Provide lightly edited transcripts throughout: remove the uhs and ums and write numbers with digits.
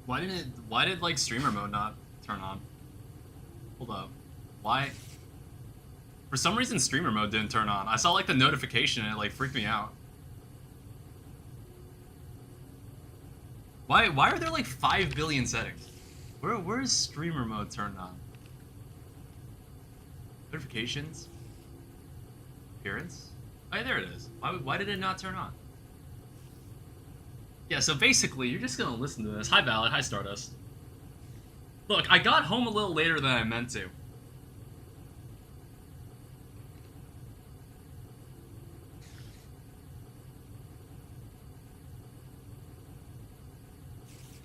Why did like streamer mode not turn on? Hold up. Why? For some reason streamer mode didn't turn on. I saw like the notification and it like freaked me out. Why are there like 5 billion settings? Where is streamer mode turned on? Notifications? Appearance? Oh, there it is. Why did it not turn on? Yeah, so basically, you're just gonna listen to this. Hi, Valid. Hi, Stardust. Look, I got home a little later than I meant to.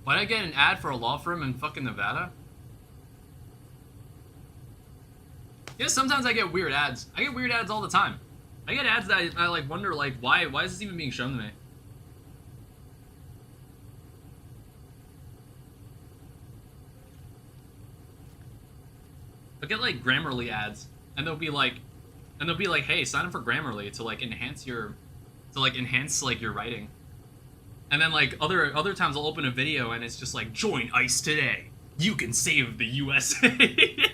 Why did I get an ad for a law firm in fucking Nevada? Yeah, sometimes I get weird ads. I get weird ads all the time. I get ads that I like wonder, like, why is this even being shown to me? I get like Grammarly ads, and they'll be like, hey, sign up for Grammarly to like enhance your writing. And then like other times I'll open a video and it's just like, join ICE today. You can save the USA.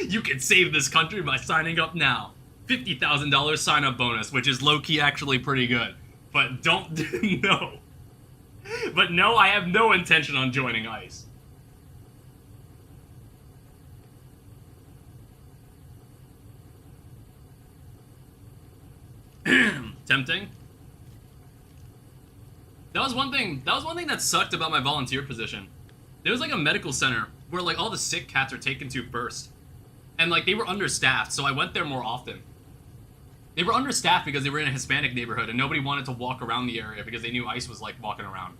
You can save this country by signing up now. $50,000 sign up bonus, which is low key actually pretty good. But don't no. But no, I have no intention on joining ICE. Tempting. That was one thing that sucked about my volunteer position. There was like a medical center where like all the sick cats are taken to first. And like they were understaffed, so I went there more often. They were understaffed because they were in a Hispanic neighborhood and nobody wanted to walk around the area because they knew ICE was like walking around.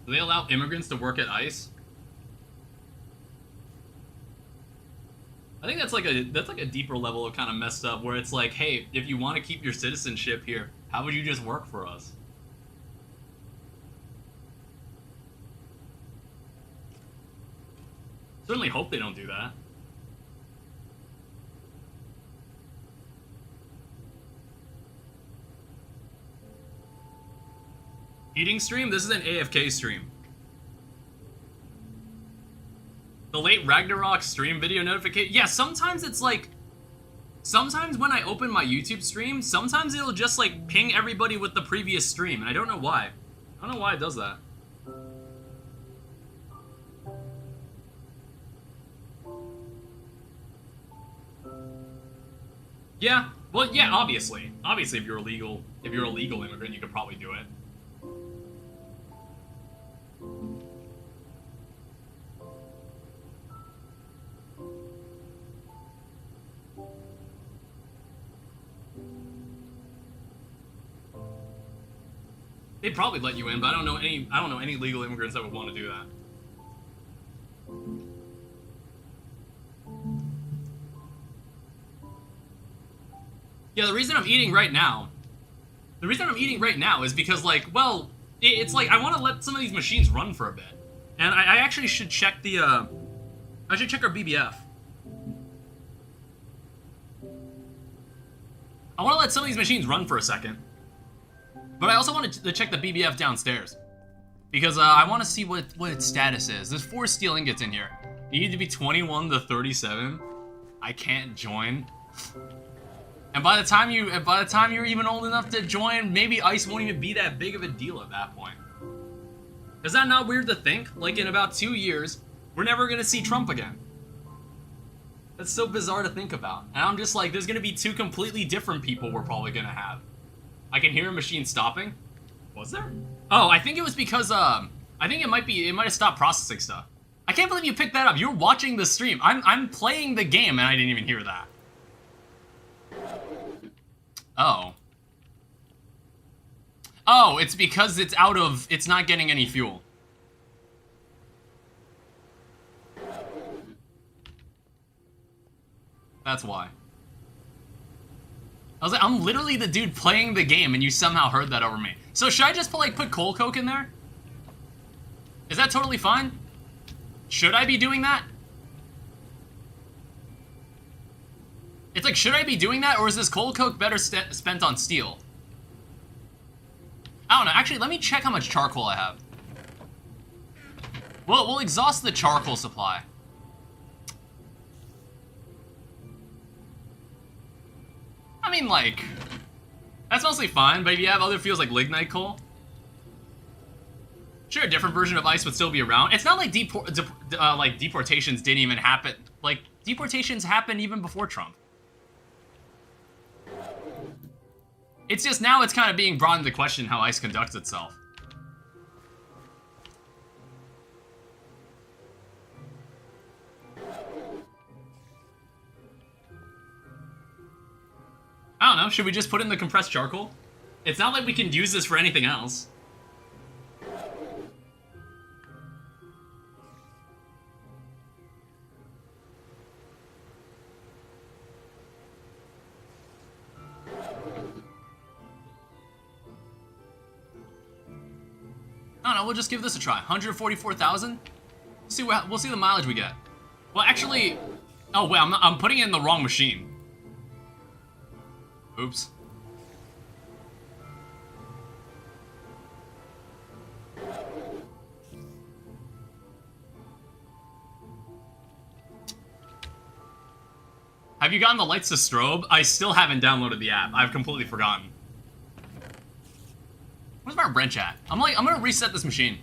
Do they allow immigrants to work at ICE? I think that's like a deeper level of kind of messed up, where it's like, hey, if you want to keep your citizenship here, how would you just work for us? Certainly hope they don't do that. Eating stream? This is an AFK stream. The late Ragnarok stream video notification. Yeah, sometimes it's like... Sometimes when I open my YouTube stream, sometimes it'll just like ping everybody with the previous stream, and I don't know why. I don't know why it does that. Yeah, well, yeah, obviously. Obviously, if you're a legal immigrant, you could probably do it. They'd probably let you in, but I don't know any legal immigrants that would want to do that. Yeah, the reason I'm eating right now is because, like, well, it's like I want to let some of these machines run for a bit, and I actually should check the I should check our BBF. I want to let some of these machines run for a second. But I also wanted to check the BBF downstairs, because I want to see what its status is. There's 4 steel ingots in here. You need to be 21 to 37. I can't join. And by the time you're even old enough to join, maybe ICE won't even be that big of a deal at that point. Is that not weird to think? Like in about 2 years, we're never gonna see Trump again. That's so bizarre to think about. And I'm just like, there's gonna be 2 completely different people we're probably gonna have. I can hear a machine stopping. Was there? Oh, I think it was because I think it might have stopped processing stuff. I can't believe you picked that up. You're watching the stream. I'm playing the game and I didn't even hear that. Oh. Oh, it's because it's not getting any fuel. That's why. I was like, I'm literally the dude playing the game, and you somehow heard that over me. So should I just put coal coke in there? Is that totally fine? Should I be doing that? It's like, should I be doing that, or is this coal coke better spent on steel? I don't know. Actually, let me check how much charcoal I have. Well, we'll exhaust the charcoal supply. I mean, like, that's mostly fine, but if you have other fuels like lignite coal, sure, a different version of ice would still be around. It's not like deportations didn't even happen. Like, deportations happened even before Trump. It's just now it's kind of being brought into question how ice conducts itself. I don't know, should we just put in the compressed charcoal? It's not like we can use this for anything else. I don't know, we'll just give this a try. 144,000? We'll see the mileage we get. Well, actually, oh wait, I'm putting it in the wrong machine. Oops. Have you gotten the lights to strobe? I still haven't downloaded the app. I've completely forgotten. Where's my wrench at? I'm gonna reset this machine.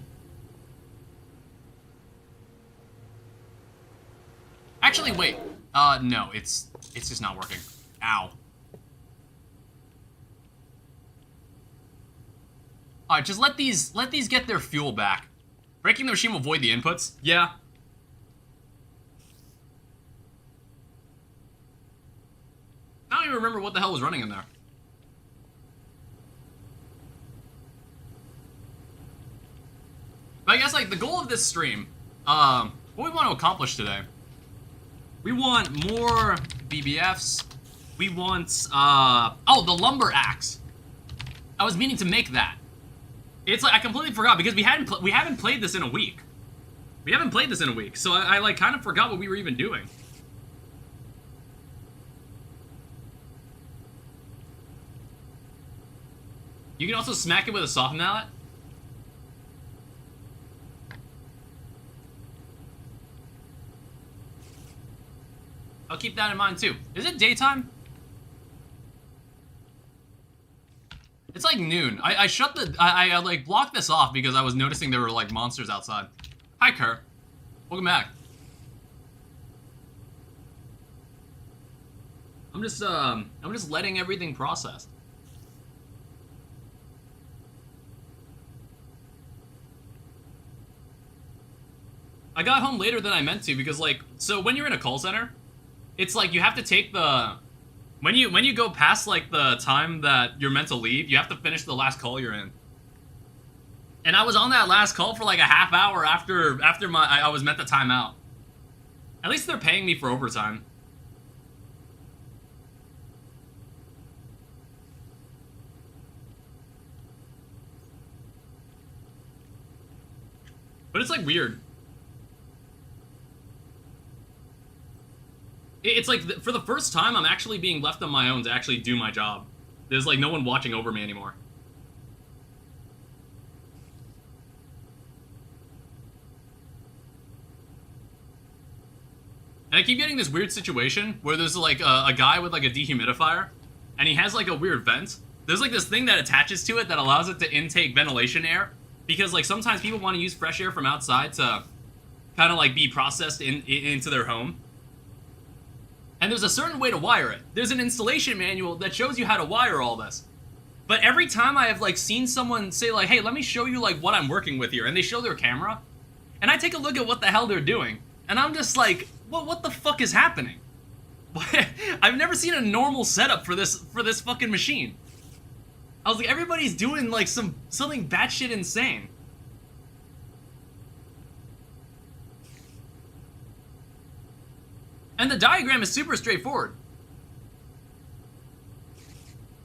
Actually, wait. No, it's just not working. Ow. Alright, just let these get their fuel back. Breaking the machine will void the inputs. Yeah. I don't even remember what the hell was running in there. But I guess, like, the goal of this stream, what we want to accomplish today, we want more BBFs, we want, oh, the lumber axe. I was meaning to make that. It's like, I completely forgot, because we haven't played this in a week. We haven't played this in a week, so I like, kind of forgot what we were even doing. You can also smack it with a soft mallet. I'll keep that in mind too. Is it daytime? It's like noon. I shut the... I like blocked this off because I was noticing there were like monsters outside. Hi, Kerr. Welcome back. I'm just letting everything process. I got home later than I meant to because, like, so when you're in a call center, it's like you have to take the... When you go past, like, the time that you're meant to leave, you have to finish the last call you're in. And I was on that last call for, like, a half hour after I was meant to time out. At least they're paying me for overtime. But it's, like, weird. It's like, for the first time, I'm actually being left on my own to actually do my job. There's, like, no one watching over me anymore. And I keep getting this weird situation where there's, like, a guy with, like, a dehumidifier, and he has, like, a weird vent. There's, like, this thing that attaches to it that allows it to intake ventilation air, because, like, sometimes people want to use fresh air from outside to kind of, like, be processed into their home. And there's a certain way to wire it. There's an installation manual that shows you how to wire all this. But every time I have, like, seen someone say, like, hey, let me show you, like, what I'm working with here, and they show their camera, and I take a look at what the hell they're doing, and I'm just like, what the fuck is happening? I've never seen a normal setup for this fucking machine. I was like, everybody's doing, like, something batshit insane. And the diagram is super straightforward.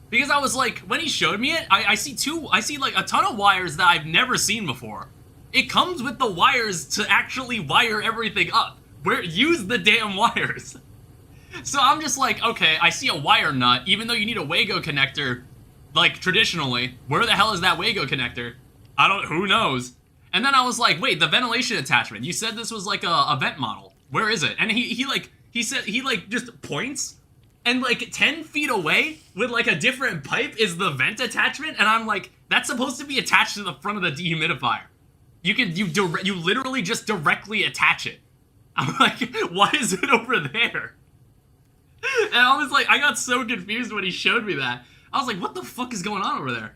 Because I was like, when he showed me it, I see like a ton of wires that I've never seen before. It comes with the wires to actually wire everything up. Use the damn wires. So I'm just like, okay, I see a wire nut, even though you need a Wago connector, like, traditionally. Where the hell is that Wago connector? Who knows? And then I was like, wait, the ventilation attachment. You said this was like a vent model. Where is it? And he said, just points, and like 10 feet away with like a different pipe is the vent attachment, and I'm like, that's supposed to be attached to the front of the dehumidifier. You literally just directly attach it. I'm like, why is it over there? And I was like, I got so confused when he showed me that. I was like, what the fuck is going on over there?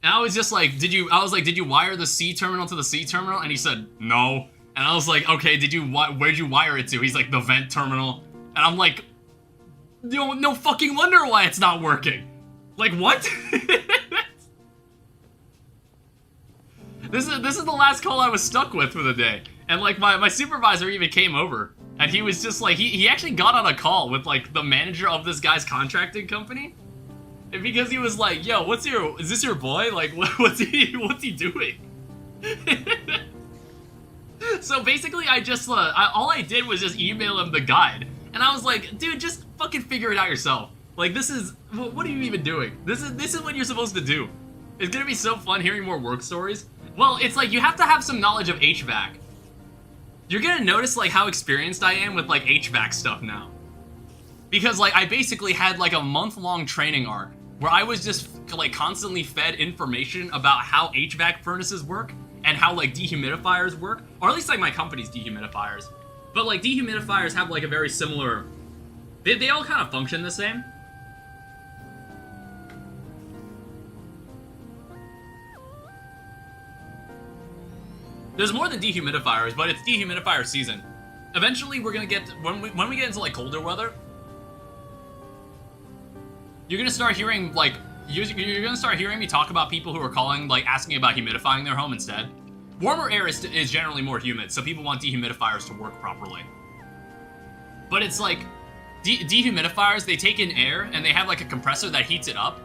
And I was just like, did you wire the C terminal to the C terminal? And he said, no. And I was like, okay, where'd you wire it to? He's like, the vent terminal. And I'm like, no fucking wonder why it's not working. Like, what? This is the last call I was stuck with for the day. And like my supervisor even came over, and he was just like, he actually got on a call with like the manager of this guy's contracting company, and because he was like, yo, is this your boy? Like, what's he doing? So basically I just all I did was just email him the guide, and I was like, dude, just fucking figure it out yourself. Like, this is, what are you even doing? This is what you're supposed to do. It's gonna be so fun hearing more work stories. Well, it's like, you have to have some knowledge of HVAC. You're gonna notice like how experienced I am with like HVAC stuff now. Because like I basically had like a month-long training arc where I was just like constantly fed information about how HVAC furnaces work and how like dehumidifiers work, or at least like my company's dehumidifiers. But like dehumidifiers have like a very similar, they all kind of function the same. There's more than dehumidifiers, but it's dehumidifier season. Eventually, we're gonna get, when we get into like colder weather, you're gonna start hearing like, you're gonna start hearing me talk about people who are calling, like asking about humidifying their home instead. Warmer air is generally more humid, so people want dehumidifiers to work properly. But it's like, dehumidifiers, they take in air and they have like a compressor that heats it up.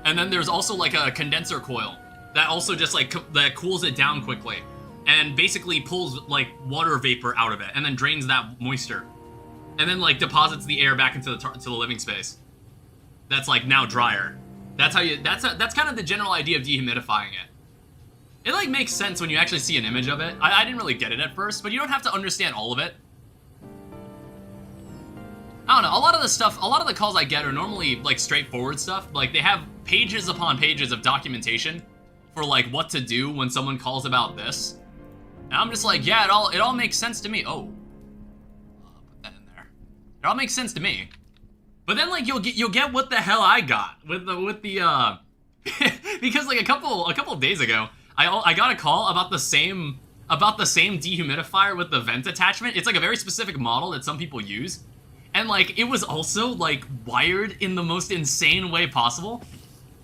And then there's also like a condenser coil that also just like, that cools it down quickly. And basically pulls like water vapor out of it, and then drains that moisture, and then like deposits the air back into the living space. That's like now drier. That's kind of the general idea of dehumidifying it. It like makes sense when you actually see an image of it. I didn't really get it at first, but you don't have to understand all of it. I don't know. A lot of the calls I get are normally like straightforward stuff. Like they have pages upon pages of documentation for like what to do when someone calls about this. And I'm just like, yeah, it all makes sense to me. Oh, put that in there. It all makes sense to me. But then like you'll get what the hell I got with the because like a couple days ago I got a call about the same dehumidifier with the vent attachment. It's like a very specific model that some people use, and like it was also like wired in the most insane way possible.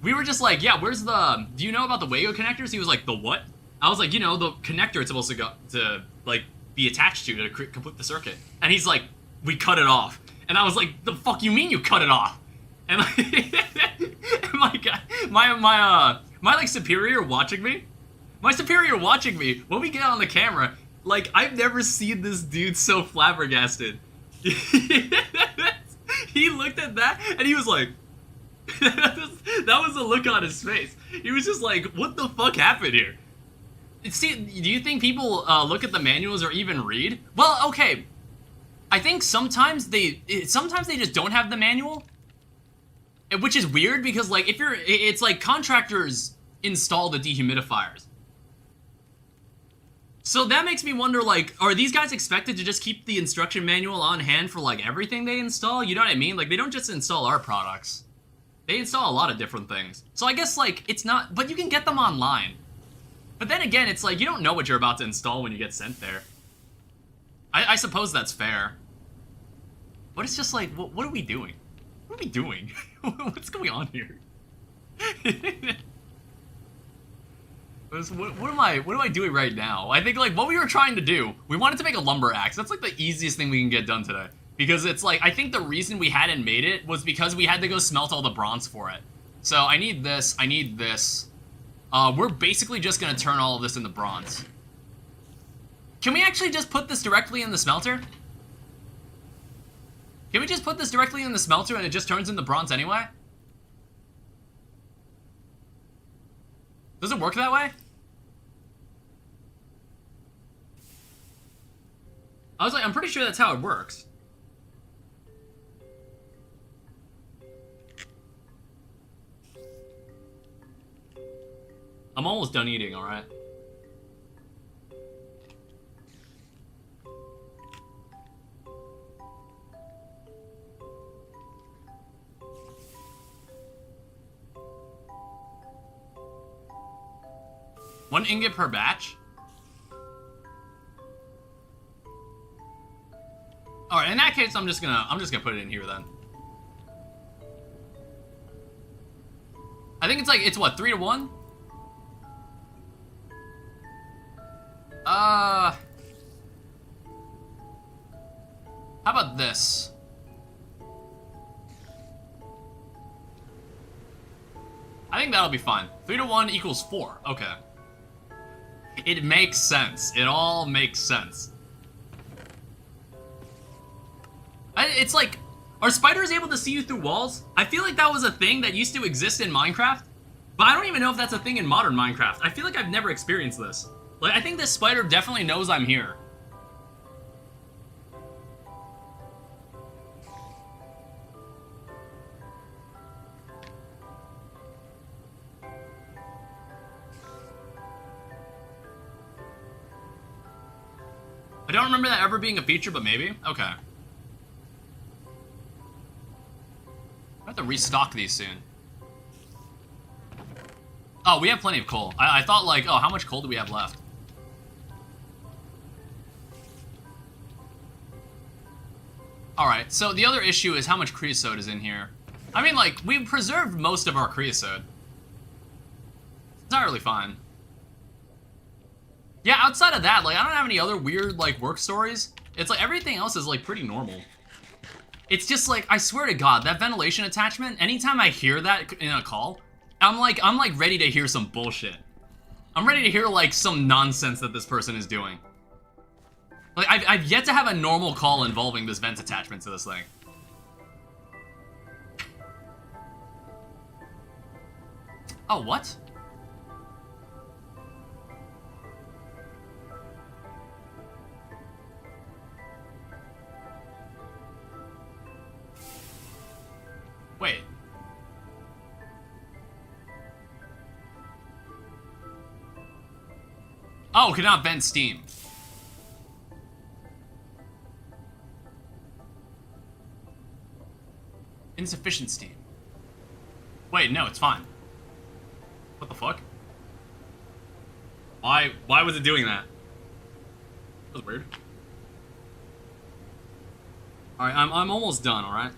We were just like, yeah, do you know about the Wago connectors? He was like, the what? I was like, the connector it's supposed to like be attached to complete the circuit. And he's like, we cut it off. And I was like, the fuck you mean you cut it off? And like, my like superior watching me, when we get on the camera, like I've never seen this dude so flabbergasted. He looked at that and he was like, that was the look on his face. He was just like, what the fuck happened here? See, do you think people look at the manuals or even read? Well, okay. I think sometimes they just don't have the manual, which is weird because like it's like contractors install the dehumidifiers. So that makes me wonder, like, are these guys expected to just keep the instruction manual on hand for like everything they install? You know what I mean? Like they don't just install our products. They install a lot of different things. So I guess like it's not, but you can get them online. But then again, it's like, you don't know what you're about to install when you get sent there. I suppose that's fair. But it's just like, what are we doing? What are we doing? What's going on here? What am I doing right now? I think like what we were trying to do, we wanted to make a lumber axe. That's like the easiest thing we can get done today. Because it's like, I think the reason we hadn't made it was because we had to go smelt all the bronze for it. So I need this, I need this. We're basically just gonna turn all of this into bronze. Can we actually just put this directly in the smelter? Can we just put this directly in the smelter and it just turns into bronze anyway? Does it work that way? I was like, I'm pretty sure that's how it works. I'm almost done eating, alright? One ingot per batch? Alright, in that case, I'm just gonna put it in here then. I think it's what, 3 to 1? How about this? I think that'll be fine. 3 to 1 equals 4. Okay. It makes sense. It all makes sense. It's like, are spiders able to see you through walls? I feel like that was a thing that used to exist in Minecraft, but I don't even know if that's a thing in modern Minecraft. I feel like I've never experienced this. Like, I think this spider definitely knows I'm here. I don't remember that ever being a feature, but maybe. Okay. I have to restock these soon. Oh, we have plenty of coal. I thought like, oh, how much coal do we have left? Alright, so the other issue is how much creosote is in here. I mean, like, we've preserved most of our creosote. It's entirely fine. Yeah, outside of that, like, I don't have any other weird, like, work stories. It's like, everything else is, like, pretty normal. It's just, like, I swear to God, that ventilation attachment, anytime I hear that in a call, I'm like ready to hear some bullshit. I'm ready to hear, like, some nonsense that this person is doing. Like, I've yet to have a normal call involving this vent attachment to this thing. Oh, what? Wait. Oh, cannot vent steam. Insufficient steam. Wait, no, it's fine. What the fuck? Why was it doing that? That was weird. Alright, I'm almost done, alright?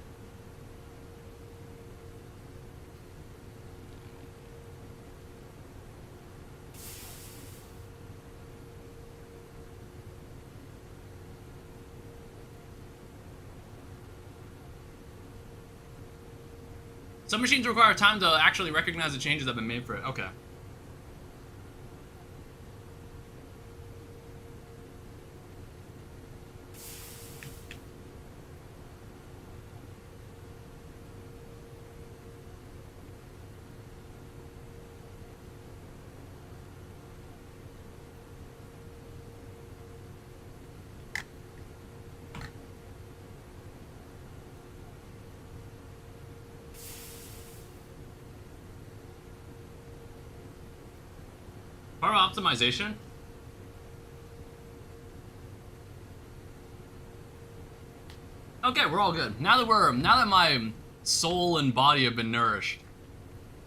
Some machines require time to actually recognize the changes that have been made for it. Okay. Power optimization? Okay, we're all good. Now that my soul and body have been nourished,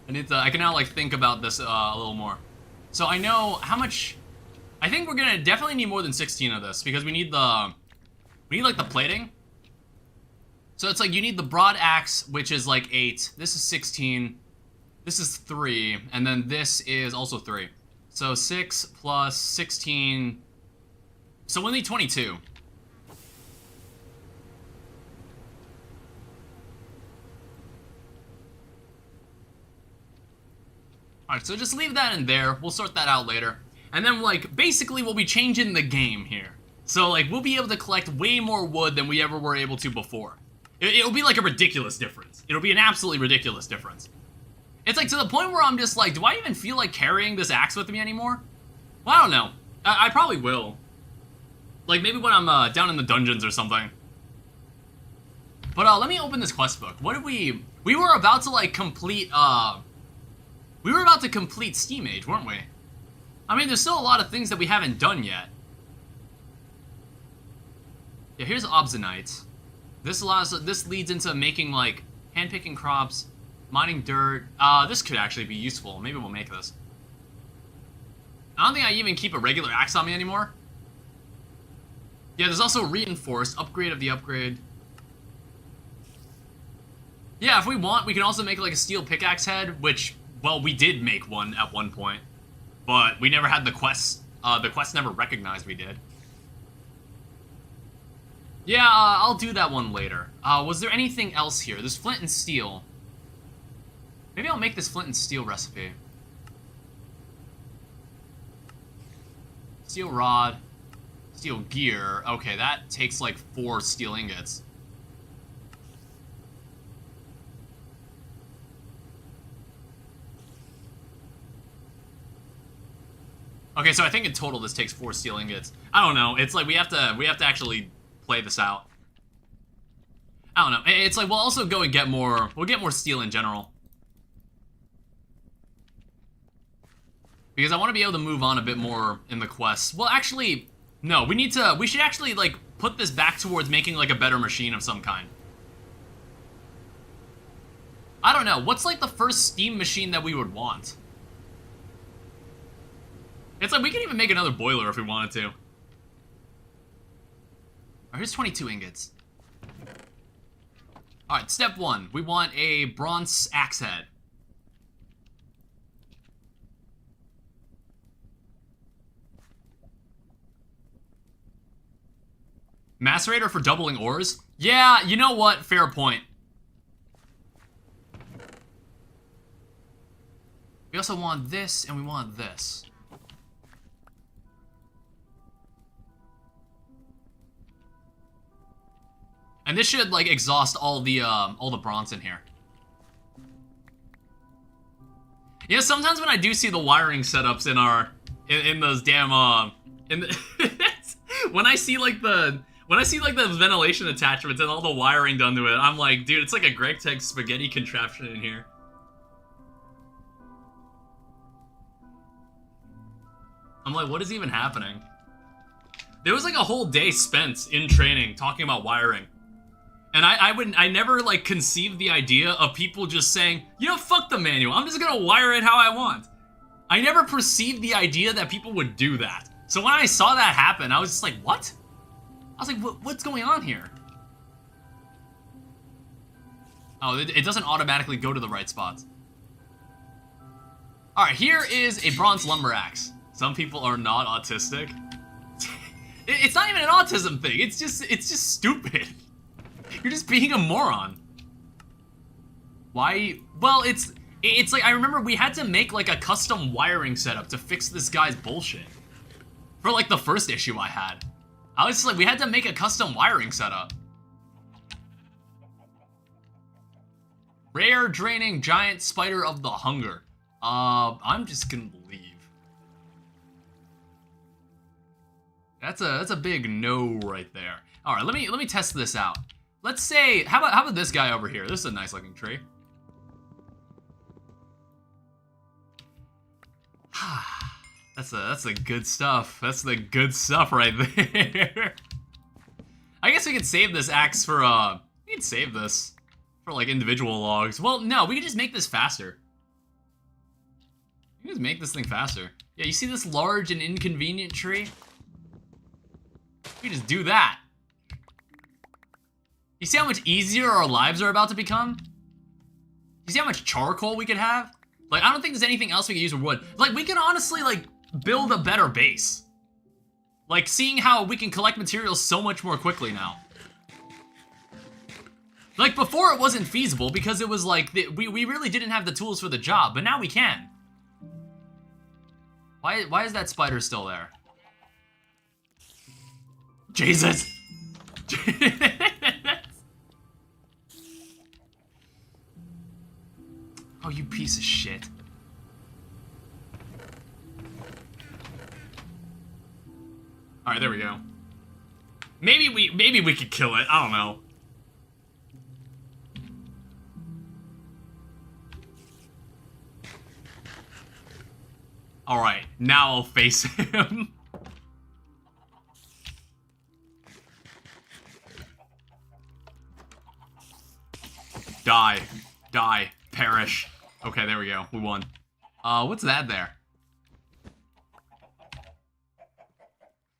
I can now like think about this a little more. So I know how much. I think we're gonna definitely need more than 16 of this because we need like the plating. So it's like you need the broad axe, which is like 8. This is 16. This is 3, and then this is also 3. So 6 plus 16. So we'll need 22. Alright, so just leave that in there. We'll sort that out later. And then, like, basically we'll be changing the game here. So, like, we'll be able to collect way more wood than we ever were able to before. It'll be, like, a ridiculous difference. It'll be an absolutely ridiculous difference. It's, like, to the point where I'm just like, do I even feel like carrying this axe with me anymore? Well, I don't know. I probably will. Like, maybe when I'm down in the dungeons or something. But let me open this quest book. What did we were about to, like, complete, we were about to complete Steam Age, weren't we? I mean, there's still a lot of things that we haven't done yet. Yeah, here's Obsonite. This leads into making, like, hand-picking crops, mining dirt. This could actually be useful. Maybe we'll make this. I don't think I even keep a regular axe on me anymore. Yeah, there's also reinforced, upgrade of the upgrade. Yeah, if we want, we can also make, like, a steel pickaxe head, which, well, we did make one at one point. But we never had the quest. The quest never recognized we did. Yeah, I'll do that one later. Was there anything else here? There's flint and steel. Maybe I'll make this flint and steel recipe. Steel rod. Steel gear. Okay, that takes like 4 steel ingots. Okay, so I think in total this takes 4 steel ingots. I don't know. It's like we have to actually play this out. I don't know. It's like we'll also go and get more. We'll get more steel in general. Because I want to be able to move on a bit more in the quests. Well, actually, no. We should actually, like, put this back towards making, like, a better machine of some kind. I don't know. What's, like, the first steam machine that we would want? It's like we can even make another boiler if we wanted to. Alright, here's 22 ingots. Alright, step 1. We want a bronze axe head. Macerator for doubling ores? Yeah, you know what? Fair point. We also want this, and we want this. And this should, like, exhaust all the bronze in here. Yeah, sometimes when I do see the wiring setups in those damn, when I see the ventilation attachments and all the wiring done to it, I'm like, dude, it's like a GregTech spaghetti contraption in here. I'm like, what is even happening? There was like a whole day spent in training talking about wiring. And I never, like, conceived the idea of people just saying, you know, fuck the manual, I'm just gonna wire it how I want. I never perceived the idea that people would do that. So when I saw that happen, I was just like, what? I was like, what's going on here? Oh, it doesn't automatically go to the right spots. Alright, here is a bronze lumber axe. Some people are not autistic. It's not even an autism thing, it's just stupid. You're just being a moron. Why? Well, it's like, I remember we had to make, like, a custom wiring setup to fix this guy's bullshit. For, like, the first issue I had. I was just like, we had to make a custom wiring setup. Rare draining giant spider of the hunger. I'm just gonna leave. That's a big no right there. All right, let me test this out. Let's say, how about this guy over here? This is a nice looking tree. That's the good stuff. That's the good stuff right there. I guess we could save this axe for we could save this for, like, individual logs. Well, no, we could just make this faster. We can just make this thing faster. Yeah, you see this large and inconvenient tree? We can just do that. You see how much easier our lives are about to become? You see how much charcoal we could have? Like, I don't think there's anything else we could use with wood. Like, we can honestly, like, build a better base. Like, seeing how we can collect materials so much more quickly now. Like, before it wasn't feasible because it was, like, we really didn't have the tools for the job, but now we can. Why is that spider still there? Jesus! Oh, you piece of shit. Alright, there we go. Maybe we could kill it. I don't know. Alright, now I'll face him. Die. Die. Perish. Okay, there we go. We won. What's that there?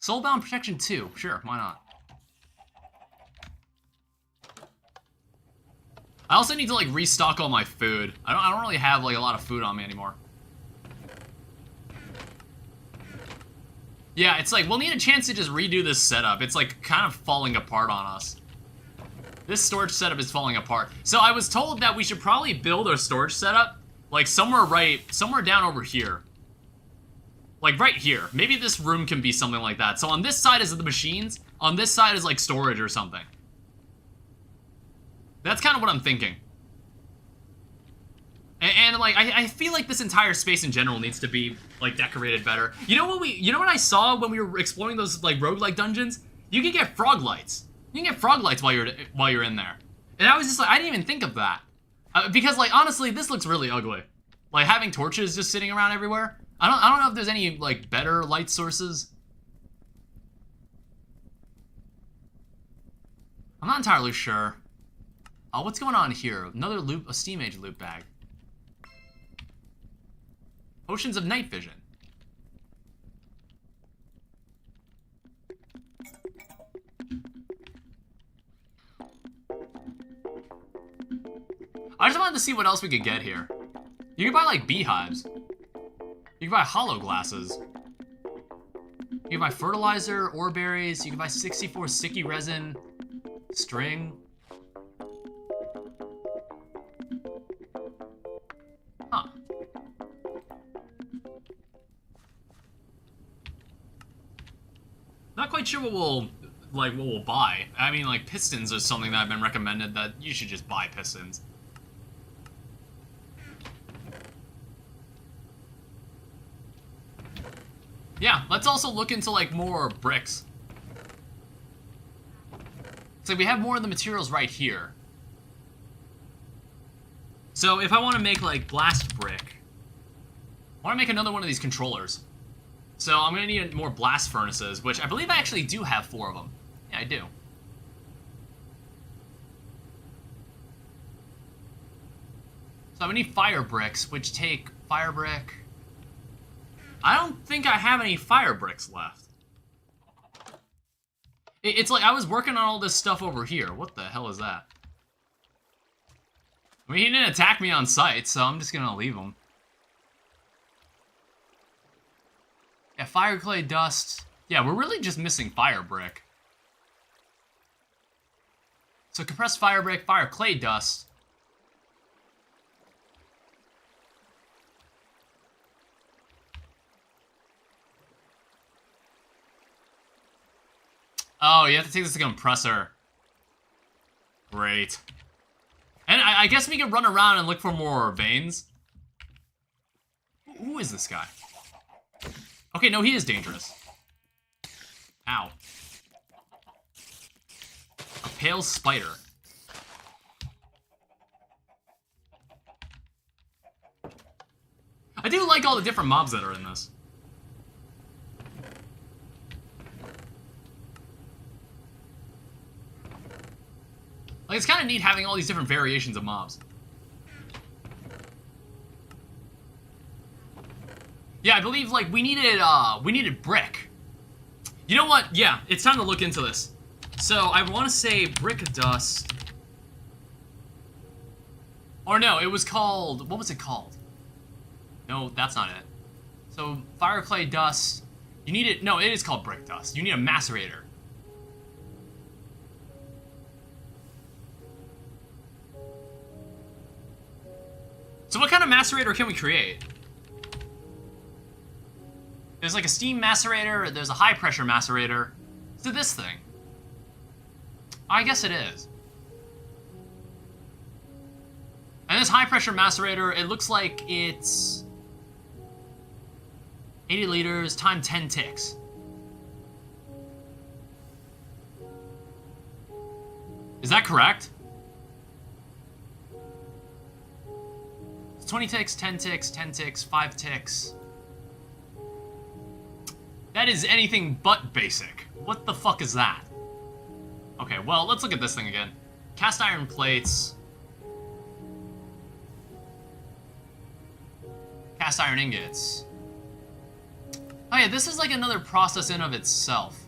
Soulbound Protection 2. Sure, why not? I also need to, like, restock all my food. I don't really have, like, a lot of food on me anymore. Yeah, it's like, we'll need a chance to just redo this setup. It's, like, kind of falling apart on us. This storage setup is falling apart. So I was told that we should probably build our storage setup, like, somewhere down over here. Like, right here. Maybe this room can be something like that. So on this side is the machines, on this side is, like, storage or something. That's kind of what I'm thinking. And like, I feel like this entire space in general needs to be, like, decorated better. You know what I saw when we were exploring those, like, roguelike dungeons? You can get frog lights. You can get frog lights while you're in there. And I was just like, I didn't even think of that. Because, like, honestly, this looks really ugly. Like, having torches just sitting around everywhere. I don't know if there's any, like, better light sources. I'm not entirely sure. What's going on here? Another loop, a steam age loot bag. Potions of night vision. I just wanted to see what else we could get here. You can buy, like, beehives. You can buy hollow glasses. You can buy fertilizer, ore berries. You can buy 64 sticky resin, string. Huh. Not quite sure what we'll buy. I mean, like, pistons is something that I've been recommended that you should just buy pistons. Yeah, let's also look into, like, more bricks. So we have more of the materials right here. So if I want to make, like, blast brick, I want to make another one of these controllers. So I'm going to need more blast furnaces, which I believe I actually do have 4 of them. Yeah, I do. So I need fire bricks, which take fire brick. I don't think I have any fire bricks left. It's like I was working on all this stuff over here. What the hell is that? I mean, he didn't attack me on sight, so I'm just gonna leave him. Yeah, fire clay dust. Yeah, we're really just missing fire brick. So compressed fire brick, fire clay dust. Oh, you have to take this to compressor. Great. And I guess we can run around and look for more veins. Who is this guy? Okay, no, he is dangerous. Ow. A pale spider. I do like all the different mobs that are in this. Like, it's kind of neat having all these different variations of mobs. Yeah, I believe, like, we needed brick. You know what? Yeah, it's time to look into this. So, I want to say brick dust. Or no, it was called, what was it called? No, that's not it. So, fire clay dust. You need it, no, it is called brick dust. You need a macerator. So what kind of macerator can we create? There's like a steam macerator, there's a high pressure macerator. To this thing. I guess it is. And this high pressure macerator, it looks like it's 80 liters times 10 ticks. Is that correct? It's 20 ticks, 10 ticks, 10 ticks, 5 ticks. That is anything but basic. What the fuck is that? Okay, well, let's look at this thing again. Cast iron plates. Cast iron ingots. Oh yeah, this is like another process in of itself.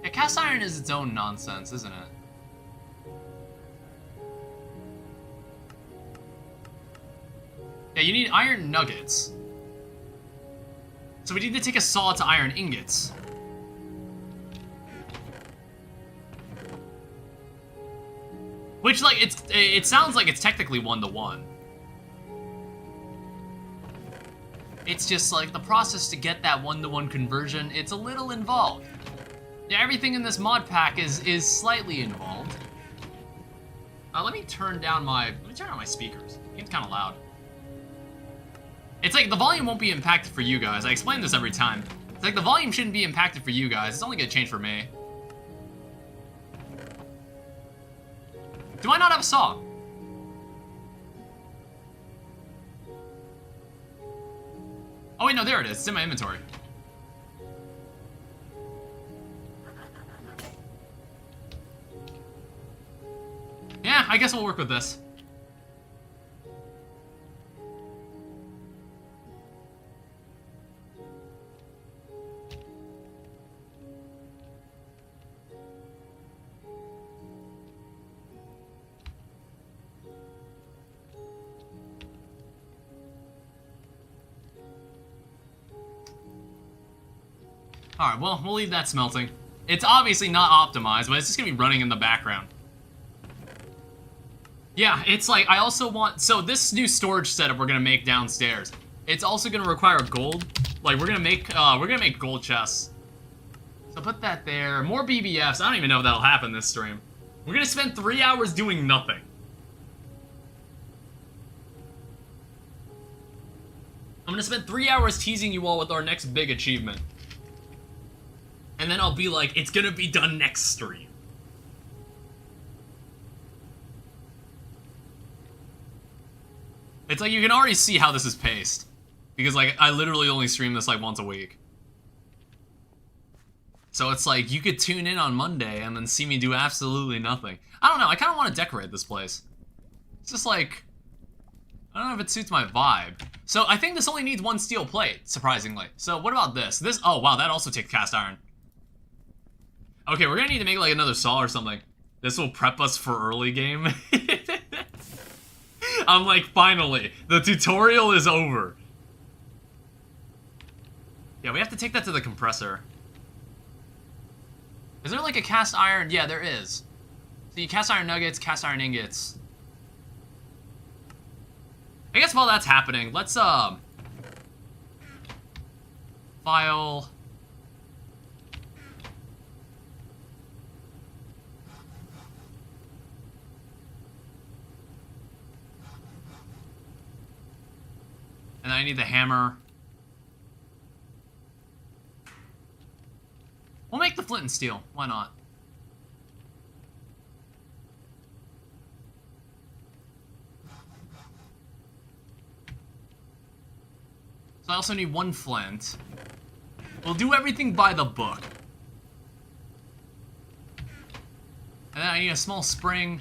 Yeah, cast iron is its own nonsense, isn't it? Yeah, you need iron nuggets. So we need to take a saw to iron ingots. Which, like, it sounds like it's technically 1-to-1. It's just, like, the process to get that 1-to-1 conversion, it's a little involved. Yeah, everything in this mod pack is slightly involved. Let me turn down my speakers. It's kind of loud. It's like the volume won't be impacted for you guys. I explain this every time. It's like the volume shouldn't be impacted for you guys. It's only gonna change for me. Do I not have a saw? Oh wait, no, there it is. It's in my inventory. Yeah, I guess we'll work with this. Alright, well, we'll leave that smelting. It's obviously not optimized, but it's just gonna be running in the background. Yeah, it's like, I also want... So this new storage setup we're gonna make downstairs, it's also gonna require gold. Like, we're gonna make gold chests. So put that there. More BBFs. I don't even know if that'll happen this stream. We're gonna spend 3 hours doing nothing. I'm gonna spend 3 hours teasing you all with our next big achievement. And then I'll be like, it's gonna be done next stream. It's like, you can already see how this is paced. Because, like, I literally only stream this, like, once a week. So it's like, you could tune in on Monday and then see me do absolutely nothing. I don't know, I kind of want to decorate this place. It's just like, I don't know if it suits my vibe. So I think this only needs 1 steel plate, surprisingly. So what about this? Oh wow, that also takes cast iron. Okay, we're gonna need to make like another saw or something. This will prep us for early game. I'm like, finally, the tutorial is over. Yeah, we have to take that to the compressor. Is there like a cast iron? Yeah, there is. So you cast iron nuggets, cast iron ingots. I guess while that's happening, let's file. And then I need the hammer. We'll make the flint and steel. Why not? So I also need 1 flint. We'll do everything by the book. And then I need a small spring.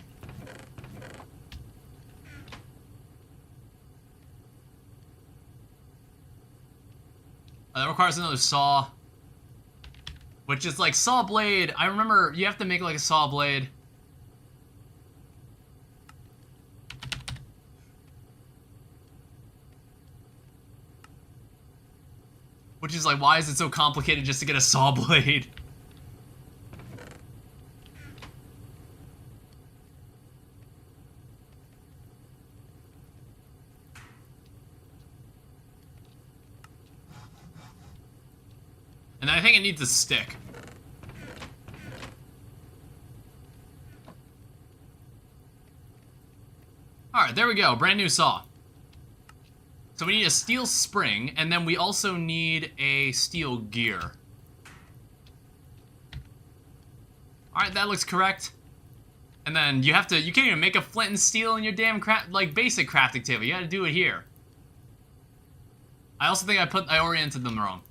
That requires another saw. Which is like saw blade. I remember you have to make like a saw blade. Which is like, why is it so complicated just to get a saw blade? And I think it needs a stick. Alright, there we go. Brand new saw. So we need a steel spring, and then we also need a steel gear. Alright, that looks correct. And then you have to, you can't even make a flint and steel in your damn basic crafting table. You gotta do it here. I also think I oriented them wrong.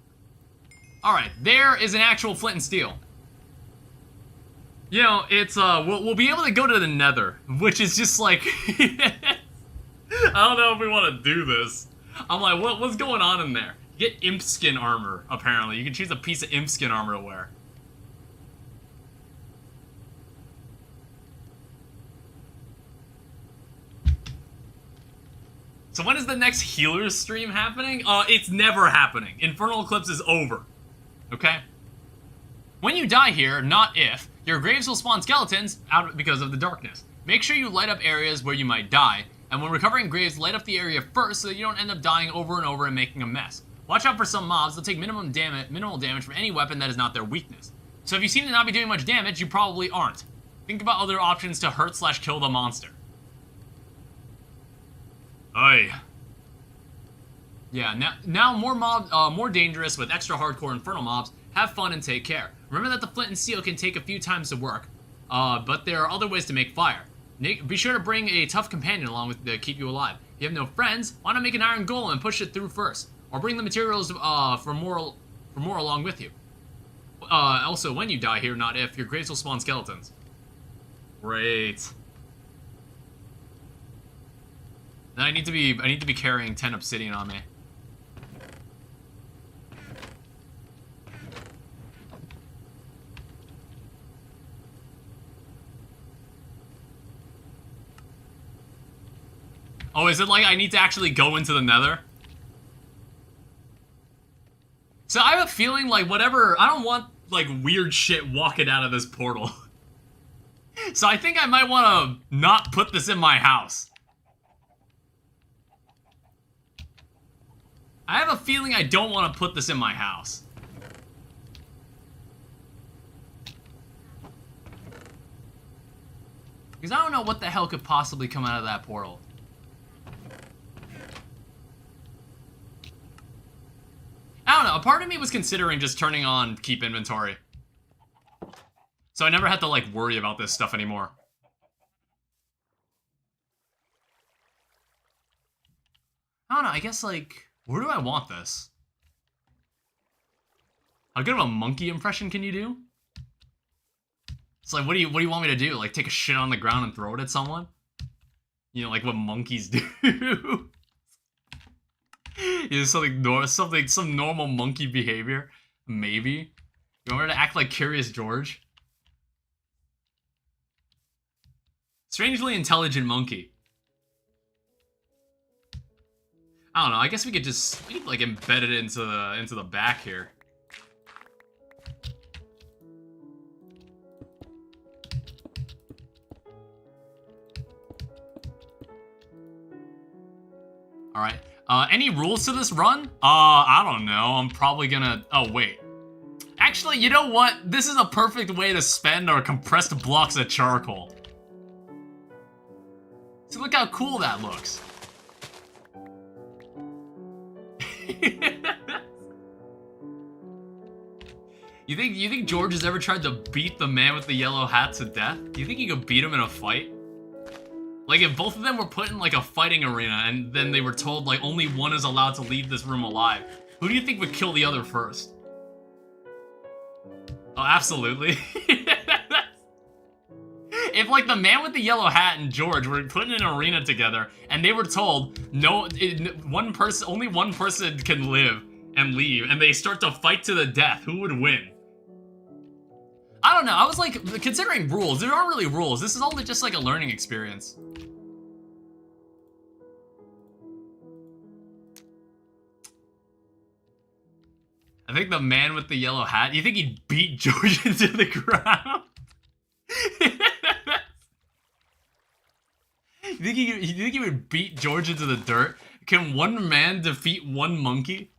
Alright, there is an actual flint and steel. You know, it's, we'll be able to go to the nether, which is just like, I don't know if we want to do this. I'm like, what's going on in there? You get imp skin armor, apparently. You can choose a piece of imp skin armor to wear. So when is the next healer stream happening? It's never happening. Infernal Eclipse is over. Okay? When you die here, not if, your graves will spawn skeletons out because of the darkness. Make sure you light up areas where you might die, and when recovering graves, light up the area first so that you don't end up dying over and over and making a mess. Watch out for some mobs. They'll take minimal damage from any weapon that is not their weakness. So if you seem to not be doing much damage, you probably aren't. Think about other options to hurt/kill the monster. Aye. Yeah, now more dangerous with extra hardcore infernal mobs. Have fun and take care. Remember that the flint and steel can take a few times to work, but there are other ways to make fire. Be sure to bring a tough companion along with to keep you alive. If you have no friends, why not make an iron golem and push it through first, or bring the materials for more along with you. Also, when you die here, not if, your graves will spawn skeletons. Great. Then I need to be carrying 10 obsidian on me. Oh, is it like I need to actually go into the nether? So I have a feeling like whatever, I don't want like weird shit walking out of this portal. So I think I might want to not put this in my house. I have a feeling I don't want to put this in my house. Because I don't know what the hell could possibly come out of that portal. I don't know, a part of me was considering just turning on keep inventory. So I never had to, like, worry about this stuff anymore. I don't know, I guess, like, where do I want this? How good of a monkey impression can you do? It's like, what do you want me to do? Like, take a shit on the ground and throw it at someone? You know, like what monkeys do? Yeah, some normal monkey behavior. Maybe. You want her to act like Curious George? Strangely intelligent monkey. I don't know, I guess we could like embed it into the back here. Alright. Any rules to this run? I don't know. I'm probably gonna... Oh, wait. Actually, you know what? This is a perfect way to spend our compressed blocks of charcoal. So look how cool that looks. You think George has ever tried to beat the man with the yellow hat to death? Do you think he could beat him in a fight? Like, if both of them were put in, like, a fighting arena, and then they were told, like, only one is allowed to leave this room alive, who do you think would kill the other first? Oh, absolutely. If, like, the man with the yellow hat and George were put in an arena together, and they were told, only one person can live and leave, and they start to fight to the death, who would win? I don't know, I was, like, considering rules, there aren't really rules, this is only just, like, a learning experience. I think the man with the yellow hat, you think he'd beat George into the ground? You think he would beat George into the dirt? Can one man defeat one monkey?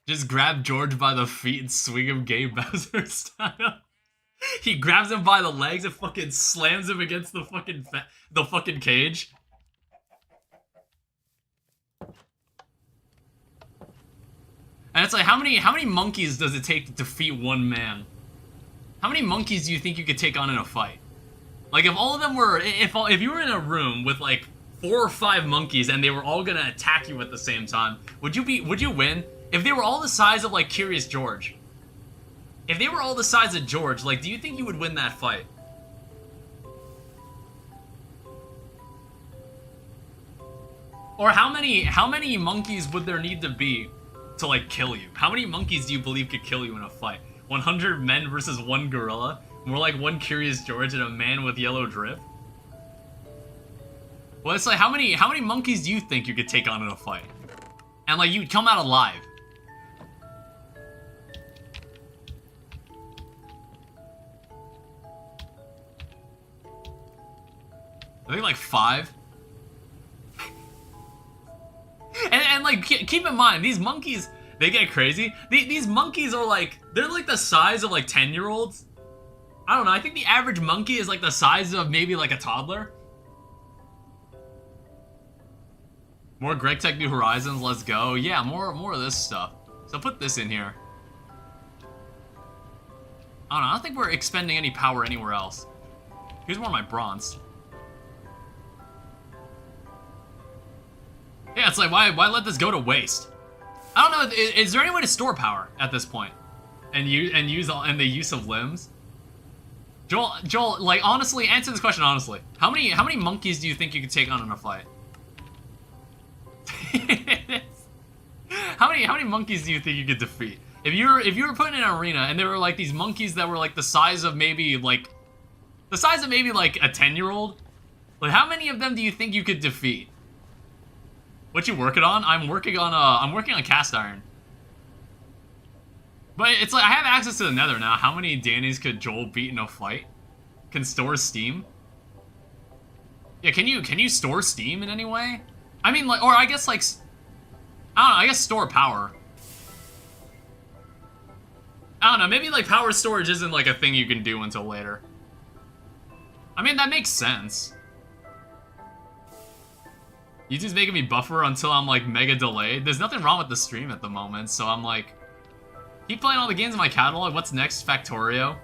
Just grab George by the feet and swing him Game Bowser style. He grabs him by the legs and fucking slams him against the fucking cage. And it's like, how many monkeys does it take to defeat one man? How many monkeys do you think you could take on in a fight? Like, if all of them were, if you were in a room with like 4 or 5 monkeys and they were all gonna attack you at the same time, would you win? If they were all the size of like Curious George. If they were all the size of George, like, do you think you would win that fight? Or how many monkeys would there need to be to like kill you? How many monkeys do you believe could kill you in a fight? 100 men versus 1 gorilla? More like 1 Curious George and a man with yellow drip? Well, it's like, how many monkeys do you think you could take on in a fight? And like, you'd come out alive. I think like 5. and like, keep in mind, these monkeys, they get crazy. These monkeys are like, they're like the size of like 10-year-olds. I don't know, I think the average monkey is like the size of maybe like a toddler. More GregTech New Horizons, let's go. Yeah, more of this stuff. So put this in here. I don't know, I don't think we're expending any power anywhere else. Here's more of my bronze. Yeah, it's like, why let this go to waste? I don't know, is there any way to store power at this point? And use the use of limbs? Joel, like, honestly, answer this question honestly. How many monkeys do you think you could take on in a fight? How many monkeys do you think you could defeat? If you were put in an arena and there were like these monkeys that were like the size of maybe like a 10-year-old, like, how many of them do you think you could defeat? What you working on? I'm working on cast iron. But it's like, I have access to the nether now. How many Dannies could Joel beat in a fight? Can store steam? Yeah, can you store steam in any way? I mean, like, or I guess like, I don't know, I guess store power. I don't know, maybe like power storage isn't like a thing you can do until later. I mean, that makes sense. YouTube's making me buffer until I'm like mega delayed. There's nothing wrong with the stream at the moment, so I'm like, keep playing all the games in my catalog. What's next? Factorio?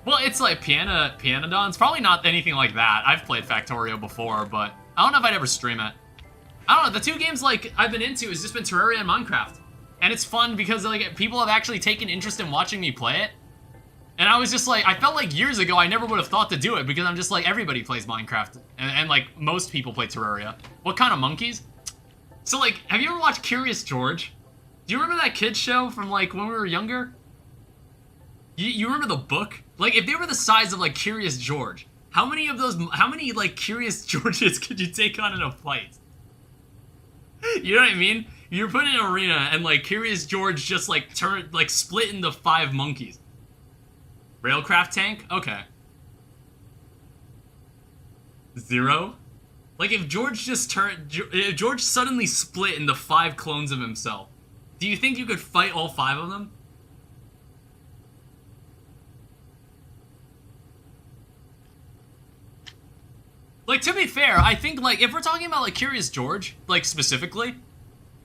Well, it's like Pianodon. It's probably not anything like that. I've played Factorio before, but I don't know if I'd ever stream it. I don't know, the 2 games like I've been into has just been Terraria and Minecraft. And it's fun because like people have actually taken interest in watching me play it. And I was just like, I felt like years ago I never would have thought to do it because I'm just like, everybody plays Minecraft. And like, most people play Terraria. What kind of monkeys? So like, have you ever watched Curious George? Do you remember that kids show from like when we were younger? You remember the book? Like, if they were the size of like Curious George, how many like Curious Georges could you take on in a fight? You know what I mean? You're put in an arena and like Curious George just like split into 5 monkeys. Railcraft tank? Okay. 0? Like, if George if George suddenly split into 5 clones of himself, do you think you could fight all 5 of them? Like, to be fair, I think, like, if we're talking about, like, Curious George, like, specifically,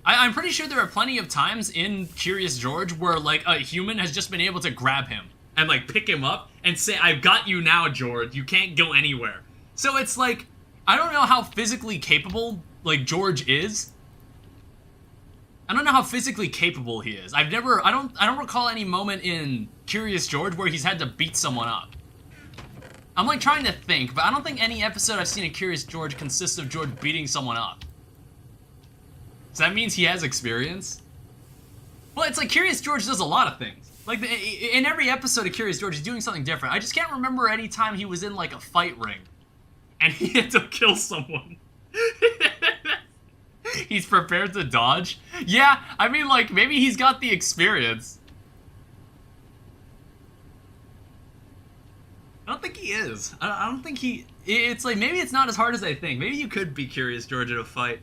I'm pretty sure there are plenty of times in Curious George where, like, a human has just been able to grab him and, like, pick him up and say, I've got you now, George. You can't go anywhere. So it's, like, I don't know how physically capable, like, George is. I don't know how physically capable he is. I don't recall any moment in Curious George where he's had to beat someone up. I'm like trying to think, but I don't think any episode I've seen of Curious George consists of George beating someone up. So that means he has experience? Well, it's like Curious George does a lot of things. Like, in every episode of Curious George, he's doing something different. I just can't remember any time he was in, like, a fight ring. And he had to kill someone. He's prepared to dodge? Yeah, I mean, like, maybe he's got the experience. I don't think he is. I don't think he... It's like, maybe it's not as hard as I think. Maybe you could be Curious George in a fight.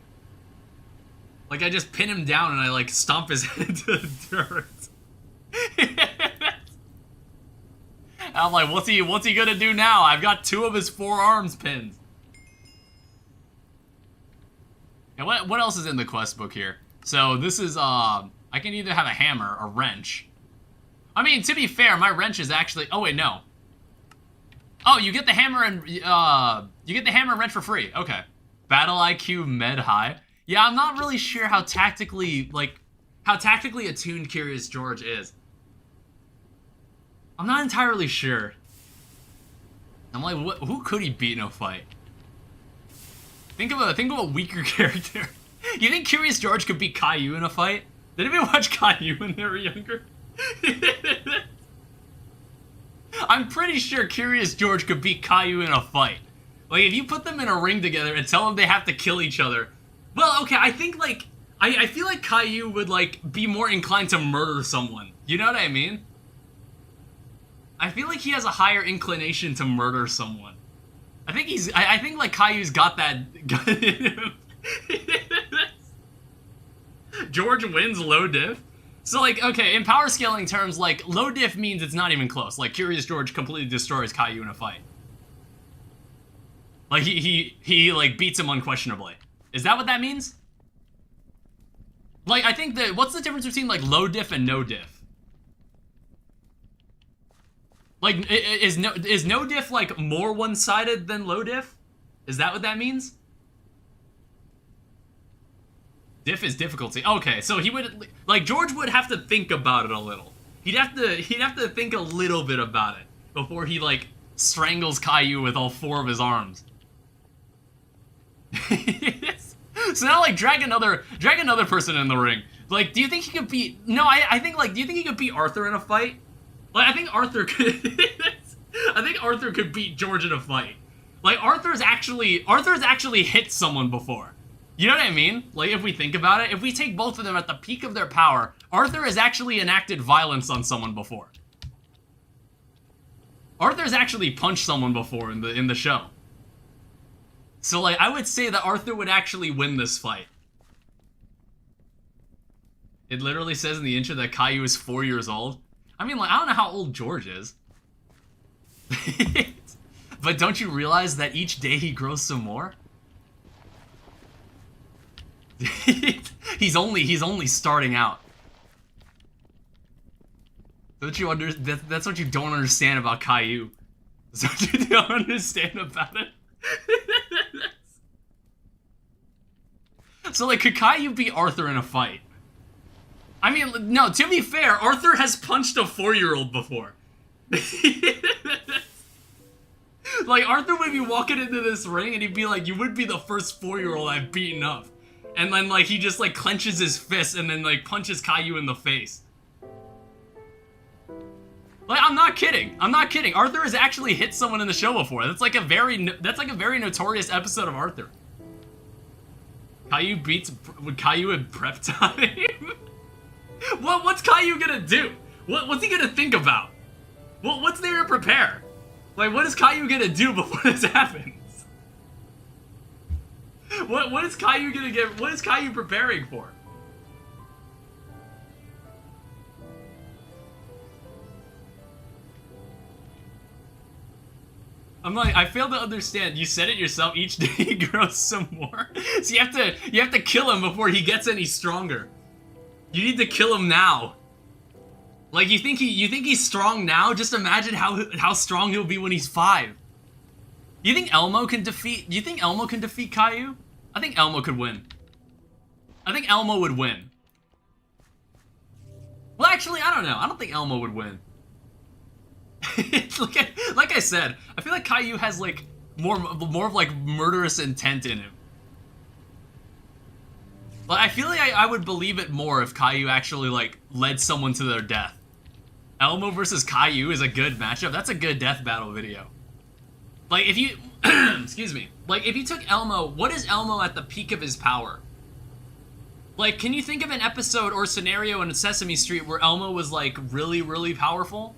Like, I just pin him down and I, like, stomp his head into the dirt. I'm like, what's he gonna do now? I've got 2 of his 4 arms pinned. And what else is in the quest book here? So this is, I can either have a hammer or wrench. I mean, to be fair, my wrench is actually, oh wait, no. Oh, you get the hammer and, wrench for free. Okay. Battle IQ med high. Yeah, I'm not really sure how tactically attuned Curious George is. I'm not entirely sure. I'm like, who could he beat in a fight? Think of a weaker character. You think Curious George could beat Caillou in a fight? Did anybody watch Caillou when they were younger? I'm pretty sure Curious George could beat Caillou in a fight. Like, if you put them in a ring together and tell them they have to kill each other. Well, okay, I think, like, I feel like Caillou would, like, be more inclined to murder someone. You know what I mean? I feel like he has a higher inclination to murder someone. I think like Caillou's got that in him. George wins low diff. So like, okay, in power scaling terms, like low diff means it's not even close. Like Curious George completely destroys Caillou in a fight. Like he like beats him unquestionably. Is that what that means? Like I think that what's the difference between like low diff and no diff? Like, is no diff, like, more one-sided than low diff? Is that what that means? Diff is difficulty. Okay, so he would, like, George would have to think about it a little. He'd have to think a little bit about it before he, like, strangles Caillou with all 4 of his arms. So now, like, drag another person in the ring. Like, do you think he could beat, no, I think, like, do you think he could beat Arthur in a fight? Like, I think Arthur could beat George in a fight. Like, Arthur's actually hit someone before. You know what I mean? Like, if we think about it, if we take both of them at the peak of their power, Arthur has actually enacted violence on someone before. Arthur's actually punched someone before in the show. So, like, I would say that Arthur would actually win this fight. It literally says in the intro that Caillou is 4 years old. I mean, like, I don't know how old George is. But don't you realize that each day he grows some more? he's only starting out. That's what you don't understand about Caillou. That's what you don't understand about it. So, like, could Caillou beat Arthur in a fight? I mean, no, to be fair, Arthur has punched a 4-year-old before. Like, Arthur would be walking into this ring and he'd be like, you would be the first 4-year-old I've beaten up. And then, like, he just, like, clenches his fist and then, like, punches Caillou in the face. Like, I'm not kidding. Arthur has actually hit someone in the show before. That's like a very notorious episode of Arthur. Would Caillou in prep time? What's Caillou gonna do? What's he gonna think about? What's there to prepare? Like, what is Caillou gonna do before this happens? What is Caillou gonna get? What is Caillou preparing for? I'm like, I fail to understand. You said it yourself. Each day he grows some more. So you have to kill him before he gets any stronger. You need to kill him now. Like, you think he's strong now? Just imagine how strong he'll be when he's 5. You think Elmo can defeat Caillou? I think Elmo could win. I think Elmo would win. Well, actually, I don't know. I don't think Elmo would win. Like I said, I feel like Caillou has like more of like murderous intent in him. Like, I feel like I would believe it more if Caillou actually like led someone to their death. Elmo versus Caillou is a good matchup. That's a good death battle video. Like, if you excuse me, like if you took Elmo, what is Elmo at the peak of his power? Like, can you think of an episode or scenario in Sesame Street where Elmo was like really, really powerful?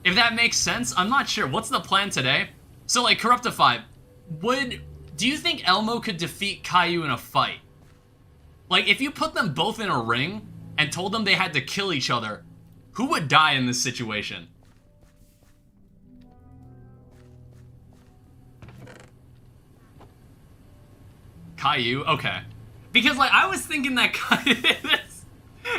If that makes sense, I'm not sure. What's the plan today? So, like, Corruptify, Do you think Elmo could defeat Caillou in a fight? Like, if you put them both in a ring and told them they had to kill each other, who would die in this situation? Caillou? Okay. Because, like, I was thinking that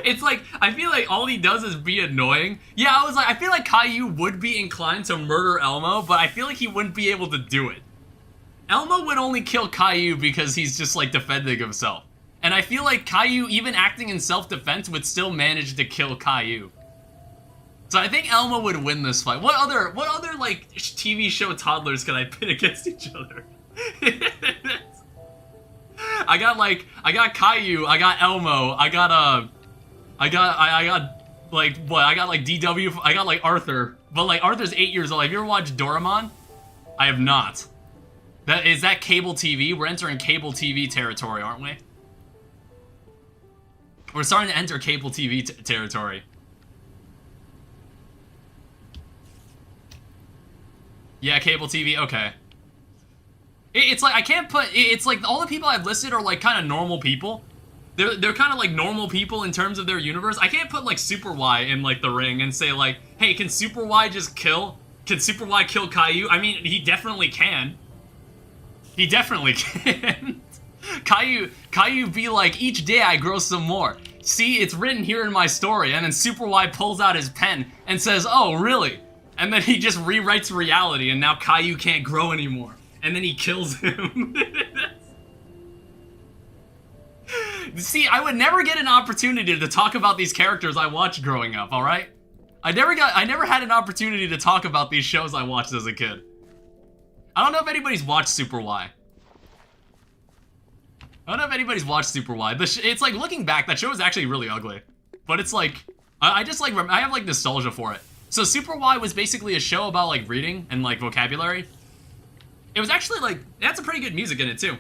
it's like, I feel like all he does is be annoying. Yeah, I was like, I feel like Caillou would be inclined to murder Elmo, but I feel like he wouldn't be able to do it. Elmo would only kill Caillou because he's just, like, defending himself. And I feel like Caillou, even acting in self-defense, would still manage to kill Caillou. So I think Elmo would win this fight. What other, like, TV show toddlers can I pit against each other? I got Caillou, I got Elmo, I got DW, I got, like, Arthur. But, like, Arthur's 8 years old. Have you ever watched Doraemon? I have not. Is that cable TV? We're entering cable TV territory, aren't we? We're starting to enter cable TV territory. Yeah, cable TV, okay. It's like, I can't put, it's like all the people I've listed are like kind of normal people. They're kind of like normal people in terms of their universe. I can't put like Super Y in like the ring and say like, hey, can Super Y just kill? Can Super Y kill Caillou? I mean, he definitely can. He definitely can. Caillou be like, each day I grow some more. See, it's written here in my story. And then Super Y pulls out his pen and says, oh, really? And then he just rewrites reality and now Caillou can't grow anymore. And then he kills him. See, I would never get an opportunity to talk about these characters I watched growing up, alright? I never had an opportunity to talk about these shows I watched as a kid. I don't know if anybody's watched Super Y. I don't know if anybody's watched Super Y. It's like, looking back, that show is actually really ugly. But it's like, I just like, I have like nostalgia for it. So Super Y was basically a show about like reading and like vocabulary. It was actually like, it had some pretty good music in it too.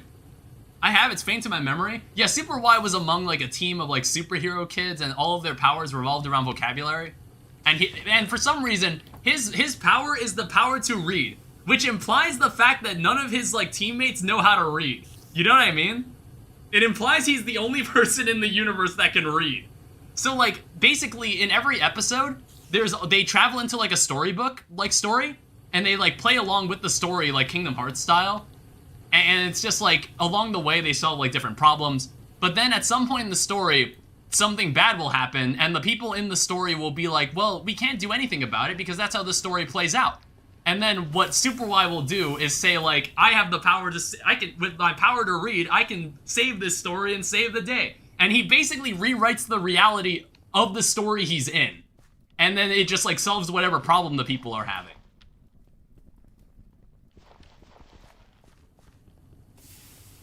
It's faint in my memory. Yeah, Super Y was among like a team of like superhero kids and all of their powers revolved around vocabulary. And for some reason, his power is the power to read, which implies the fact that none of his like teammates know how to read. You know what I mean? It implies he's the only person in the universe that can read. So like, basically in every episode, they travel into like a storybook like story, and they like play along with the story like Kingdom Hearts style. And it's just like, along the way they solve like different problems. But then at some point in the story, something bad will happen, and the people in the story will be like, well, we can't do anything about it because that's how the story plays out. And then what Super Y will do is say like, I have the power to, with my power to read, I can save this story and save the day. And he basically rewrites the reality of the story he's in. And then it just like solves whatever problem the people are having.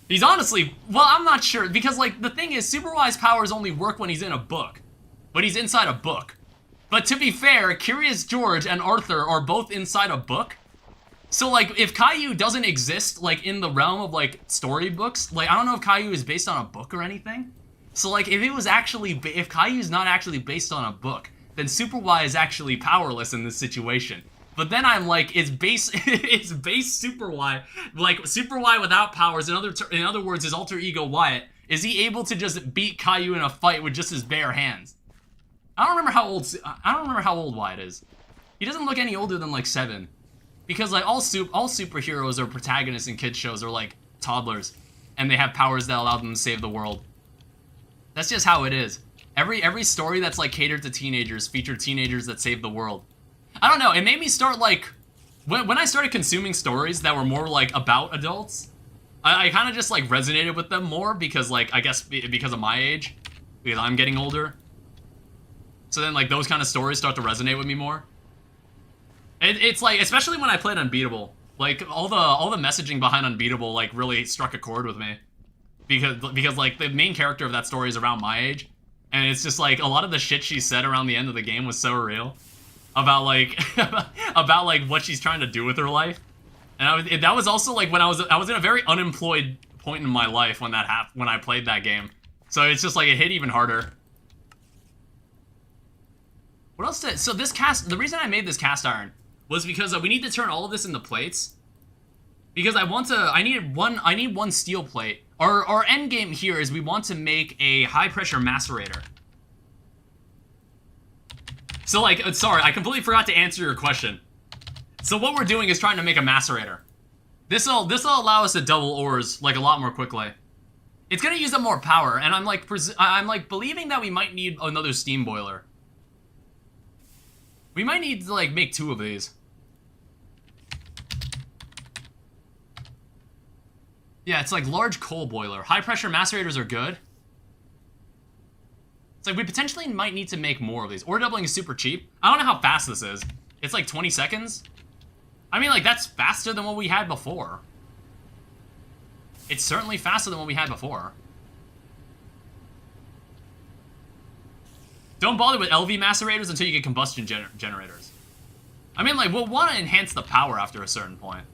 He's honestly, well, I'm not sure, because like the thing is, Super Y's powers only work when he's in a book. But he's inside a book. But to be fair, Curious George and Arthur are both inside a book. So like, if Caillou doesn't exist like in the realm of like storybooks, like I don't know if Caillou is based on a book or anything. So like, if Caillou's not actually based on a book, then Super Y is actually powerless in this situation. But then I'm like, it's base Super Y, like Super Y without powers. In other words, his alter ego Wyatt, is he able to just beat Caillou in a fight with just his bare hands? I don't remember how old Wyatt is. He doesn't look any older than like 7, because like all superheroes or protagonists in kids shows are like toddlers, and they have powers that allow them to save the world. That's just how it is. Every story that's like catered to teenagers featured teenagers that save the world. I don't know, it made me start like, when I started consuming stories that were more like about adults, I kind of just like resonated with them more because like, I guess because of my age, because I'm getting older. So then like those kind of stories start to resonate with me more. It's like, especially when I played Unbeatable, like all the messaging behind Unbeatable like really struck a chord with me. Because like the main character of that story is around my age. And it's just like, a lot of the shit she said around the end of the game was so real. About like, what she's trying to do with her life. And that was also like when I was in a very unemployed point in my life when that happened, when I played that game. So it's just like, it hit even harder. What else so the reason I made this cast iron was because we need to turn all of this into plates. Because I need one steel plate. Our end game here is we want to make a high pressure macerator. So like, sorry, I completely forgot to answer your question. So what we're doing is trying to make a macerator. This'll allow us to double ores like a lot more quickly. It's gonna use up more power, and I'm like believing that we might need another steam boiler. We might need to like make 2 of these. Yeah, it's like large coal boiler. High pressure macerators are good. It's like we potentially might need to make more of these. Ore doubling is super cheap. I don't know how fast this is. It's like 20 seconds. I mean, like, that's faster than what we had before. It's certainly faster than what we had before. Don't bother with LV macerators until you get combustion generators. I mean, like, we'll want to enhance the power after a certain point.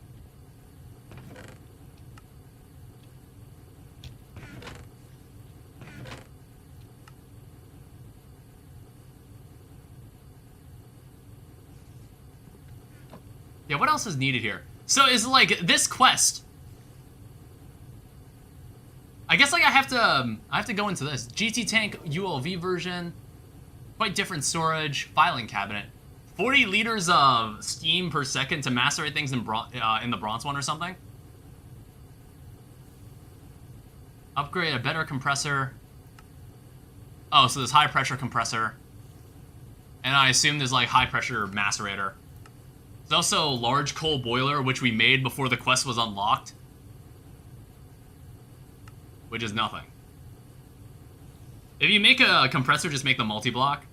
Yeah, what else is needed here? So is like this quest. I guess like I have to go into this. gtnh ULV version, quite different storage, filing cabinet, 40 liters of steam per second to macerate things in the bronze one or something. Upgrade a better compressor. Oh, so there's high pressure compressor, and I assume there's like high pressure macerator. There's also a large coal boiler, which we made before the quest was unlocked. Which is nothing. If you make a compressor, just make the multi-block.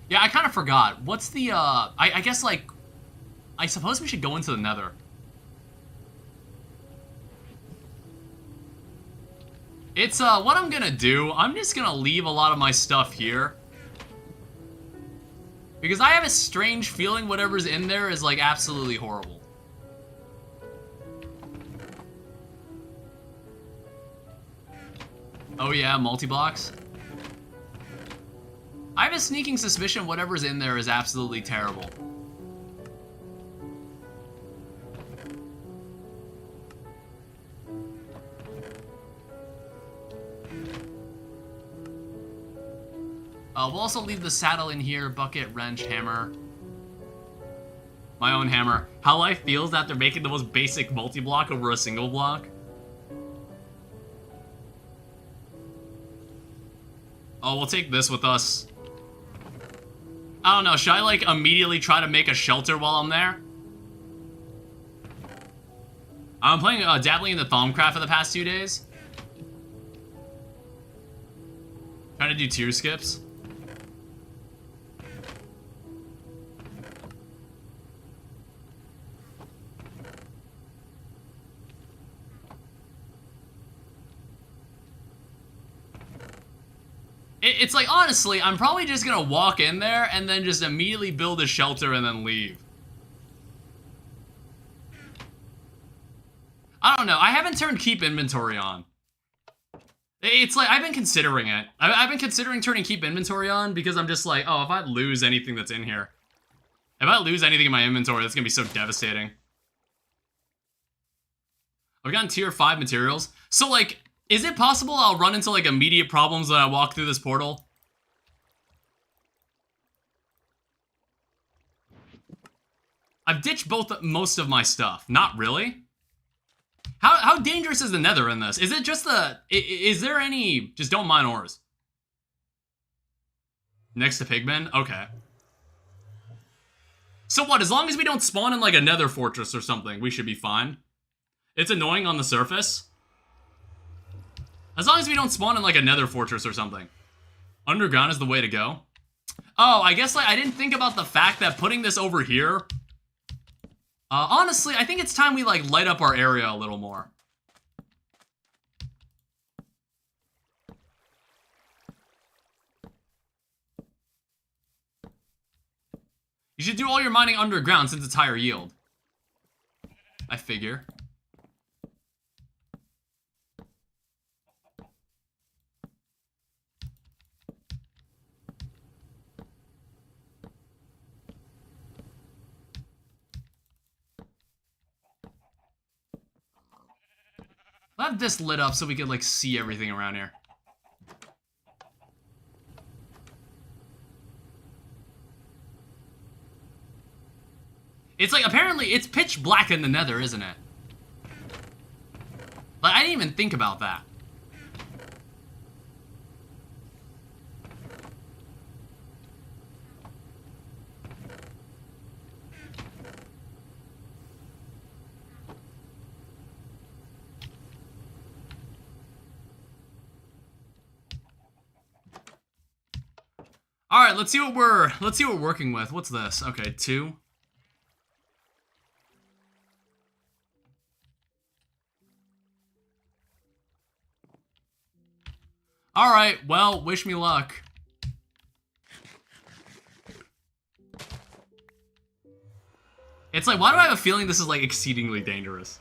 Yeah, I kind of forgot. What's the, I guess, like, I suppose we should go into the nether. It's, what I'm gonna do, I'm just gonna leave a lot of my stuff here. Because I have a strange feeling whatever's in there is, like, absolutely horrible. Oh yeah, multi-blocks? I have a sneaking suspicion whatever's in there is absolutely terrible. We'll also leave the saddle in here, bucket, wrench, hammer. My own hammer. How life feels after making the most basic multi-block over a single block. Oh, we'll take this with us. I don't know, should I like immediately try to make a shelter while I'm there? I'm playing dabbling in the Thaumcraft for the past 2 days. Trying to do tier skips. It's like, honestly, I'm probably just gonna walk in there and then just immediately build a shelter and then leave. I don't know. I haven't turned keep inventory on. It's like, I've been considering it. I've been considering turning keep inventory on because I'm just like, oh, if I lose anything that's in here. If I lose anything in my inventory, that's gonna be so devastating. I've gotten tier 5 materials. So, like, is it possible I'll run into, like, immediate problems when I walk through this portal? I've ditched most of my stuff. Not really. How dangerous is the nether in this? Is it just the... Is there any... Just don't mine ores. Next to pigmen? Okay. So what, as long as we don't spawn in, like, a nether fortress or something, we should be fine? It's annoying on the surface. As long as we don't spawn in, like, a nether fortress or something. Underground is the way to go. Oh, I guess, like, I didn't think about the fact that putting this over here... honestly, I think it's time we, like, light up our area a little more. You should do all your mining underground since it's higher yield. I figure. I'll have this lit up so we can, like, see everything around here. It's like, apparently, it's pitch black in the nether, isn't it? Like, I didn't even think about that. All right, let's see what we're working with. What's this? Okay, 2. All right, well, wish me luck. It's like, why do I have a feeling this is like exceedingly dangerous?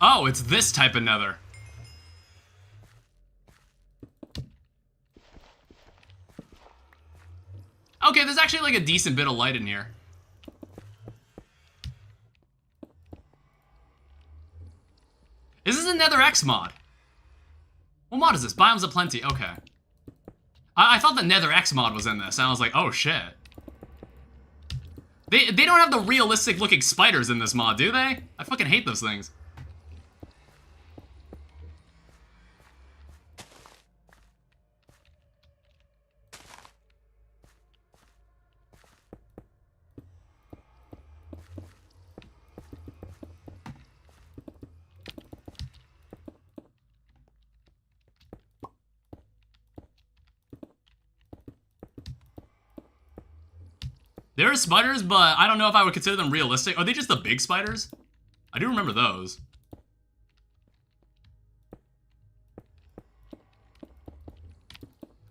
Oh, it's this type of nether. Okay, there's actually like a decent bit of light in here. Is this a Nether X mod? What mod is this? Biomes Aplenty. Okay. I thought the Nether X mod was in this, and I was like, oh shit. They don't have the realistic looking spiders in this mod, do they? I fucking hate those things. There are spiders, but I don't know if I would consider them realistic. Are they just the big spiders? I do remember those.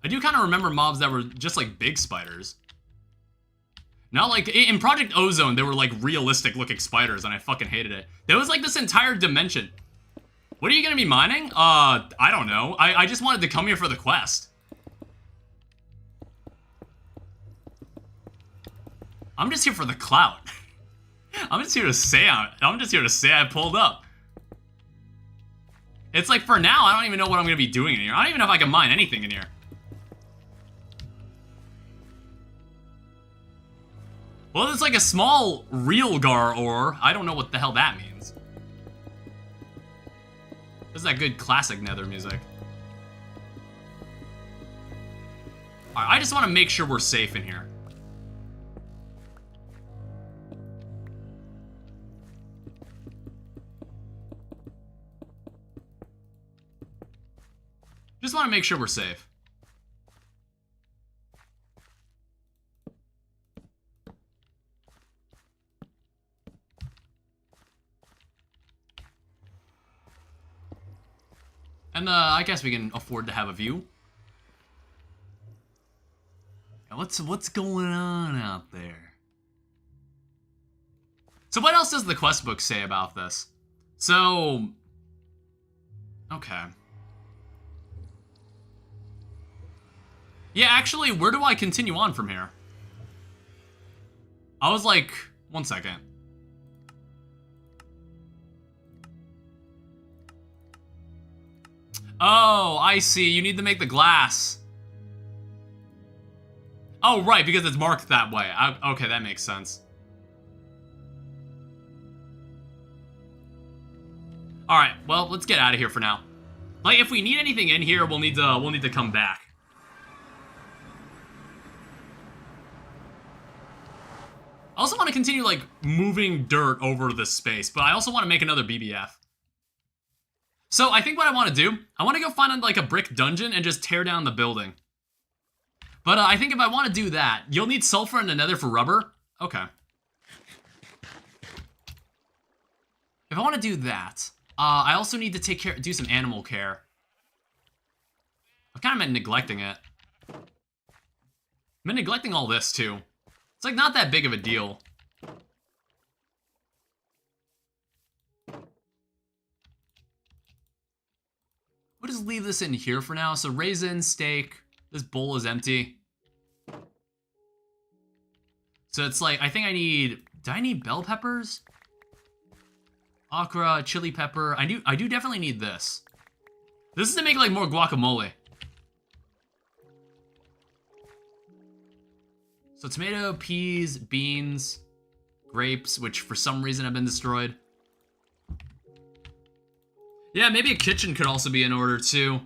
I do kind of remember mobs that were just like big spiders. Not like, in Project Ozone, they were like realistic looking spiders and I fucking hated it. There was like this entire dimension. What are you gonna be mining? I don't know. I just wanted to come here for the quest. I'm just here for the clout. I'm just here to say I pulled up. It's like, for now, I don't even know what I'm gonna be doing in here. I don't even know if I can mine anything in here. Well, there's like a small real gar ore. I don't know what the hell that means. This is that good classic nether music. Alright, I just want to make sure we're safe in here. Just want to make sure we're safe. And I guess we can afford to have a view. What's going on out there? So what else does the quest book say about this? So, okay. Yeah, actually, where do I continue on from here? I was like, 1 second. Oh, I see. You need to make the glass. Oh, right, because it's marked that way. Okay, that makes sense. All right, well, let's get out of here for now. Like, if we need anything in here, we'll need to come back. I also want to continue, like, moving dirt over this space, but I also want to make another BBF. So I think what I want to do, I want to go find like a brick dungeon and just tear down the building. But I think if I want to do that, you'll need sulfur and a nether for rubber. Okay. If I want to do that, I also need to do some animal care. I've kind of been neglecting it. I've been neglecting all this too. It's like not that big of a deal. We'll just leave this in here for now. So raisin, steak. This bowl is empty. So it's like, I think I need... Do I need bell peppers? Okra, chili pepper. I do definitely need this. This is to make like more guacamole. So tomato, peas, beans, grapes, which for some reason have been destroyed. Yeah, maybe a kitchen could also be in order too.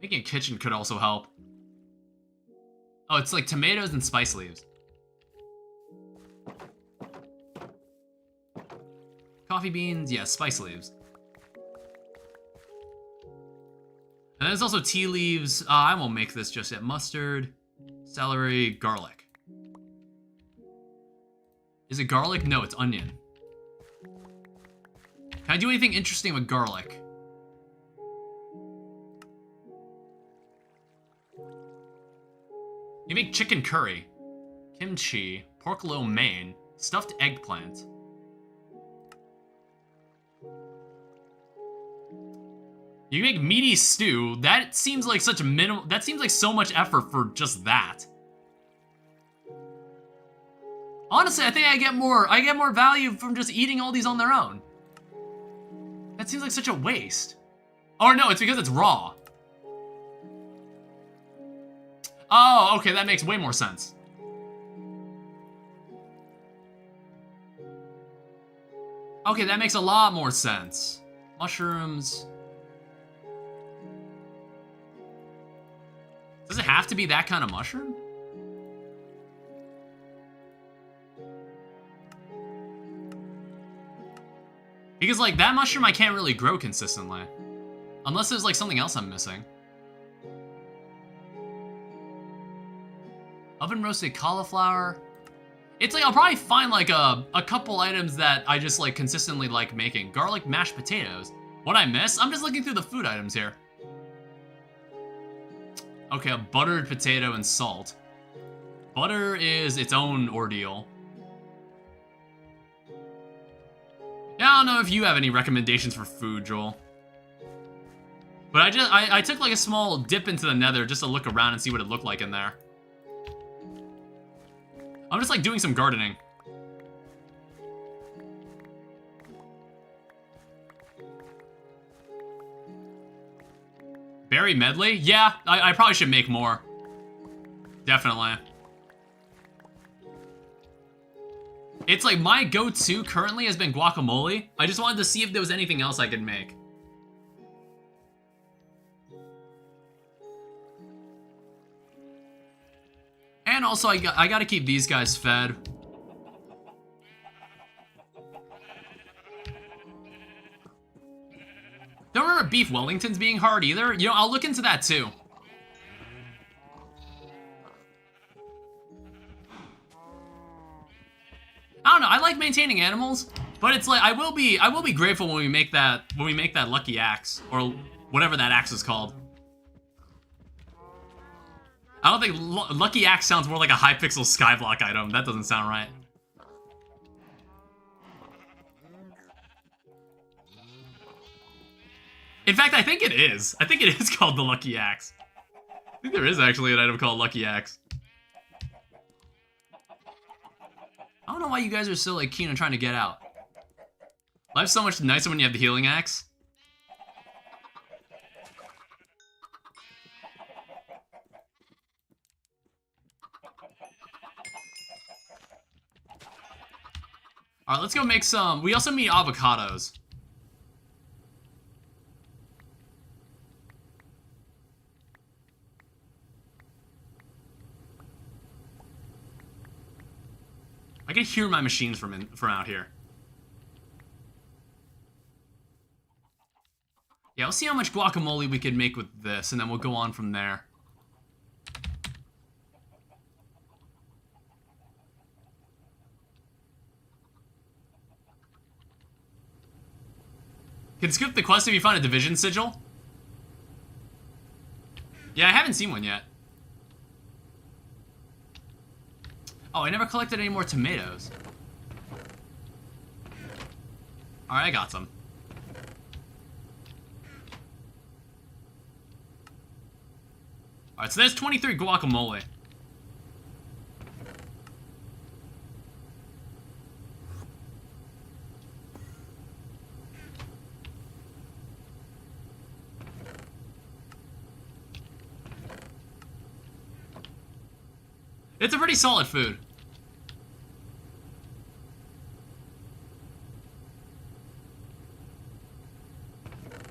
Making a kitchen could also help. Oh, it's like tomatoes and spice leaves. Coffee beans, yeah, spice leaves. And there's also tea leaves. I won't make this just yet. Mustard, celery, garlic. Is it garlic? No, it's onion. Can I do anything interesting with garlic? You make chicken curry, kimchi, pork lo mein, stuffed eggplant. You make meaty stew. That seems like such a minimal. That seems like so much effort for just that. Honestly, I think I get more value from just eating all these on their own. That seems like such a waste. Oh no, it's because it's raw. Oh, okay, that makes way more sense. Okay, that makes a lot more sense. Mushrooms. Does it have to be that kind of mushroom? Because, like, that mushroom I can't really grow consistently. Unless there's, like, something else I'm missing. Oven roasted cauliflower. It's like, I'll probably find, like, a couple items that I just, like, consistently like making. Garlic mashed potatoes. What I miss? I'm just looking through the food items here. Okay, a buttered potato and salt. Butter is its own ordeal. Yeah, I don't know if you have any recommendations for food, Joel. But I took like a small dip into the nether just to look around and see what it looked like in there. I'm just like doing some gardening. Berry medley? Yeah, I probably should make more. Definitely. It's like my go-to currently has been guacamole. I just wanted to see if there was anything else I could make. And also I gotta keep these guys fed. Don't remember beef Wellingtons being hard either. You know, I'll look into that too. I don't know. I like maintaining animals, but it's like I will be grateful when we make that lucky axe or whatever that axe is called. I don't think lucky axe sounds more like a Hypixel skyblock item. That doesn't sound right. In fact, I think it is. I think it is called the lucky axe. I think there is actually an item called lucky axe. I don't know why you guys are so like keen on trying to get out. Life's so much nicer when you have the healing axe. Alright, let's go make some. We also need avocados. I can hear my machines from out here. Yeah, let's see how much guacamole we can make with this, and then we'll go on from there. Can skip the quest if you find a division sigil? Yeah, I haven't seen one yet. Oh, I never collected any more tomatoes. Alright, I got some. Alright, so there's 23 guacamole. It's a pretty solid food.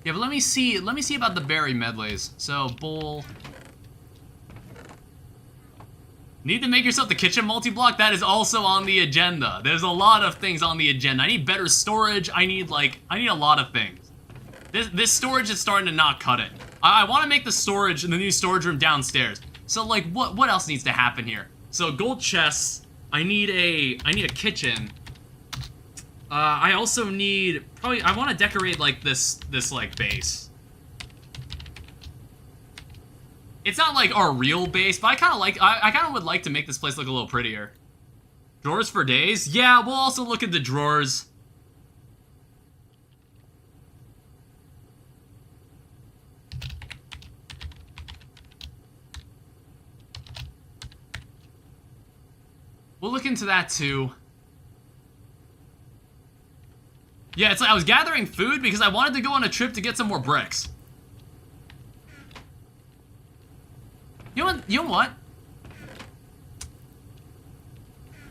Yeah, but let me see about the berry medleys. So, bowl. Need to make yourself the kitchen multi-block? That is also on the agenda. There's a lot of things on the agenda. I need better storage. I need a lot of things. This storage is starting to not cut it. I want to make the storage in the new storage room downstairs. So, like, what else needs to happen here? So, gold chests. I need a kitchen. I also need, I want to decorate, like, this like, base. It's not, like, our real base, but I kind of would like to make this place look a little prettier. Drawers for days? Yeah, we'll also look at the drawers. We'll look into that, too. Yeah, it's like I was gathering food because I wanted to go on a trip to get some more bricks. You know what?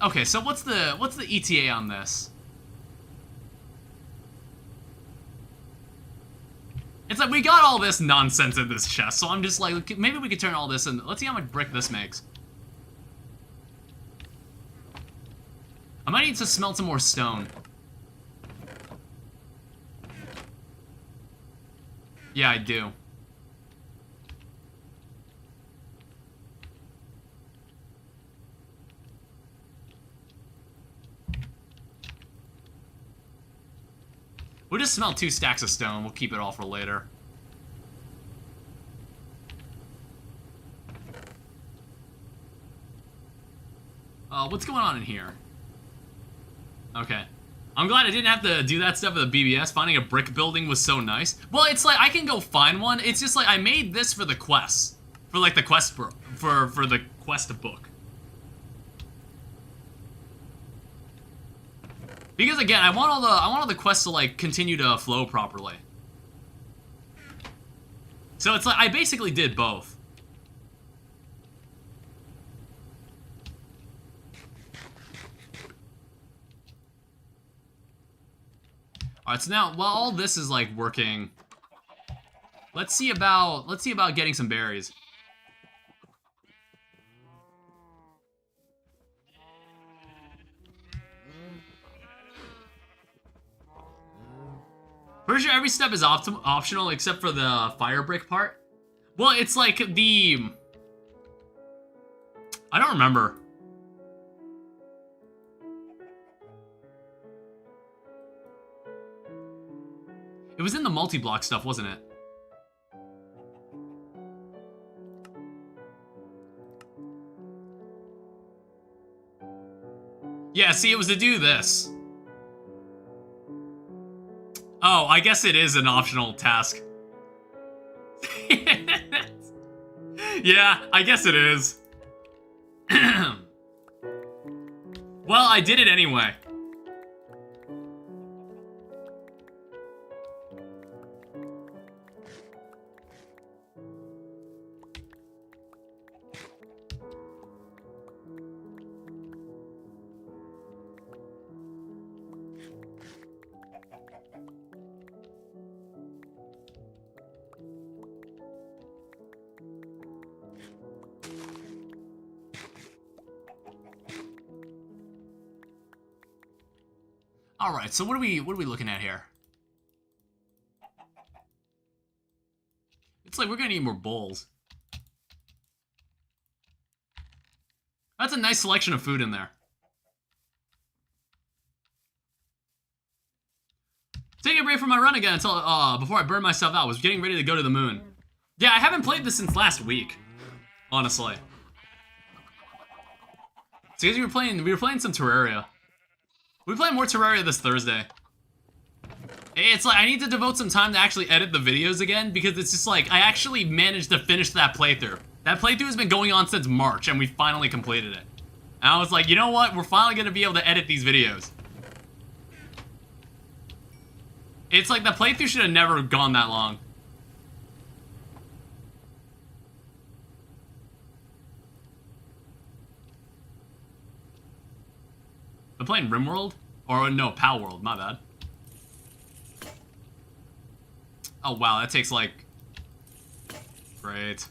Okay, so what's the ETA on this? It's like we got all this nonsense in this chest, so I'm just like, maybe we could turn all this in. Let's see how much brick this makes. I might need to smelt some more stone. Yeah, I do. We'll just smelt 2 stacks of stone. We'll keep it all for later. What's going on in here? Okay. I'm glad I didn't have to do that stuff with the BBS. Finding a brick building was so nice. Well, it's like, I can go find one. It's just like, I made this for the quests. For like the quest, for the quest book. Because again, I want all the quests to like continue to flow properly. So it's like, I basically did both. Alright, so now, while all this is, like, working, let's see about getting some berries. Pretty sure every step is optional except for the fire brick part. Well, it's like the... I don't remember. It was in the multi-block stuff, wasn't it? Yeah, see, it was to do this. Oh, I guess it is an optional task. Yeah, I guess it is. Well, I did it anyway. All right, so what are we looking at here? It's like we're gonna need more bowls. That's a nice selection of food in there. Taking a break from my run again until before I burn myself out. I was getting ready to go to the moon. Yeah, I haven't played this since last week, honestly. It's because we were playing some Terraria. We play more Terraria this Thursday. It's like, I need to devote some time to actually edit the videos again, because it's just like, I actually managed to finish that playthrough. That playthrough has been going on since March, and we finally completed it. And I was like, you know what? We're finally going to be able to edit these videos. It's like the playthrough should have never gone that long. I'm playing RimWorld? Or no, Palworld, my bad. Oh wow, that takes like... Great.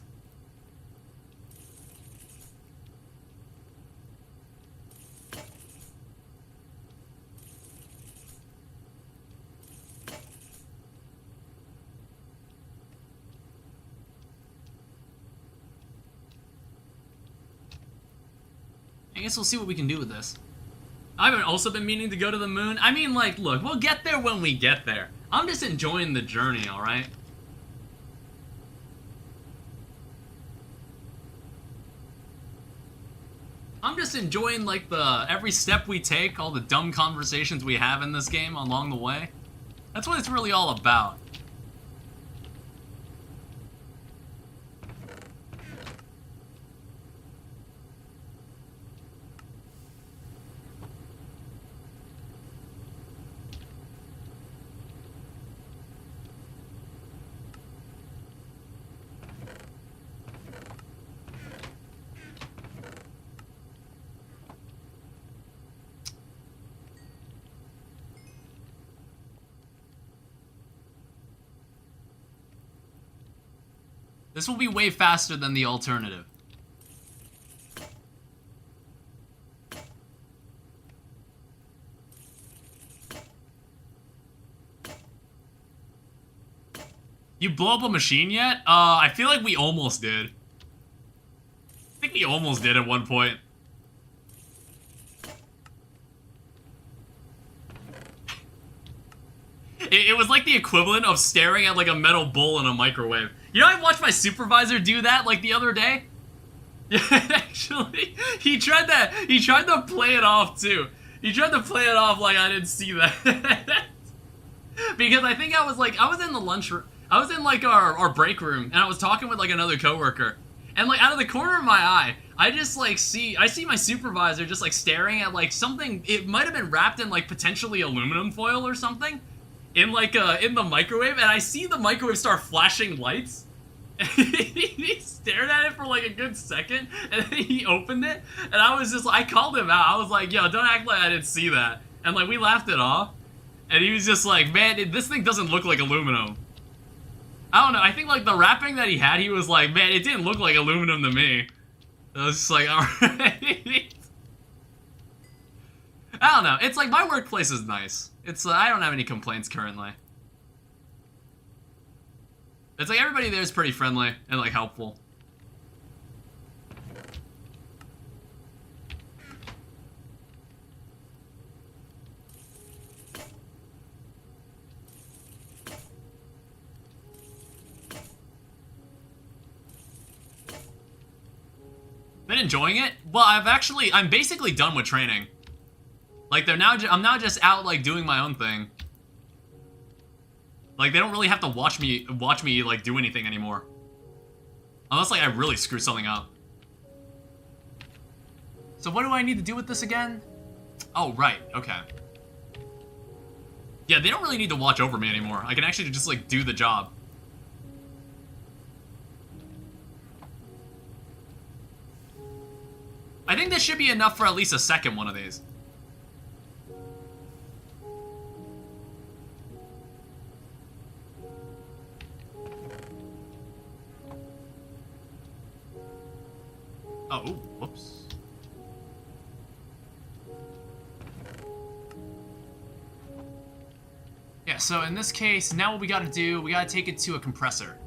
I guess we'll see what we can do with this. I've also been meaning to go to the moon. I mean, like, look, we'll get there when we get there. I'm just enjoying the journey, alright? I'm just enjoying, like, every step we take, all the dumb conversations we have in this game along the way. That's what it's really all about. This will be way faster than the alternative. You blow up a machine yet? I feel like we almost did. I think we almost did at one point. It was like the equivalent of staring at like a metal bowl in a microwave. You know, I watched my supervisor do that like the other day. Yeah, actually, he tried to play it off too. He tried to play it off like I didn't see that. Because I think I was in the lunchroom. I was in like our break room and I was talking with like another coworker. And like out of the corner of my eye, I just like see my supervisor just like staring at like something. It might have been wrapped in like potentially aluminum foil or something. In like in the microwave, and I see the microwave start flashing lights. He stared at it for like a good second, and then he opened it, and I was just, I called him out. I was like, yo, don't act like I didn't see that. And like, we laughed it off, and he was just like, man, this thing doesn't look like aluminum. I don't know, I think like the wrapping that he had, he was like, man, it didn't look like aluminum to me. I was just like, alright. I don't know, it's like, my workplace is nice. It's, I don't have any complaints currently. It's like everybody there is pretty friendly and like helpful. Been enjoying it? Well, I'm basically done with training. Like I'm now just out like doing my own thing. Like they don't really have to watch me like do anything anymore. Unless like I really screw something up. So what do I need to do with this again? Oh, right, okay. Yeah, they don't really need to watch over me anymore. I can actually just like do the job. I think this should be enough for at least a second one of these. Oh, whoops. Yeah, so in this case, now what we gotta do, we gotta take it to a compressor.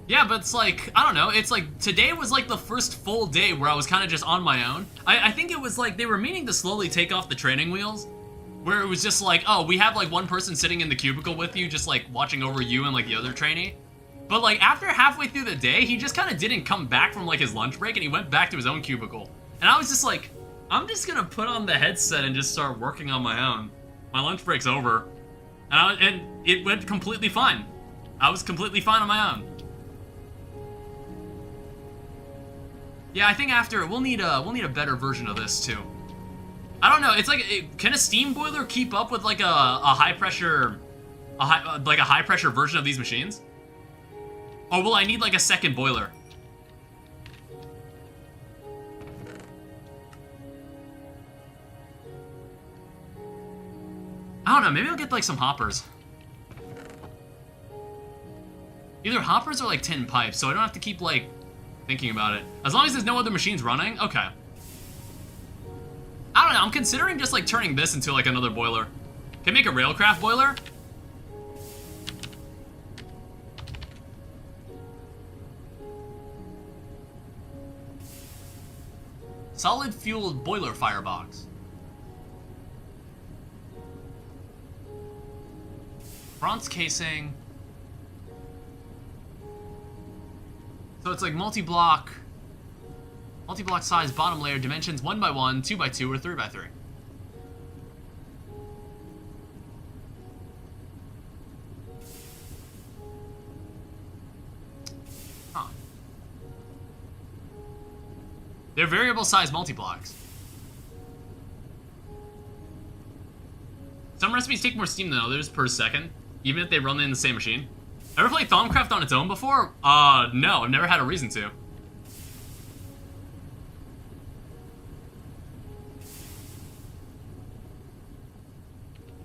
Yeah, but it's like, I don't know, it's like, today was like the first full day where I was kind of just on my own. I think it was like, they were meaning to slowly take off the training wheels. Where it was just like, oh, we have like one person sitting in the cubicle with you, just like watching over you and like the other trainee. But like after halfway through the day, he just kind of didn't come back from like his lunch break and he went back to his own cubicle. And I was just like, I'm just gonna put on the headset and just start working on my own. My lunch break's over. And it went completely fine. I was completely fine on my own. Yeah, I think after we'll need a better version of this too. I don't know. It's like, can a steam boiler keep up with like a high pressure, like a high pressure version of these machines? Or will I need like a second boiler? I don't know. Maybe I'll get like some hoppers. Either hoppers or like tin pipes, so I don't have to keep like thinking about it. As long as there's no other machines running, okay. I don't know, I'm considering just like turning this into like another boiler. Can I make a railcraft boiler? Solid fueled boiler firebox. Bronze casing. So it's like multi-block size bottom layer, dimensions 1x1, 2x2, or 3x3. Huh. They're variable size multi-blocks. Some recipes take more steam than others per second, even if they run in the same machine. Ever played Thaumcraft on its own before? No, I've never had a reason to.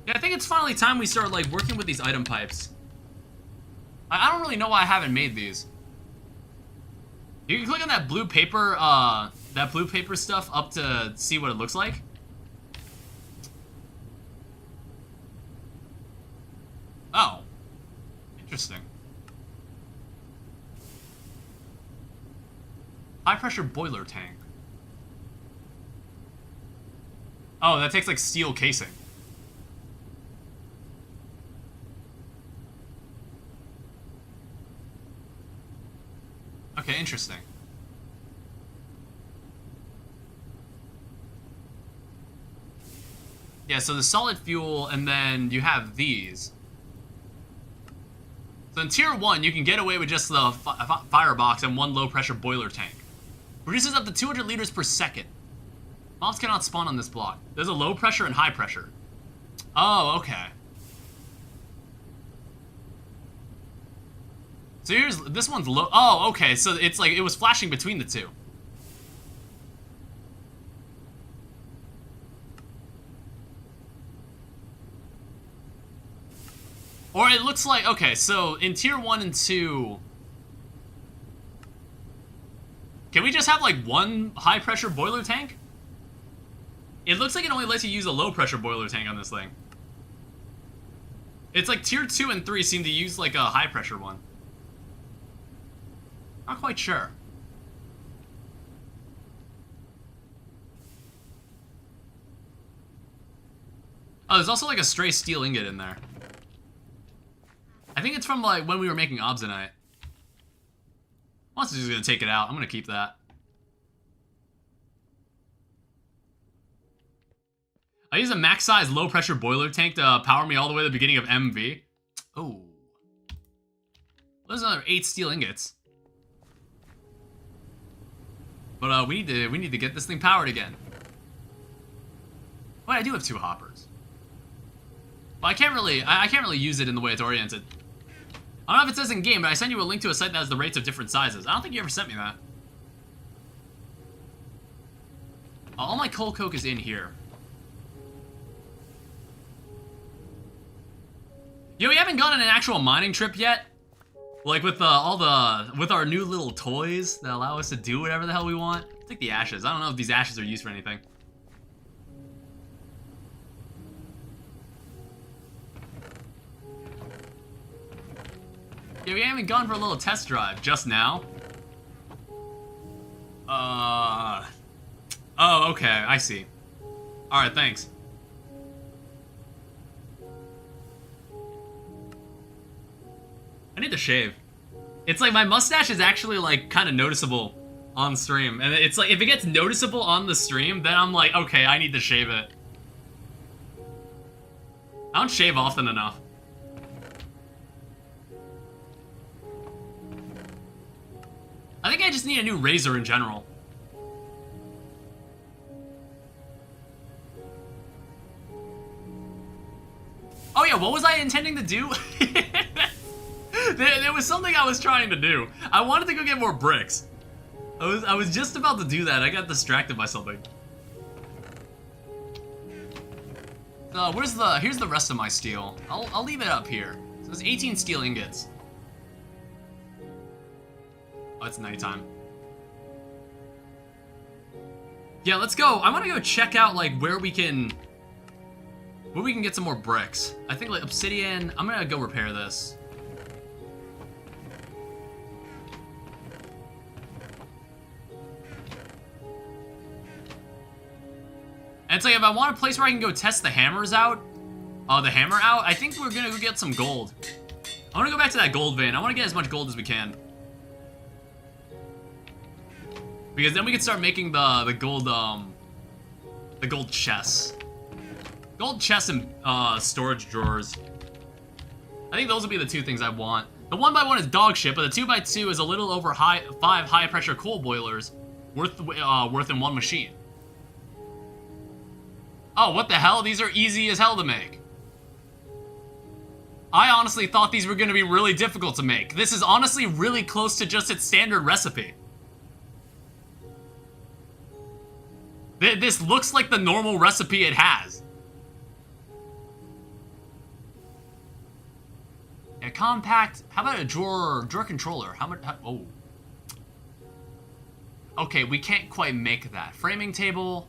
Yeah, I think it's finally time we start, like, working with these item pipes. I don't really know why I haven't made these. You can click on that blue paper stuff up to see what it looks like. Oh. Interesting. High pressure boiler tank. Oh, that takes like steel casing. Okay, interesting. Yeah, so the solid fuel, and then you have these. So in Tier 1, you can get away with just the firebox and one low-pressure boiler tank. Produces up to 200 liters per second. Mobs cannot spawn on this block. There's a low pressure and high pressure. Oh, okay. So here's, this one's low. Oh, okay, so it's like, it was flashing between the two. Or it looks like, okay, so in Tier 1 and 2... Can we just have, like, one high-pressure boiler tank? It looks like it only lets you use a low-pressure boiler tank on this thing. It's like Tier 2 and 3 seem to use, like, a high-pressure one. Not quite sure. Oh, there's also, like, a stray steel ingot in there. I think it's from, like, when we were making obsonite. Monster's just gonna take it out. I'm gonna keep that. I use a max-size low-pressure boiler tank to power me all the way to the beginning of MV. Oh. There's another 8 steel ingots. But we need to get this thing powered again. Wait, I do have 2 hoppers. But I can't really use it in the way it's oriented. I don't know if it says in game, but I sent you a link to a site that has the rates of different sizes. I don't think you ever sent me that. All my coal coke is in here. Yo, we haven't gone on an actual mining trip yet. Like with with our new little toys that allow us to do whatever the hell we want. Take the ashes. I don't know if these ashes are used for anything. Yeah, we haven't gone for a little test drive just now. Oh, okay, I see. Alright, thanks. I need to shave. It's like my mustache is actually like kind of noticeable on stream. And it's like if it gets noticeable on the stream, then I'm like, okay, I need to shave it. I don't shave often enough. I think I just need a new razor in general. Oh yeah, what was I intending to do? There was something I was trying to do. I wanted to go get more bricks. I was just about to do that. I got distracted by something. Here's the rest of my steel. I'll leave it up here. So there's 18 steel ingots. Oh, it's nighttime. Yeah, let's go. I want to go check out like where we can get some more bricks. I think like obsidian. I'm gonna go repair this. And it's like, if I want a place where I can go test the hammers out, the hammer out, I think we're gonna go get some gold. I wanna go back to that gold vein. I wanna get as much gold as we can. Because then we can start making the gold chests. Gold chests and storage drawers. I think those will be the two things I want. The 1x1 is dog shit, but the 2x2 is a little over 5 high pressure coal boilers worth in one machine. Oh, what the hell? These are easy as hell to make. I honestly thought these were going to be really difficult to make. This is honestly really close to just its standard recipe. This looks like the normal recipe it has. A compact... How about a drawer controller? How much... oh. Okay, we can't quite make that. Framing table...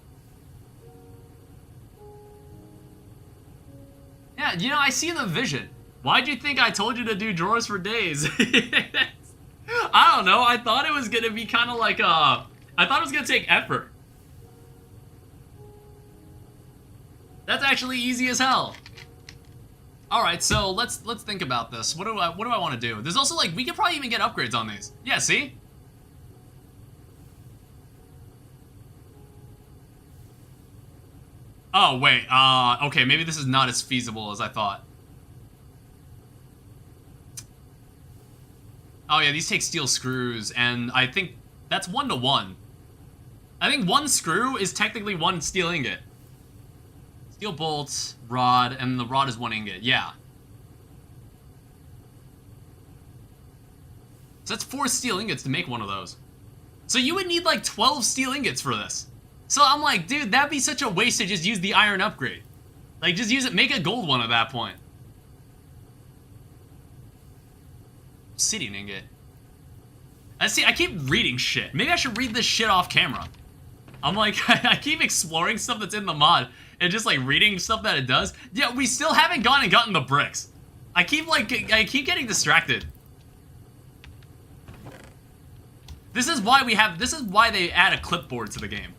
Yeah, you know, I see the vision. Why'd you think I told you to do drawers for days? I don't know. I thought it was gonna be kind of like I thought it was gonna take effort. That's actually easy as hell. All right, so let's think about this. What do I want to do? There's also like we could probably even get upgrades on these. Yeah, see? Oh, wait, okay, maybe this is not as feasible as I thought. Oh yeah, these take steel screws, and I think that's 1-to-1. I think one screw is technically one steel ingot. Steel bolts, rod, and the rod is 1 ingot, yeah. So that's 4 steel ingots to make one of those. So you would need like 12 steel ingots for this. So I'm like, dude, that'd be such a waste to just use the iron upgrade. Like, just use it, make a gold one at that point. Obsidian ingot. I keep reading shit. Maybe I should read this shit off camera. I'm like, I keep exploring stuff that's in the mod and just like reading stuff that it does. Yeah, we still haven't gone and gotten the bricks. I keep getting distracted. This is why they add a clipboard to the game.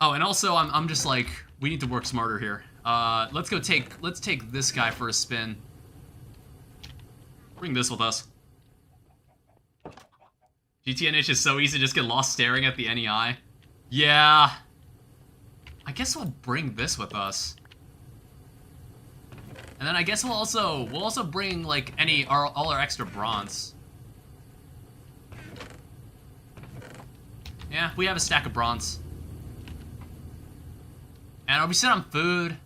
Oh, and also I'm just like, we need to work smarter here. Let's take this guy for a spin. Bring this with us. gtnh is so easy to just get lost staring at the NEI. Yeah. I guess we'll bring this with us. And then I guess we'll also bring like all our extra bronze. Yeah, we have a stack of bronze. And are we set on food?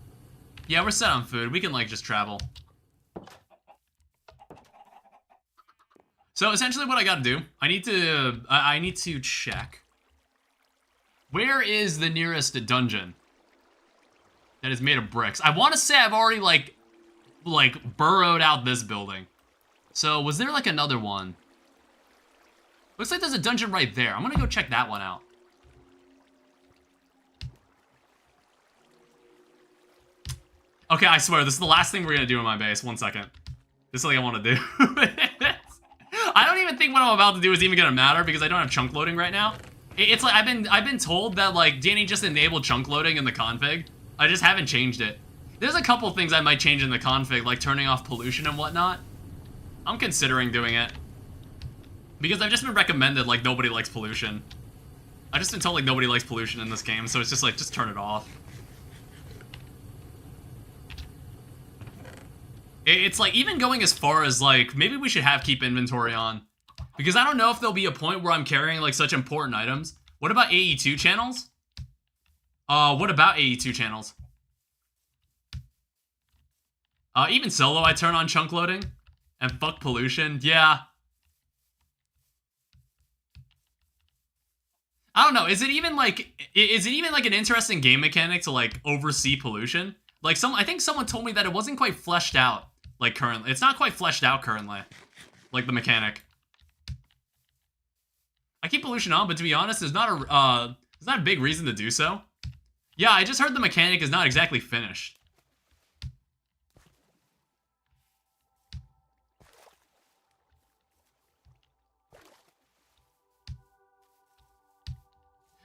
Yeah, we're set on food. We can, like, just travel. So, essentially what I gotta do, I need to check. Where is the nearest dungeon that is made of bricks? I want to say I've already, like, burrowed out this building. So, was there, like, another one? Looks like there's a dungeon right there. I'm gonna go check that one out. Okay, I swear, this is the last thing we're gonna do in my base. 1 second. This is something I want to do. I don't even think what I'm about to do is even gonna matter because I don't have chunk loading right now. It's like I've been told that like Danny just enabled chunk loading in the config. I just haven't changed it. There's a couple things I might change in the config, like turning off pollution and whatnot. I'm considering doing it because I've just been recommended like nobody likes pollution. I just been told like nobody likes pollution in this game, so it's just like, just turn it off. It's like even going as far as like, maybe we should have keep inventory on. Because I don't know if there'll be a point where I'm carrying like such important items. What about AE2 channels? What about AE2 channels? Even solo I turn on chunk loading. And fuck pollution, yeah. I don't know, is it even like an interesting game mechanic to like oversee pollution? Like I think someone told me that it wasn't quite fleshed out, like currently. It's not quite fleshed out currently, like the mechanic. I keep pollution on, but to be honest, there's not a big reason to do so. Yeah, I just heard the mechanic is not exactly finished.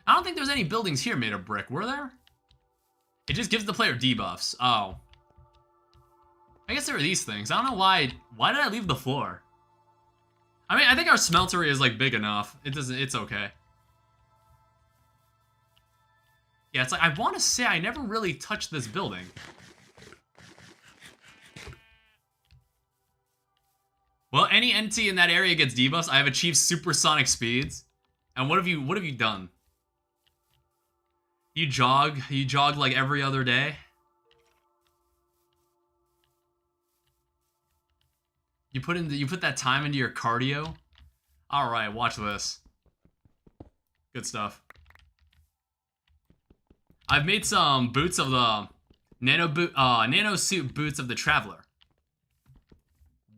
I don't think there's any buildings here made of brick, were there? It just gives the player debuffs. Oh. I guess there are these things. I don't know why. Why did I leave the floor? I mean, I think our smeltery is like big enough. It's okay. Yeah, it's like, I want to say I never really touched this building. Well, any entity in that area gets debuffs. I have achieved supersonic speeds. And what have you done? You jog like every other day? You put that time into your cardio? Alright, watch this. Good stuff. I've made some boots of the nano suit boots of the traveler.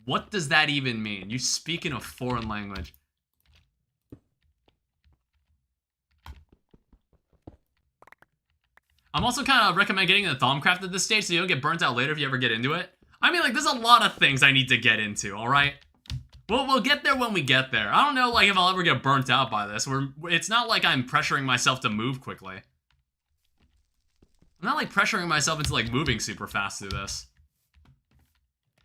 What does that even mean? You speak in a foreign language. I'm also kind of recommend getting the Thaumcraft at this stage so you don't get burnt out later if you ever get into it. I mean, like, there's a lot of things I need to get into, alright? We'll get there when we get there. I don't know, like, if I'll ever get burnt out by this. It's not like I'm pressuring myself to move quickly. I'm not, like, pressuring myself into, like, moving super fast through this.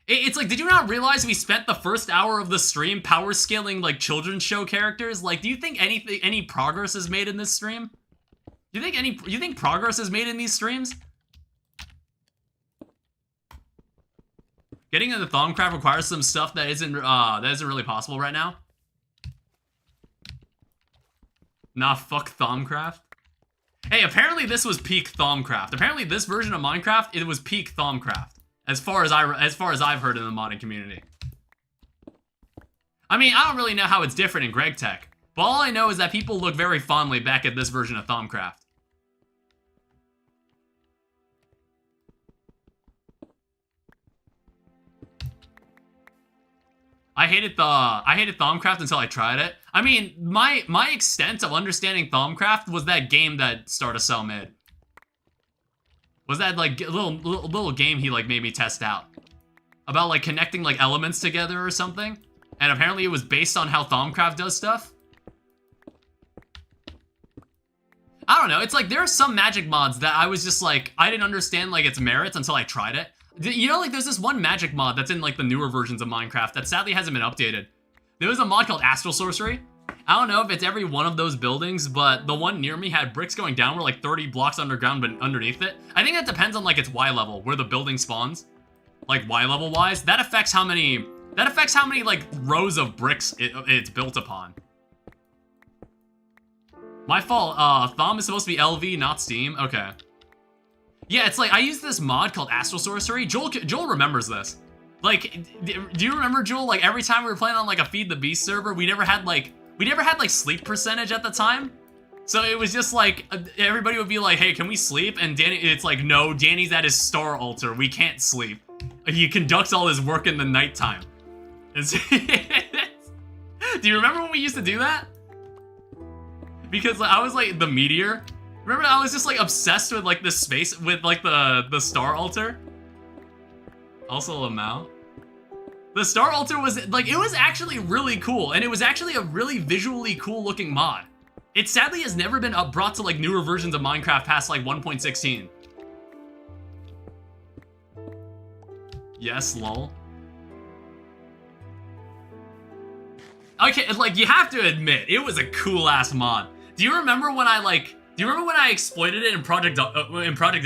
It's like, did you not realize we spent the first hour of the stream power scaling, like, children's show characters? Like, do you think any progress is made in this stream? You think progress is made in these streams? Getting into Thaumcraft requires some stuff that isn't really possible right now. Nah, fuck Thaumcraft. Hey, apparently this was peak Thaumcraft. Apparently this version of Minecraft, it was peak Thaumcraft. As far as I've heard in the modding community. I mean, I don't really know how it's different in GregTech, but all I know is that people look very fondly back at this version of Thaumcraft. I hated Thaumcraft until I tried it. I mean, my extent of understanding Thaumcraft was that game that Startacell made. Was that like little game he like made me test out about like connecting like elements together or something, and apparently it was based on how Thaumcraft does stuff. I don't know. It's like there are some magic mods that I was just like I didn't understand like its merits until I tried it. You know, like there's this one magic mod that's in like the newer versions of Minecraft that sadly hasn't been updated. There was a mod called Astral Sorcery. I don't know if it's every one of those buildings, but the one near me had bricks going down were like 30 blocks underground, but underneath it. I think that depends on like its Y level, where the building spawns. Like Y level wise, that affects how many like rows of bricks it's built upon. My fault, Thumb is supposed to be LV, not Steam. Okay. Yeah, it's like, I used this mod called Astral Sorcery. Joel remembers this. Like, do you remember, Joel? Like, every time we were playing on, like, a Feed the Beast server, we never had, like, sleep percentage at the time. So it was just, like, everybody would be like, hey, can we sleep? And Danny, it's like, no, Danny's at his star altar. We can't sleep. He conducts all his work in the nighttime. Do you remember when we used to do that? Because like, I was, like, the meteor. Remember, I was just, like, obsessed with, like, this space, with, like, the star altar? Also Lamau. The star altar was, like, it was actually really cool, and it was actually a really visually cool-looking mod. It sadly has never been brought to, like, newer versions of Minecraft past, like, 1.16. Yes, lol. Okay, like, you have to admit, it was a cool-ass mod. Do you remember when I exploited it in Project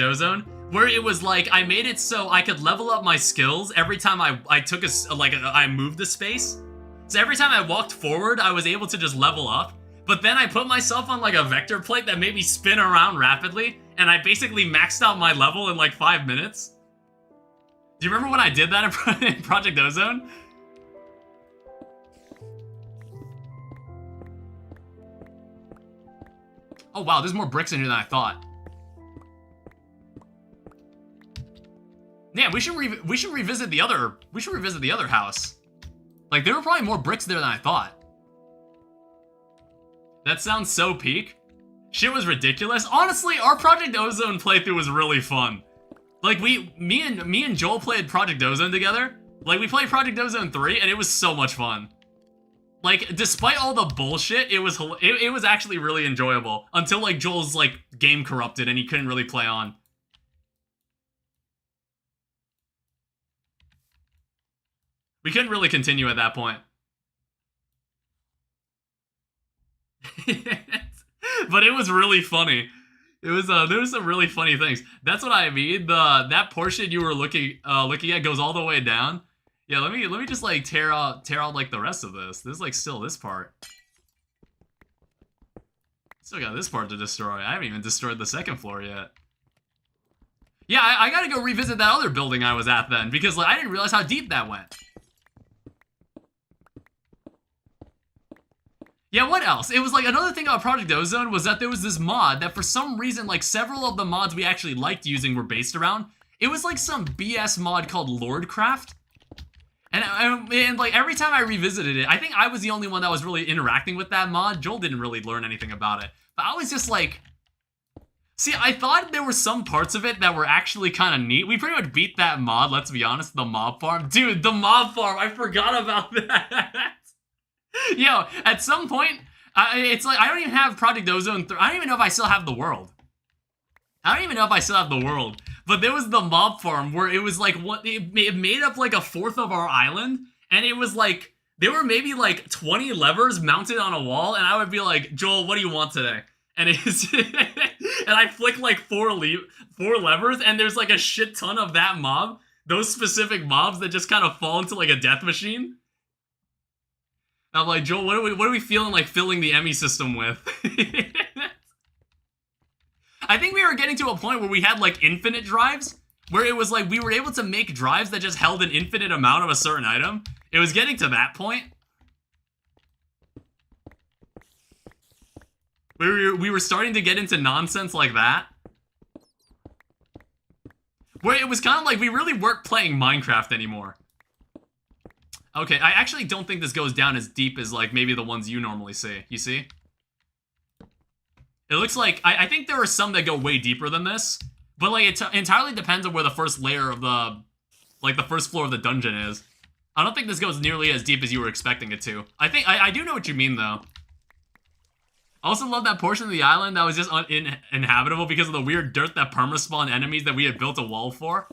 Ozone? Where it was like, I made it so I could level up my skills every time I moved the space. So every time I walked forward, I was able to just level up. But then I put myself on like a vector plate that made me spin around rapidly, and I basically maxed out my level in like 5 minutes. Do you remember when I did that in Project Ozone? Oh wow, there's more bricks in here than I thought. Yeah, we should revisit the other house. Like, there were probably more bricks there than I thought. That sounds so peak. Shit was ridiculous. Honestly, our Project Ozone playthrough was really fun. Like, me and Joel played Project Ozone together. Like, we played Project Ozone 3, and it was so much fun. Like, despite all the bullshit, it was actually really enjoyable. Until, like, Joel's, like, game corrupted and he couldn't really play on. We couldn't really continue at that point. But it was really funny. It was there was some really funny things. That's what I mean. That portion you were looking at goes all the way down. Yeah, let me just like tear out like the rest of this. There's like still this part. Still got this part to destroy. I haven't even destroyed the second floor yet. Yeah, I gotta go revisit that other building I was at then, because like I didn't realize how deep that went. Yeah, what else? It was like another thing about Project Ozone was that there was this mod that for some reason, like several of the mods we actually liked using were based around. It was like some BS mod called Lordcraft. And like every time I revisited it, I think I was the only one that was really interacting with that mod. Joel didn't really learn anything about it. But I was just like, see, I thought there were some parts of it that were actually kind of neat. We pretty much beat that mod, let's be honest, the mob farm. Dude, the mob farm, I forgot about that. Yo, at some point, it's like, I don't even have Project Ozone 3. I don't even know if I still have the world. But there was the mob farm where it was like, it made up like a fourth of our island. And it was like, there were maybe like 20 levers mounted on a wall. And I would be like, Joel, what do you want today? And it's, and I flick like four levers. And there's like a shit ton of that mob. Those specific mobs that just kind of fall into like a death machine. I'm like, Joel, what are we feeling like filling the Emmy system with? I think we were getting to a point where we had like infinite drives, where it was like we were able to make drives that just held an infinite amount of a certain item. It was getting to that point. We were starting to get into nonsense like that. Where it was kind of like we really weren't playing Minecraft anymore. Okay, I actually don't think this goes down as deep as, like, maybe the ones you normally see. You see? It looks like... I think there are some that go way deeper than this. But, like, it entirely depends on where the first layer of the... Like, the first floor of the dungeon is. I don't think this goes nearly as deep as you were expecting it to. I do know what you mean, though. I also love that portion of the island that was just uninhabitable because of the weird dirt that perma-spawned enemies that we had built a wall for.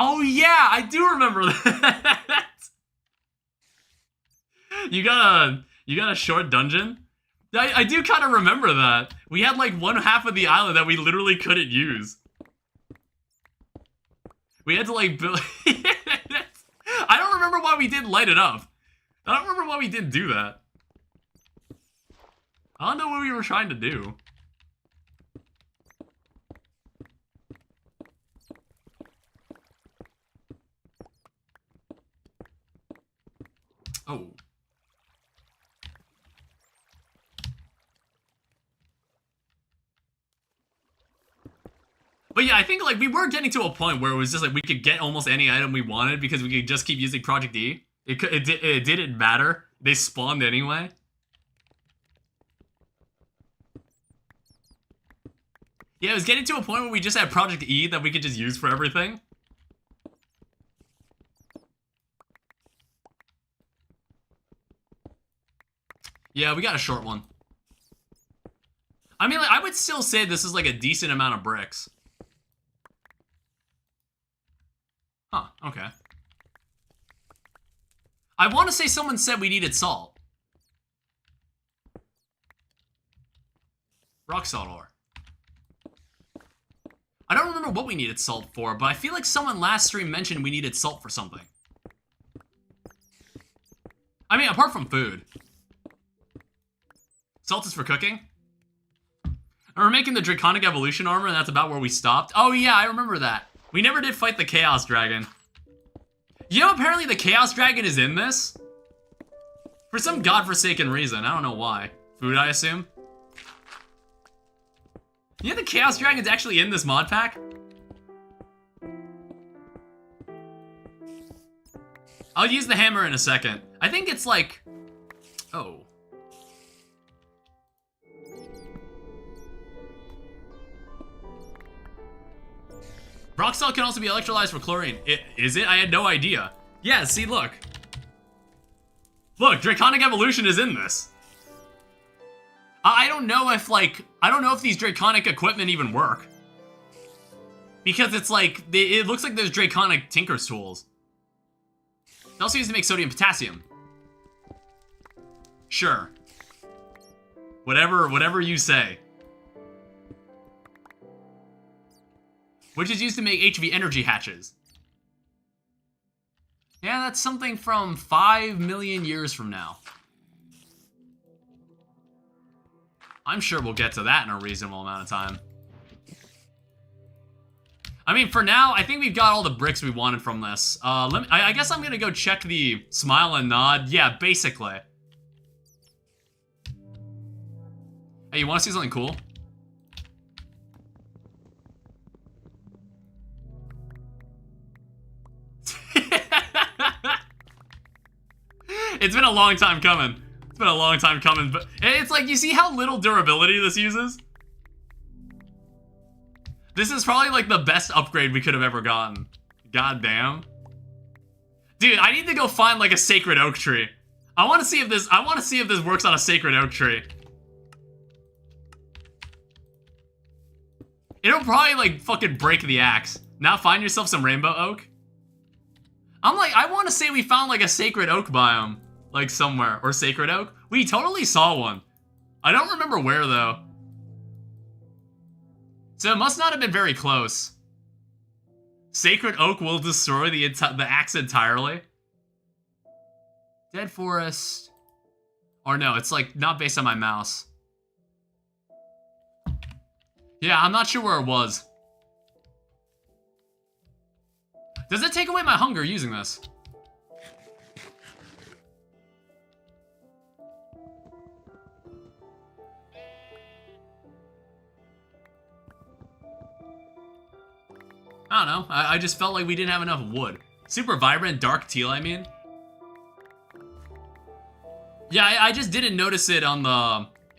Oh yeah, I do remember that. You got a short dungeon? I do kind of remember that. We had like one half of the island that we literally couldn't use. We had to like build... I don't remember why we didn't light it up. I don't remember why we didn't do that. I don't know what we were trying to do. Oh. But yeah, I think like we were getting to a point where it was just like we could get almost any item we wanted because we could just keep using Project E. It didn't matter. They spawned anyway. Yeah, it was getting to a point where we just had Project E that we could just use for everything. Yeah, we got a short one. I mean, like, I would still say this is like a decent amount of bricks. Huh, okay. I want to say someone said we needed salt. Rock salt ore. I don't remember what we needed salt for, but I feel like someone last stream mentioned we needed salt for something. I mean, apart from food. Salt is for cooking? And we're making the Draconic Evolution armor, and that's about where we stopped. Oh yeah, I remember that. We never did fight the Chaos Dragon. You know, apparently the Chaos Dragon is in this? For some godforsaken reason, I don't know why. Food, I assume? Yeah, the Chaos Dragon's actually in this mod pack? I'll use the hammer in a second. I think it's like... Oh. Rock salt can also be electrolyzed for chlorine. Is it? I had no idea. Yeah, see, look. Look, Draconic Evolution is in this. I don't know if, like, I don't know if these Draconic equipment even work. Because it's like, it looks like there's Draconic Tinker's tools. It also used to make sodium potassium. Sure. Whatever you say. Which is used to make HV energy hatches. Yeah, that's something from 5 million years from now. I'm sure we'll get to that in a reasonable amount of time. I mean, for now, I think we've got all the bricks we wanted from this. I guess I'm gonna go check the smile and nod. Yeah, basically. Hey, you wanna see something cool? It's been a long time coming. It's been a long time coming, but it's like, you see how little durability this uses? This is probably like the best upgrade we could have ever gotten. God damn. Dude, I need to go find like a sacred oak tree. I want to see if this works on a sacred oak tree. It'll probably like fucking break the axe. Now find yourself some rainbow oak. I'm like, I want to say we found like a sacred oak biome. Like somewhere, or sacred oak. We totally saw one. I don't remember where though. So it must not have been very close. Sacred oak will destroy the axe entirely. Dead forest. Or no, it's like not based on my mouse. Yeah, I'm not sure where it was. Does it take away my hunger using this? I don't know. I just felt like we didn't have enough wood. Super vibrant, dark teal, I mean. Yeah, I just didn't notice it on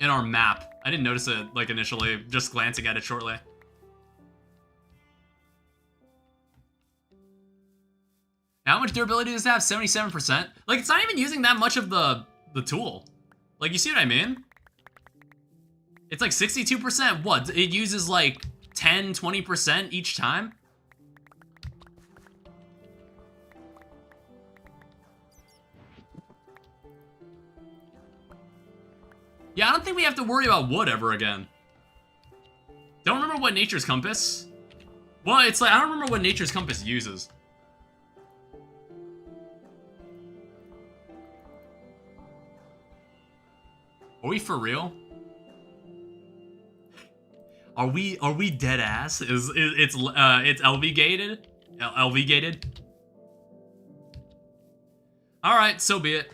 in our map. I didn't notice it, like, initially, just glancing at it shortly. How much durability does it have? 77%? Like, it's not even using that much of the tool. Like, you see what I mean? It's like 62%. What? It uses, like, 10, 20% each time? Yeah, I don't think we have to worry about wood ever again. Don't remember what Nature's Compass? Well, it's like, I don't remember what Nature's Compass uses. Are we for real? Are we dead ass? It's LV gated? LV gated? Alright, so be it.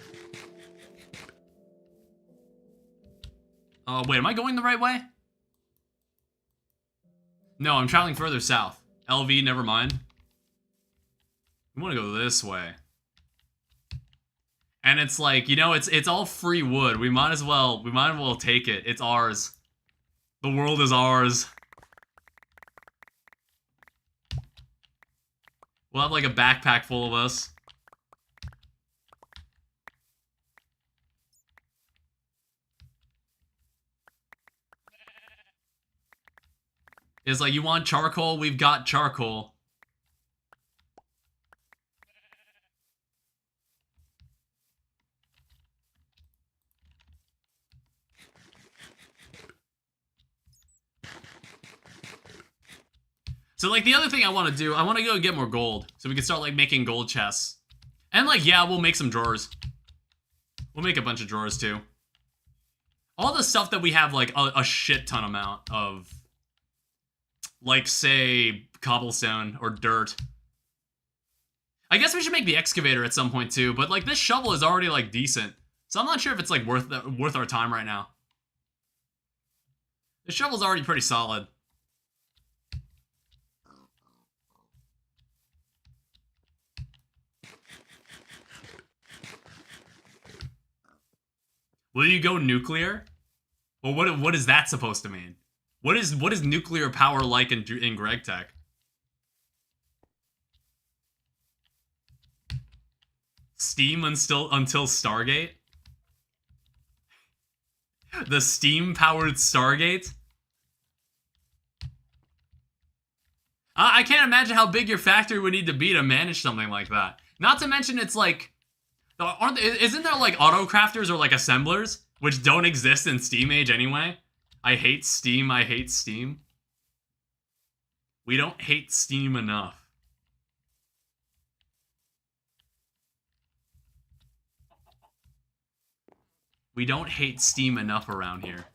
Wait, am I going the right way? No, I'm traveling further south. LV, never mind. We want to go this way. And it's like, you know, it's all free wood. We might as well take it. It's ours. The world is ours. We'll have like a backpack full of us. It's like, you want charcoal? We've got charcoal. So, like, the other thing I want to do, I want to go get more gold. So we can start, like, making gold chests. And, like, yeah, we'll make some drawers. We'll make a bunch of drawers, too. All the stuff that we have, like, a shit ton amount of, like, say, cobblestone or dirt. I guess we should make the excavator at some point, too. But, like, this shovel is already, like, decent. So I'm not sure if it's, like, worth our time right now. The shovel's already pretty solid. Will you go nuclear? Well, what is that supposed to mean? What is nuclear power like in GregTech? Steam until Stargate? The steam-powered Stargate? I can't imagine how big your factory would need to be to manage something like that. Not to mention it's like... Isn't there like auto-crafters or like assemblers? Which don't exist in Steam Age anyway? I hate Steam, I hate Steam. We don't hate Steam enough. We don't hate Steam enough around here.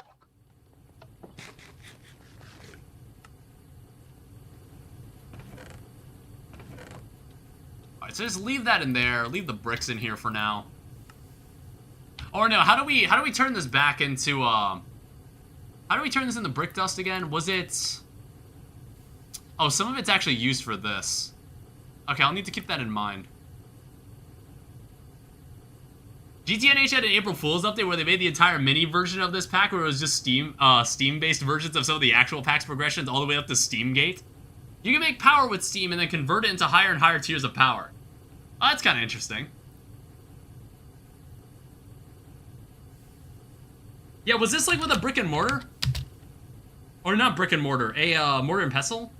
Alright, so just leave that in there. Leave the bricks in here for now. Or no, how do we turn this back into how do we turn this into brick dust again? Was it... Oh, some of it's actually used for this. Okay, I'll need to keep that in mind. gtnh had an April Fool's update where they made the entire mini version of this pack where it was just Steam-based versions of some of the actual pack's progressions all the way up to Steamgate. You can make power with Steam and then convert it into higher and higher tiers of power. Oh, that's kind of interesting. Yeah, was this like with a brick and mortar? Or not brick and mortar, a mortar and pestle?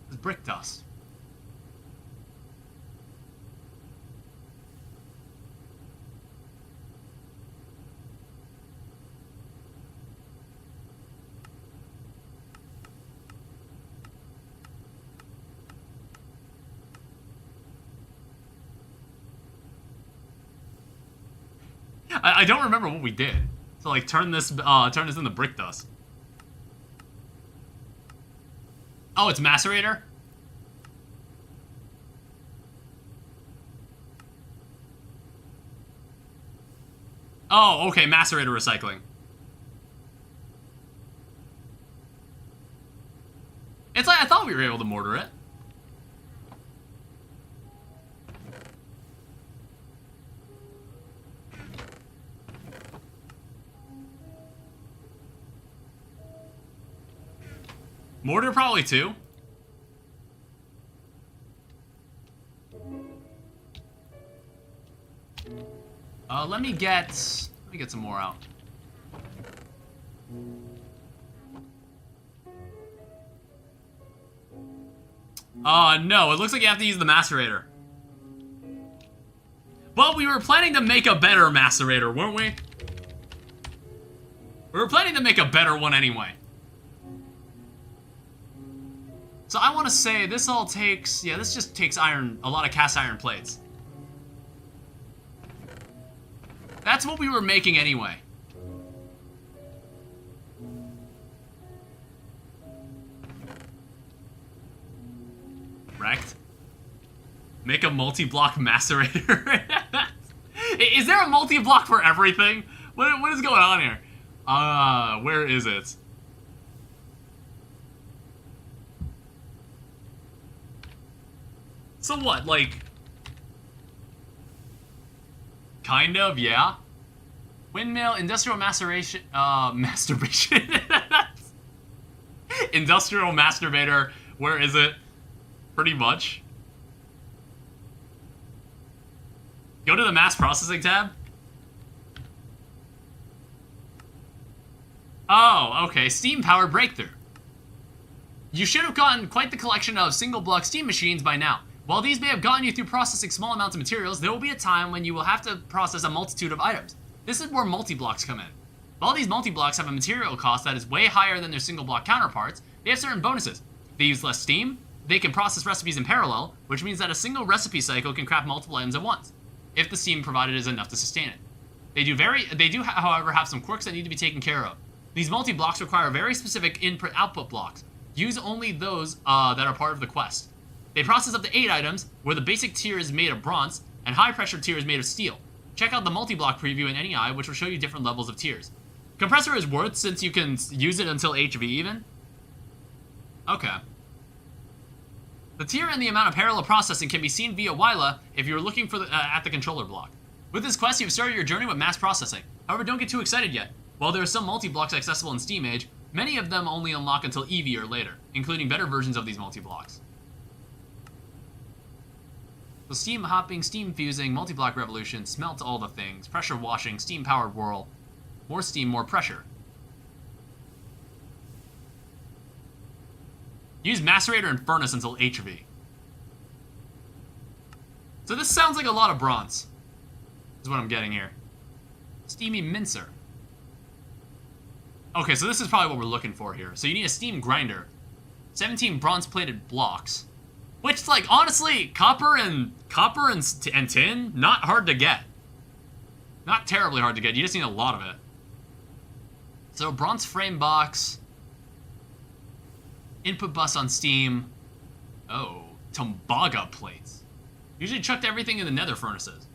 It's brick dust. I don't remember what we did. So like turn this into brick dust. Oh, it's macerator? Oh, okay, macerator recycling. It's like I thought we were able to mortar it. Mortar probably too. Let me get some more out. No, it looks like you have to use the macerator. But we were planning to make a better macerator, weren't we? We were planning to make a better one anyway. So I want to say this all takes, yeah, this just takes iron, a lot of cast iron plates. That's what we were making anyway. Wrecked. Make a multi-block macerator. Is there a multi-block for everything? What is going on here? Where is it? So what, like... Kind of, yeah. Windmill, industrial maceration, masturbation. Industrial masturbator, where is it? Pretty much. Go to the mass processing tab. Oh, okay, steam-powered breakthrough. You should have gotten quite the collection of single-block steam machines by now. While these may have gotten you through processing small amounts of materials, there will be a time when you will have to process a multitude of items. This is where multi-blocks come in. While these multi-blocks have a material cost that is way higher than their single block counterparts, they have certain bonuses. They use less steam, they can process recipes in parallel, which means that a single recipe cycle can craft multiple items at once, if the steam provided is enough to sustain it. They do, however, have some quirks that need to be taken care of. These multi-blocks require very specific input-output blocks. Use only those that are part of the quest. They process up to 8 items, where the basic tier is made of bronze, and high-pressure tier is made of steel. Check out the multi-block preview in NEI, which will show you different levels of tiers. Compressor is worth since you can use it until HV even. Okay. The tier and the amount of parallel processing can be seen via Wyla if you're looking for at the controller block. With this quest, you've started your journey with mass processing. However, don't get too excited yet. While there are some multi-blocks accessible in Steam Age, many of them only unlock until EV or later, including better versions of these multi-blocks. So steam hopping, steam fusing, multi-block revolution, smelt all the things, pressure washing, steam-powered whirl, more steam, more pressure. Use macerator and furnace until HV. So this sounds like a lot of bronze, is what I'm getting here. Steamy mincer. Okay, so this is probably what we're looking for here. So you need a steam grinder, 17 bronze-plated blocks, which, like, honestly, copper and tin, not hard to get. Not terribly hard to get. You just need a lot of it. So bronze frame box, input bus on steam. Oh, Tumbaga plates. Usually chucked everything in the nether furnaces.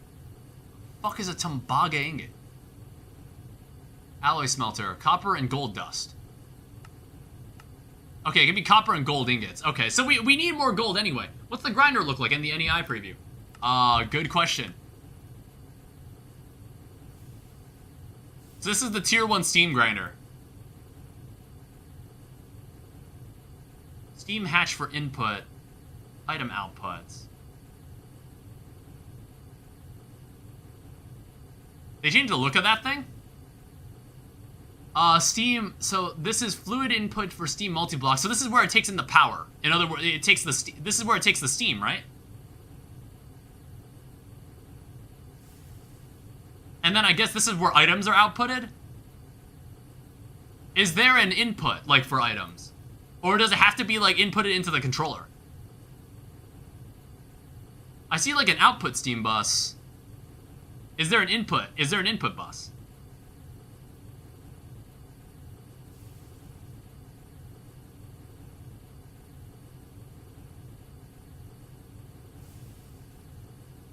Fuck is a Tumbaga ingot? Alloy smelter, copper and gold dust. Okay, it can be copper and gold ingots. Okay, so we need more gold anyway. What's the grinder look like in the NEI preview? Good question. So this is the tier 1 steam grinder. Steam hatch for input. Item outputs. They changed the look of that thing? Steam, so this is fluid input for steam multi-block. So this is where it takes in the power. In other words, it takes the this is where it takes the steam, right? And then I guess this is where items are outputted? Is there an input, like, for items? Or does it have to be, like, inputted into the controller? I see, like, an output steam bus. Is there an input? Is there an input bus?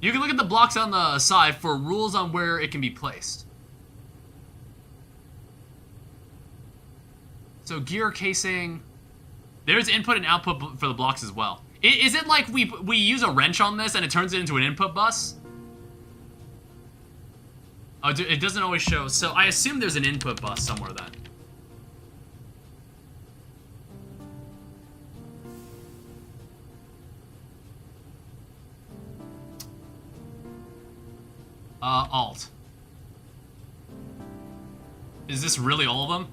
You can look at the blocks on the side for rules on where it can be placed. So gear casing, there's input and output for the blocks as well. Is it like we use a wrench on this and it turns it into an input bus? Oh, it doesn't always show. So I assume there's an input bus somewhere then. Alt. Is this really all of them?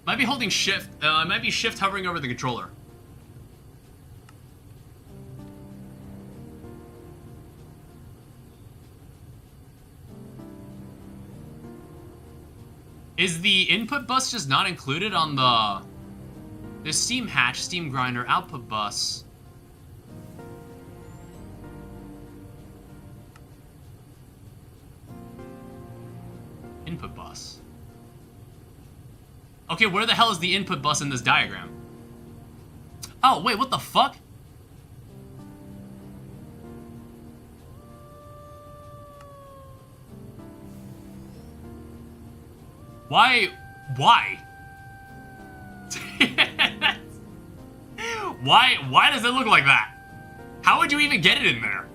Might be holding shift. Might be shift hovering over the controller. Is the input bus just not included on the... There's steam hatch, steam grinder, output bus. Input bus. Okay, where the hell is the input bus in this diagram? Oh, wait, what the fuck? Why? Why does it look like that? How would you even get it in there?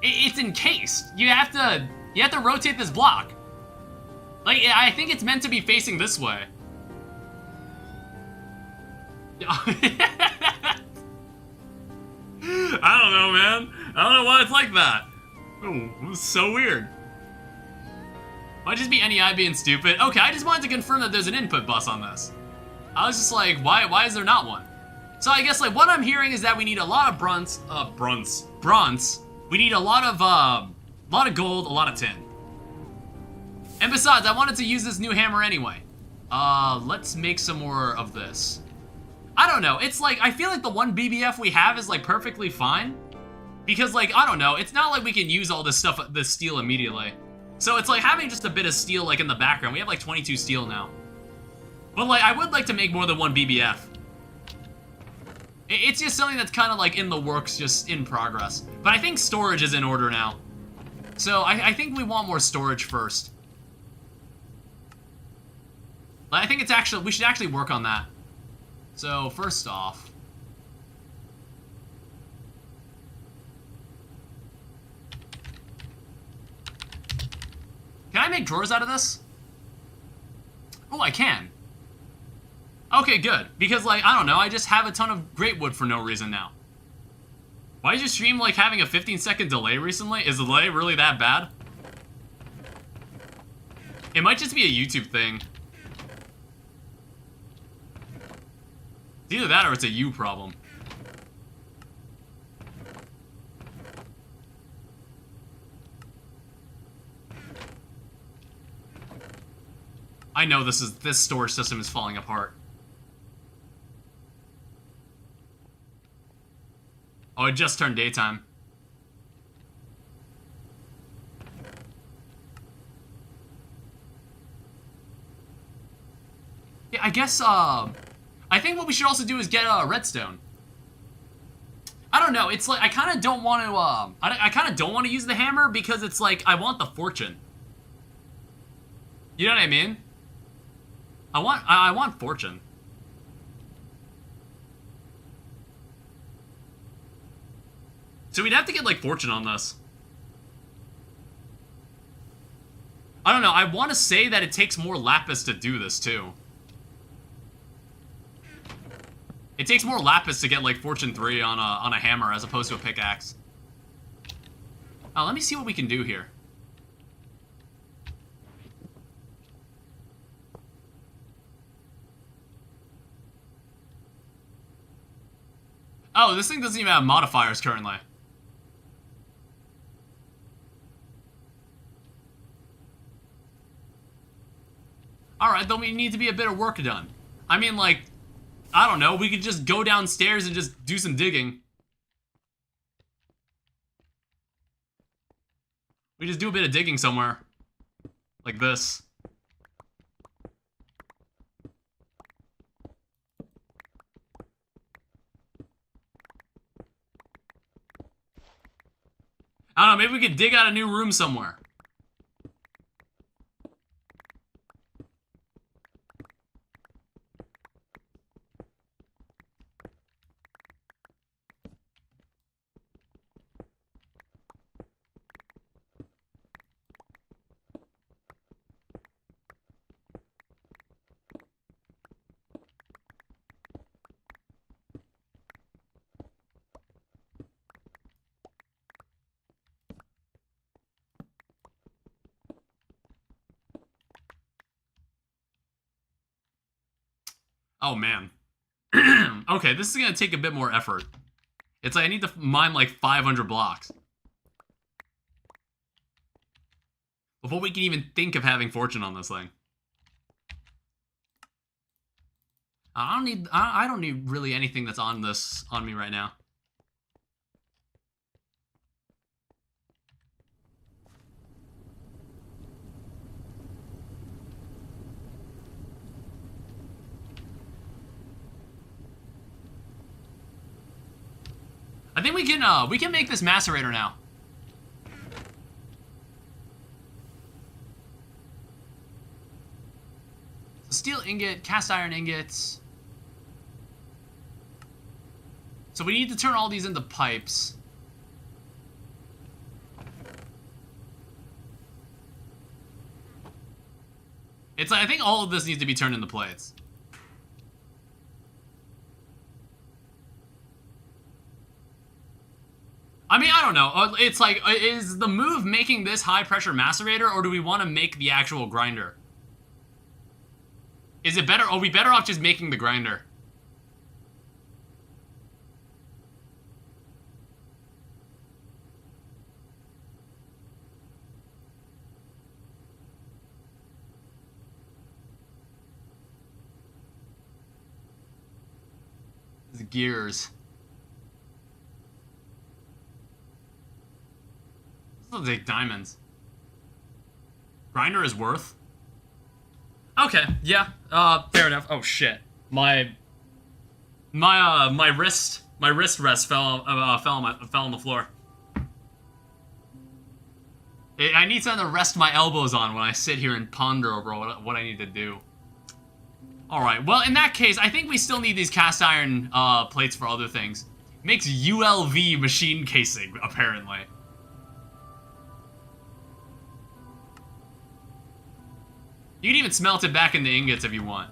It's encased. You have to rotate this block. Like, I think it's meant to be facing this way. I don't know, man. I don't know why it's like that. Oh, it was so weird. Might just be NEI being stupid. Okay, I just wanted to confirm that there's an input bus on this. I was just like, why is there not one? So I guess, like, what I'm hearing is that we need a lot of bronze. We need a lot of gold, a lot of tin. And besides, I wanted to use this new hammer anyway. Let's make some more of this. I don't know, it's like, I feel like the one BBF we have is like perfectly fine. Because like, I don't know, it's not like we can use all this stuff, this steel immediately. So it's like having just a bit of steel like in the background. We have like 22 steel now. But like, I would like to make more than one BBF. It's just something that's kind of like in the works, just in progress. But I think storage is in order now. So I think we want more storage first. I think it's actually, we should actually work on that. So first off, can I make drawers out of this? Oh, I can. Okay, good. Because like, I don't know, I just have a ton of great wood for no reason now. Why is your stream like having a 15-second delay recently? Is the delay really that bad? It might just be a YouTube thing. It's either that or it's a you problem. I know this storage system is falling apart. Oh, it just turned daytime. Yeah, I guess, I think what we should also do is get, redstone. I don't know, it's like, I kind of don't want to, I kind of don't want to use the hammer because it's like, I want the fortune. You know what I mean? I want fortune. So we'd have to get, like, fortune on this. I don't know, I want to say that it takes more lapis to do this, too. It takes more lapis to get, like, fortune 3 on a hammer as opposed to a pickaxe. Oh, let me see what we can do here. Oh, this thing doesn't even have modifiers currently. Alright, then we need to be a bit of work done. I mean, like, I don't know, we could just go downstairs and just do some digging. We just do a bit of digging somewhere. Like this. I don't know, maybe we could dig out a new room somewhere. Oh, man. Okay, this is gonna take a bit more effort. It's like I need to mine like 500 blocks before we can even think of having fortune on this thing. I don't need really anything that's on me right now. I think we can make this macerator now. Steel ingot, cast iron ingots. So we need to turn all these into pipes. It's like, I think all of this needs to be turned into plates. I mean, I don't know. It's like, is the move making this high-pressure macerator, or do we want to make the actual grinder? Is it better? Are we better off just making the grinder? gears. This looks like diamonds. Grinder is worth. Okay, yeah. Fair enough. Oh shit. My wrist rest fell on the floor. I need something to rest my elbows on when I sit here and ponder over what I need to do. Alright, well, in that case, I think we still need these cast iron plates for other things. Makes ULV machine casing, apparently. You can even smelt it back into ingots if you want.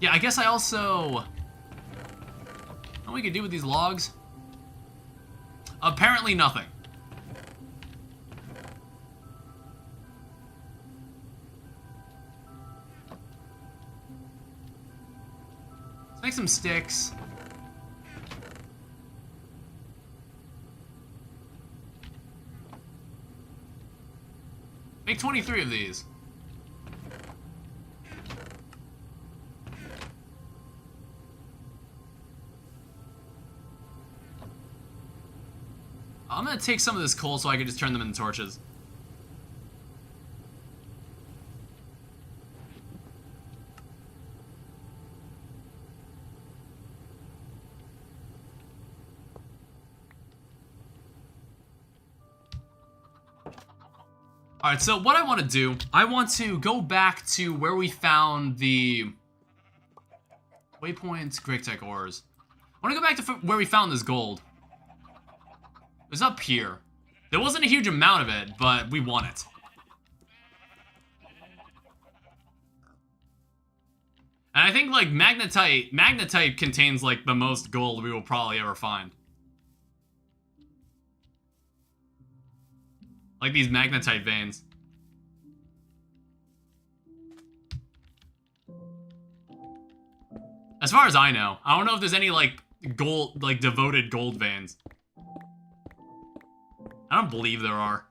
Yeah, I guess I also... What we could do with these logs? Apparently nothing. Let's make some sticks. Make 23 of these. I'm gonna take some of this coal so I can just turn them into torches. Alright, so what I want to do, I want to go back to where we found the waypoints, GregTech ores. I want to go back to where we found this gold. It was up here. There wasn't a huge amount of it, but we want it. And I think, like, magnetite contains, like, the most gold we will probably ever find. Like these magnetite veins. As far as I know. I don't know if there's any, like, gold, like, devoted gold veins. I don't believe there are.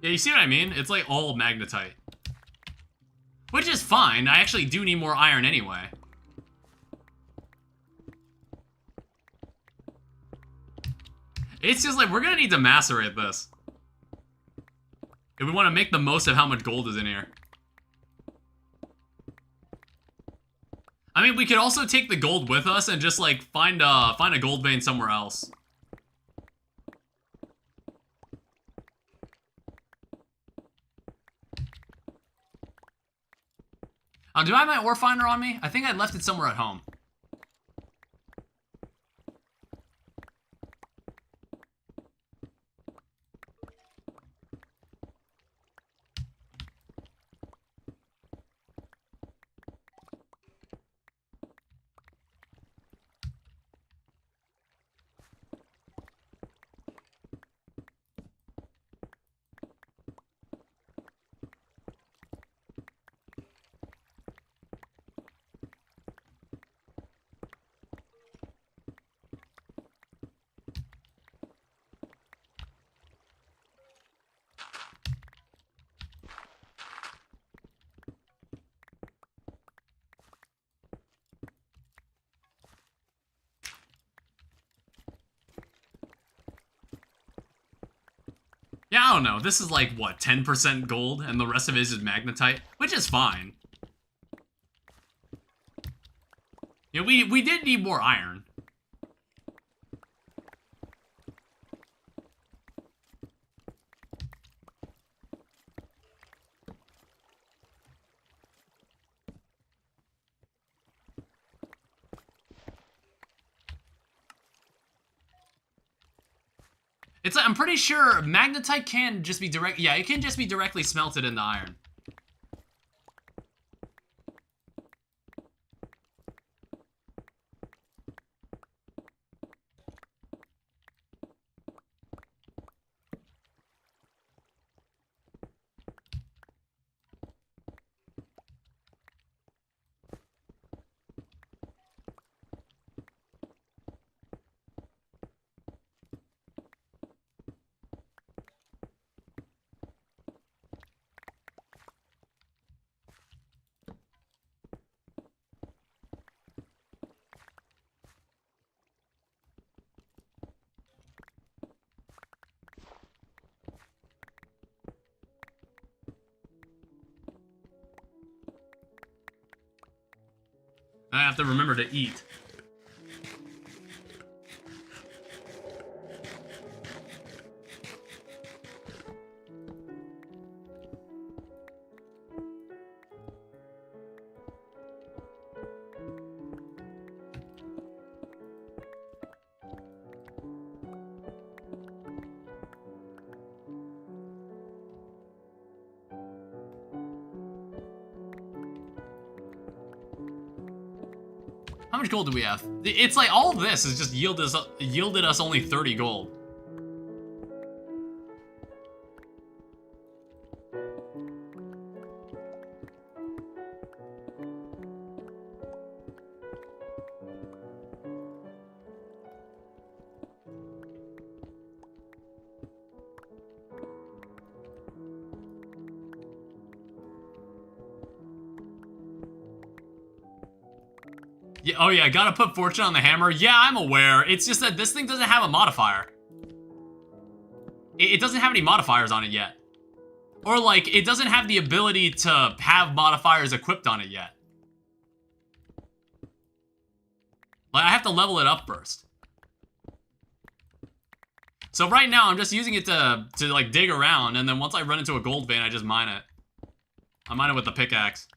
Yeah, you see what I mean? It's like all magnetite. Which is fine. I actually do need more iron anyway. It's just like, we're gonna need to macerate this. If we want to make the most of how much gold is in here. I mean, we could also take the gold with us and just, like, find a gold vein somewhere else. Do I have my ore finder on me? I think I left it somewhere at home. Yeah, I don't know. This is like, what, 10% gold, and the rest of it is just magnetite, which is fine. Yeah, we did need more iron. It's I'm pretty sure magnetite can just be direct. Yeah, it can just be directly smelted into iron. I have to remember to eat. How much gold do we have? It's like all of this has just yielded us only 30 gold. Yeah, oh yeah, gotta put fortune on the hammer. Yeah, I'm aware. It's just that this thing doesn't have a modifier. It doesn't have any modifiers on it yet. Or like, it doesn't have the ability to have modifiers equipped on it yet. Like, I have to level it up first. So right now, I'm just using it to like dig around, and then once I run into a gold vein, I just mine it. I mine it with the pickaxe.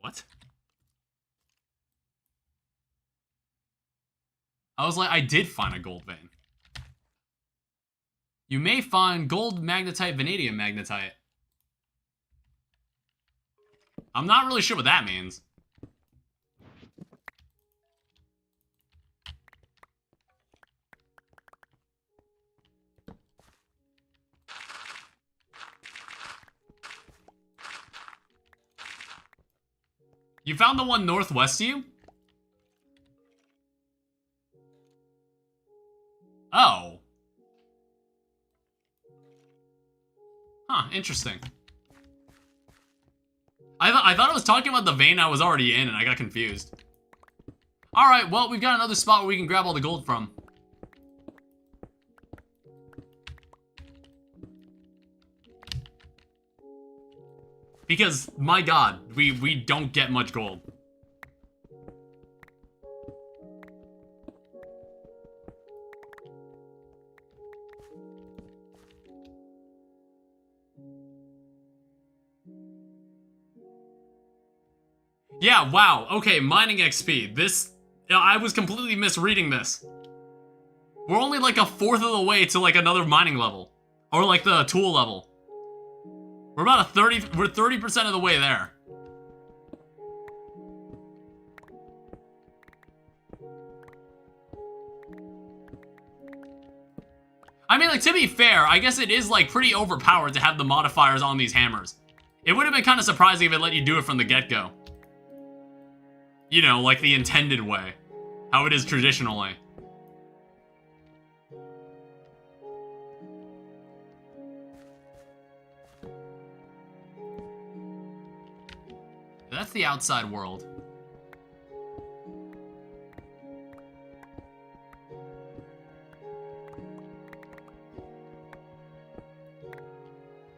What? I was like, I did find a gold vein. You may find gold magnetite, vanadium magnetite. I'm not really sure what that means. You found the one northwest of you? Oh. Huh, interesting. I thought I was talking about the vein I was already in, and I got confused. Alright, well, we've got another spot where we can grab all the gold from. Because, my god, we don't get much gold. Yeah, wow, okay, mining XP. This, I was completely misreading this. We're only like a fourth of the way to like another mining level. Or like the tool level. We're about we're 30% of the way there. I mean, like, to be fair, I guess it is, like, pretty overpowered to have the modifiers on these hammers. It would have been kind of surprising if it let you do it from the get-go. You know, like the intended way. How it is traditionally. That's the outside world.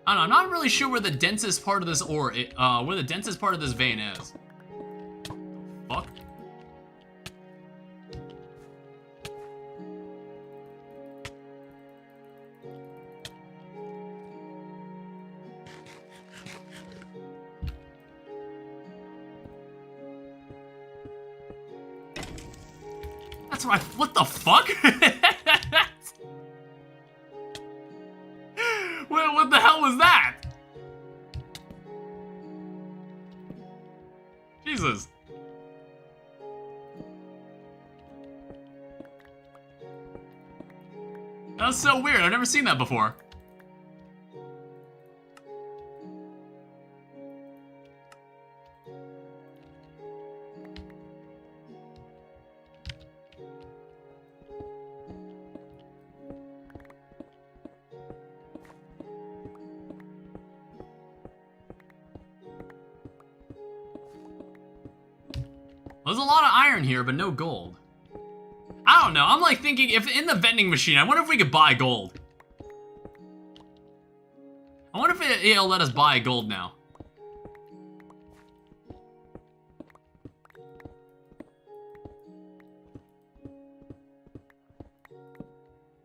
I don't know, I'm not really sure where the densest part of this ore, where the densest part of this vein is. Fuck. That's what what the fuck? What the hell was that? Jesus. That was so weird. I've never seen that before. There's a lot of iron here, but no gold. I don't know. I'm like thinking if in the vending machine, I wonder if we could buy gold. I wonder if it'll let us buy gold now.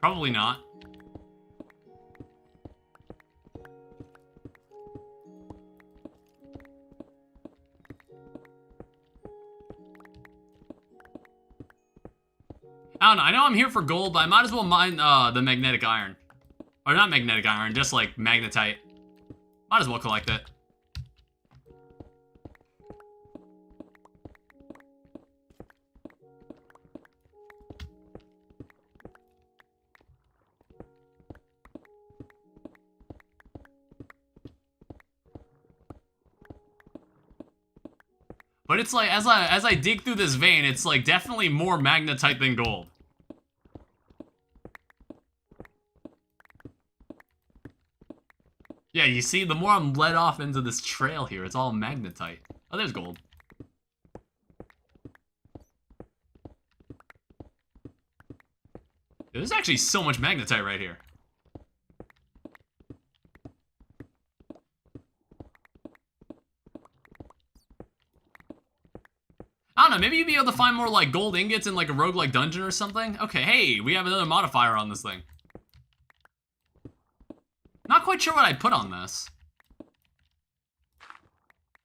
Probably not. I don't know. I know I'm here for gold, but I might as well mine the magnetic iron. Or not magnetic iron, just like magnetite. Might as well collect it. But it's like, as I dig through this vein, it's like definitely more magnetite than gold. Yeah, you see, the more I'm led off into this trail here, it's all magnetite. Oh, there's gold. There's actually so much magnetite right here. I don't know, maybe you'd be able to find more like gold ingots in like a roguelike dungeon or something. Okay, hey, we have another modifier on this thing. Not quite sure what I'd put on this.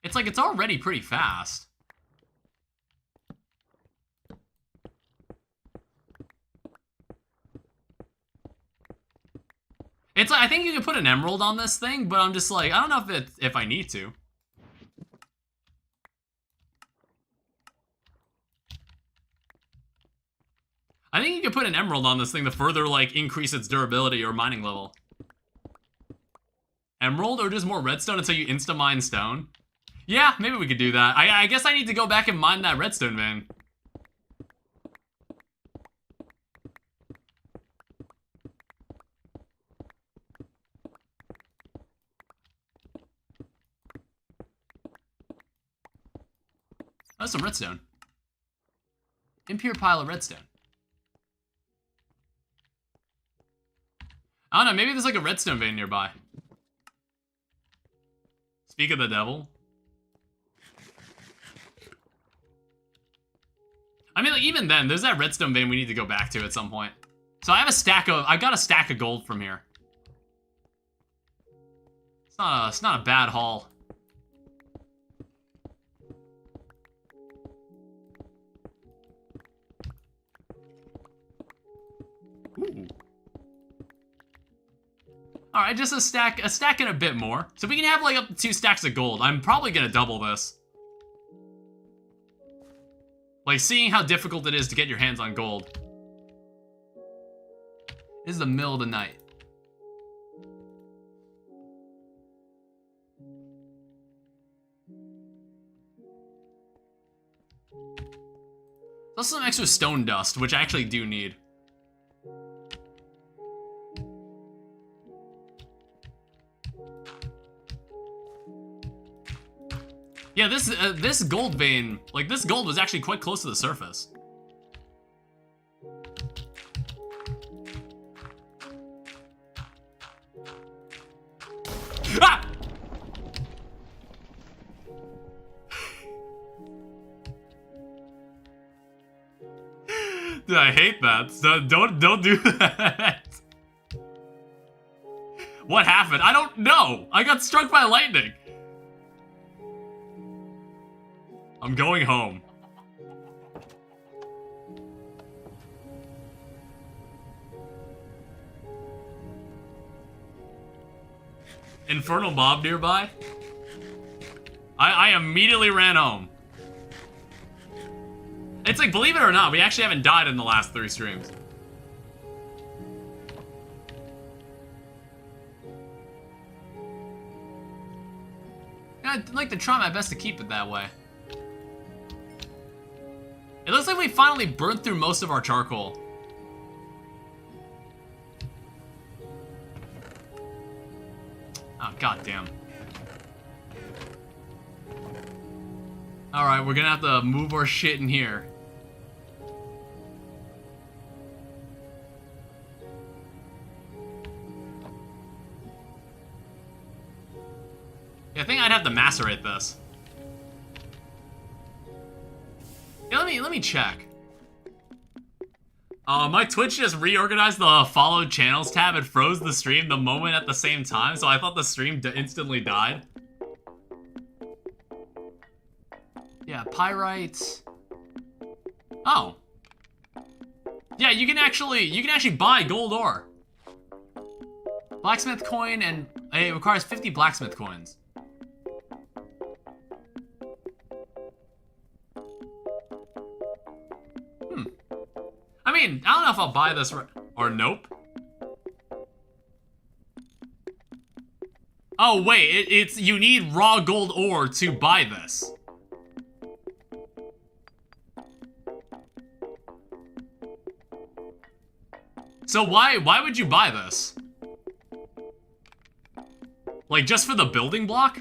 It's like it's already pretty fast. It's like, I think you can put an emerald on this thing, but I'm just like, I don't know if I need to. I think you can put an emerald on this thing to further like increase its durability or mining level. Emerald or just more redstone until you insta-mine stone? Yeah, maybe we could do that. I guess I need to go back and mine that redstone vein. That's some redstone. Impure pile of redstone. I don't know, maybe there's like a redstone vein nearby. Speak of the devil. I mean, like, even then, there's that redstone vein we need to go back to at some point. So I got a stack of gold from here. It's not a bad haul. Ooh. Alright, just a stack and a bit more. So we can have like up to 2 stacks of gold. I'm probably gonna double this. Like, seeing how difficult it is to get your hands on gold. This is the middle of the night. Plus some extra stone dust, which I actually do need. Yeah, this gold vein, like this gold was actually quite close to the surface. Ah! Dude, I hate that. So don't do that. What happened? I don't know. I got struck by lightning. I'm going home. Infernal mob nearby. I immediately ran home. It's like, believe it or not, we actually haven't died in the last 3 streams. I'd like to try my best to keep it that way. It looks like we finally burnt through most of our charcoal. Oh, goddamn. Alright, we're gonna have to move our shit in here. Yeah, I think I'd have to macerate this. Yeah, let me check. My Twitch just reorganized the followed channels tab and froze the stream the moment at the same time, so I thought the stream instantly died. Yeah, pyrite. Oh. Yeah, you can actually buy gold ore. Blacksmith coin, and it requires 50 blacksmith coins. I mean, I don't know if I'll buy this or nope. Oh wait, it's you need raw gold ore to buy this. So why would you buy this? Like, just for the building block?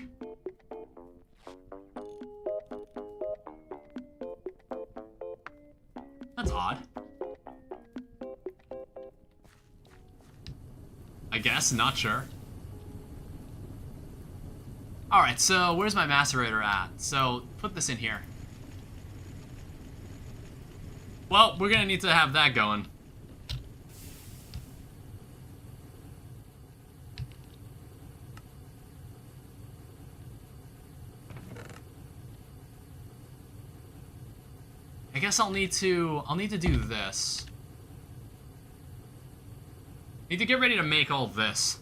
That's odd. I guess, not sure. Alright, so where's my macerator at? So, put this in here. Well, we're gonna need to have that going. I guess I'll need to do this. Need to get ready to make all this.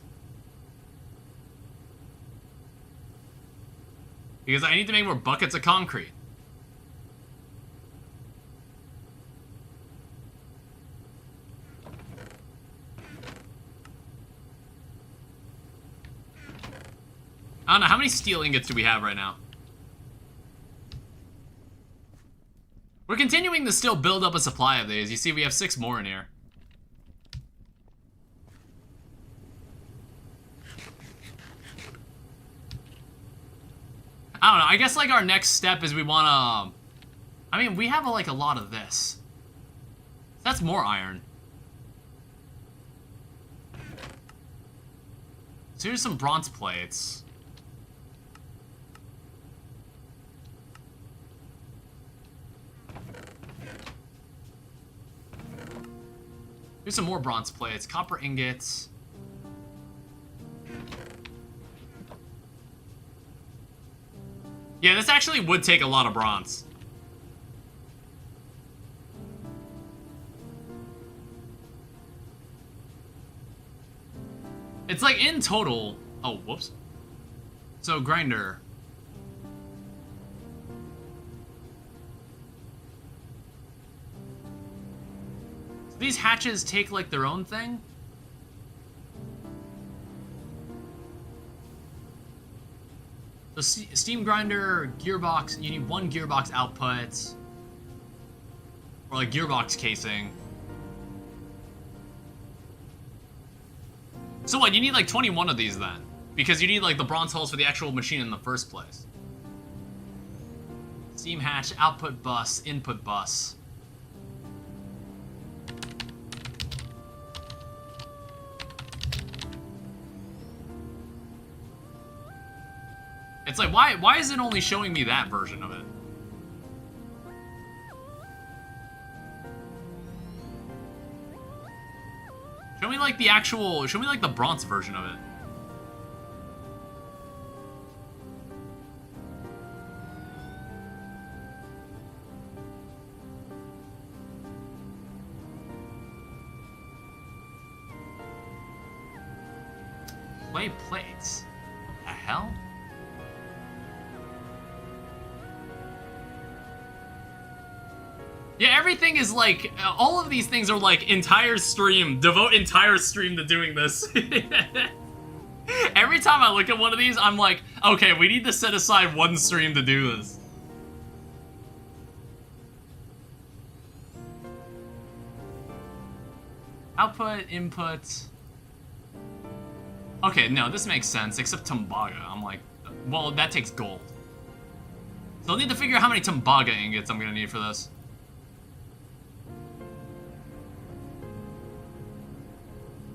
Because I need to make more buckets of concrete. I don't know, how many steel ingots do we have right now? We're continuing to still build up a supply of these. You see, we have 6 more in here. I don't know, I guess like our next step is we wanna... I mean, we have like a lot of this. That's more iron. So here's some bronze plates. Here's some more bronze plates, copper ingots. Yeah, this actually would take a lot of bronze. It's like in total... Oh, whoops. So, grinder. So these hatches take like their own thing? So steam grinder, gearbox, you need 1 gearbox output. Or like gearbox casing. So what, you need like 21 of these then? Because you need like the bronze hulls for the actual machine in the first place. Steam hatch, output bus, input bus. It's like, why is it only showing me that version of it? Show me like the actual, show me like the bronze version of it. Clay plates. hell? Yeah, everything is like, all of these things are like entire stream, devote entire stream to doing this. Every time I look at one of these, I'm like, okay, we need to set aside one stream to do this. Output, input. Okay, no, this makes sense, except Tumbaga. I'm like, well, that takes gold. So I'll need to figure out how many Tumbaga ingots I'm gonna need for this.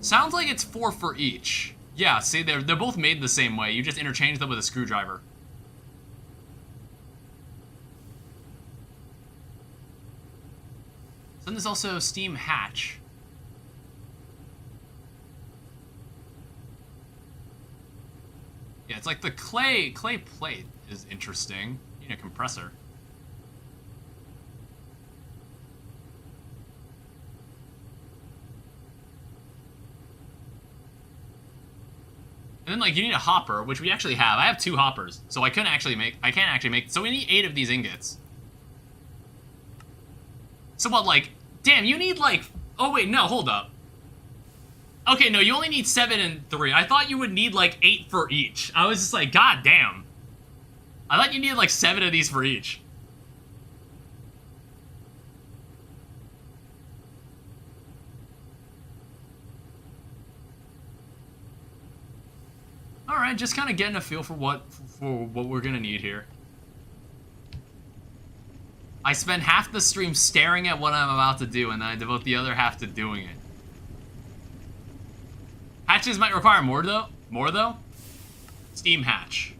Sounds like it's 4 for each. Yeah, see, they're both made the same way. You just interchange them with a screwdriver. Then there's also steam hatch. Yeah, it's like the clay plate is interesting. You need a compressor. And then, like, you need a hopper, which we actually have. I have 2 hoppers, so I can't actually make, so we need 8 of these ingots. So what, like, damn, you need, like, oh wait, no, hold up. Okay, no, you only need 7 and 3. I thought you would need, like, 8 for each. I was just like, god damn. I thought you needed, like, 7 of these for each. Alright, just kind of getting a feel for what we're gonna need here. I spend half the stream staring at what I'm about to do, and then I devote the other half to doing it. Hatches might require more though. Steam hatch.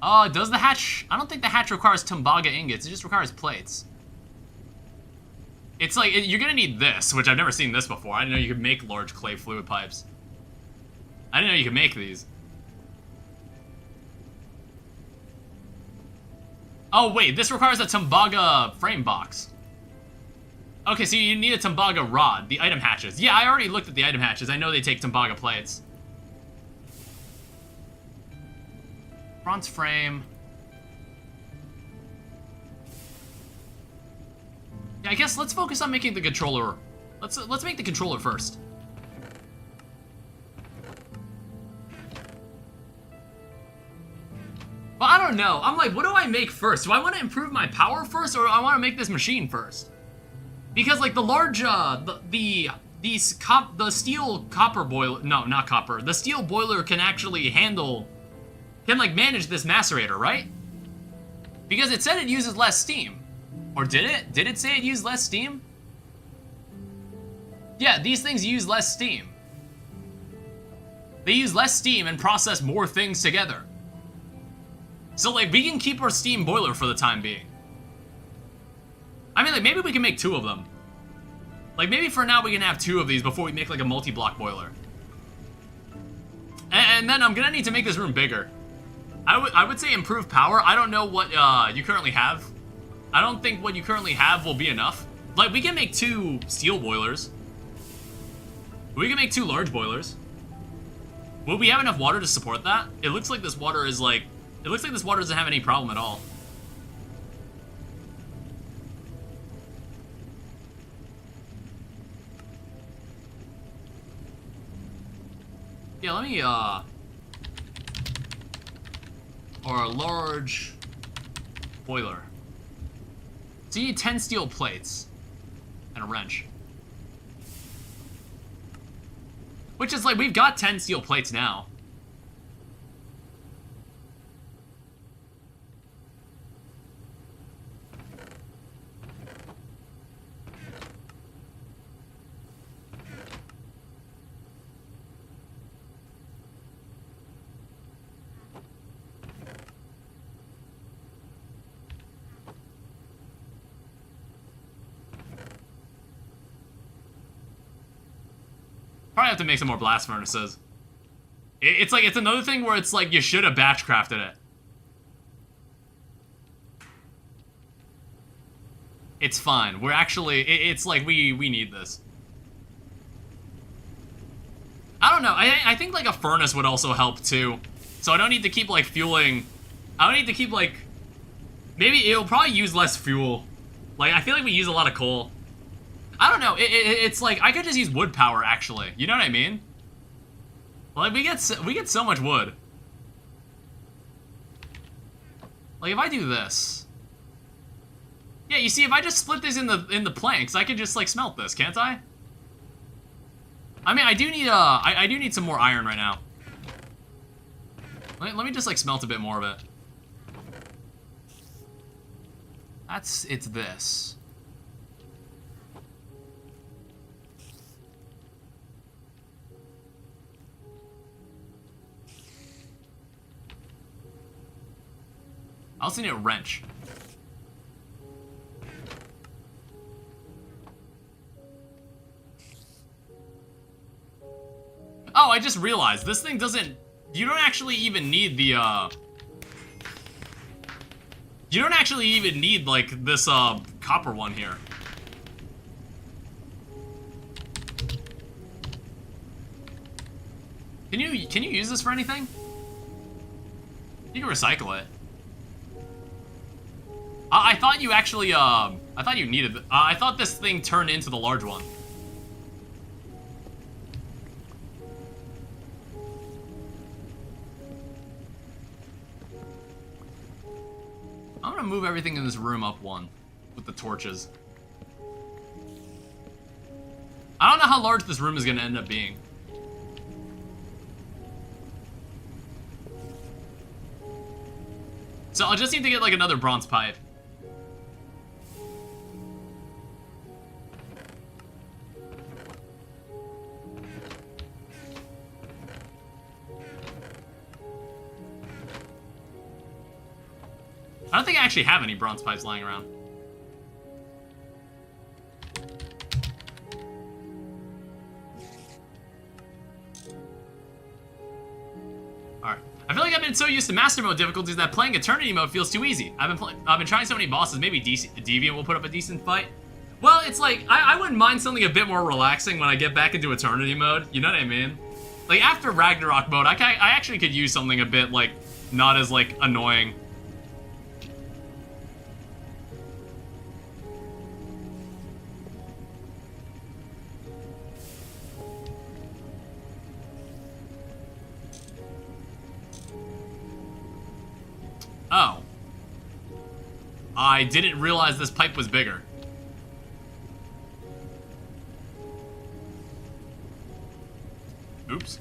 Does the hatch... I don't think the hatch requires Tumbaga ingots, it just requires plates. It's like, you're gonna need this, which I've never seen this before. I didn't know you could make large clay fluid pipes. I didn't know you could make these. Oh wait, this requires a Tumbaga frame box. Okay, so you need a Tumbaga rod, the item hatches. Yeah, I already looked at the item hatches. I know they take Tumbaga plates. Bronze frame. Yeah, I guess let's focus on making the controller. Let's make the controller first. Well, I don't know. I'm like, what do I make first? Do I want to improve my power first, or do I want to make this machine first? Because like the large, the steel copper boiler, no, not copper. The steel boiler can actually like manage this macerator, right? Because it said it uses less steam. Or did it? Did it say it used less steam? Yeah, these things use less steam. They use less steam and process more things together. So like, we can keep our steam boiler for the time being. I mean, like, maybe we can make 2 of them. Like, maybe for now we can have 2 of these before we make, like, a multi-block boiler. And then I'm gonna need to make this room bigger. I would say improve power. I don't know what you currently have. I don't think what you currently have will be enough. Like, we can make 2 steel boilers. We can make 2 large boilers. Will we have enough water to support that? It looks like this water is, like... It looks like this water doesn't have any problem at all. Yeah, let me, or a large boiler. So you need 10 steel plates and a wrench. Which is like, we've got 10 steel plates now. Probably have to make some more blast furnaces. It's like, it's another thing where it's like, you should have batch crafted it. It's fine. We're actually, it's like, we need this. I don't know. I think like a furnace would also help too. So I don't need to keep like fueling. I don't need to keep like. Maybe it'll probably use less fuel. Like I feel like we use a lot of coal. I don't know. It's like I could just use wood power actually. You know what I mean? Like we get so much wood. Like if I do this. Yeah, you see, if I just split this in the planks, I could just like smelt this, can't I? I mean, I do need I do need some more iron right now. Let me just like smelt a bit more of it. It's this. I also need a wrench. Oh, I just realized this thing doesn't. You don't actually even need the. You don't actually even need like this copper one here. Can you use this for anything? You can recycle it. I thought you actually I thought you needed. I thought this thing turned into the large one. I'm gonna move everything in this room up one with the torches. I don't know how large this room is gonna end up being. So I'll just need to get like another bronze pipe. I don't think I actually have any bronze pipes lying around. Alright. I feel like I've been so used to master mode difficulties that playing eternity mode feels too easy. I've been trying so many bosses, maybe Deviant will put up a decent fight. Well, it's like, I wouldn't mind something a bit more relaxing when I get back into eternity mode, you know what I mean? Like, after Ragnarok mode, I actually could use something a bit, like, not as, like, annoying. Oh. I didn't realize this pipe was bigger. Oops.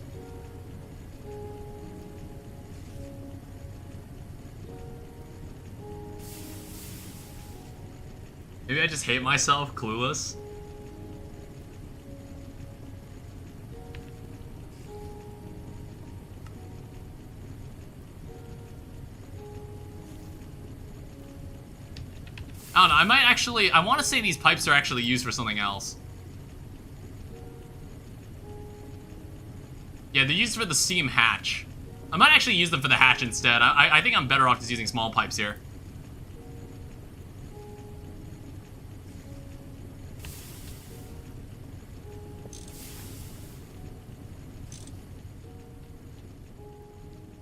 Maybe I just hate myself, clueless. I don't know, I might actually, I want to say these pipes are actually used for something else. Yeah, they're used for the steam hatch. I might actually use them for the hatch instead. I think I'm better off just using small pipes here.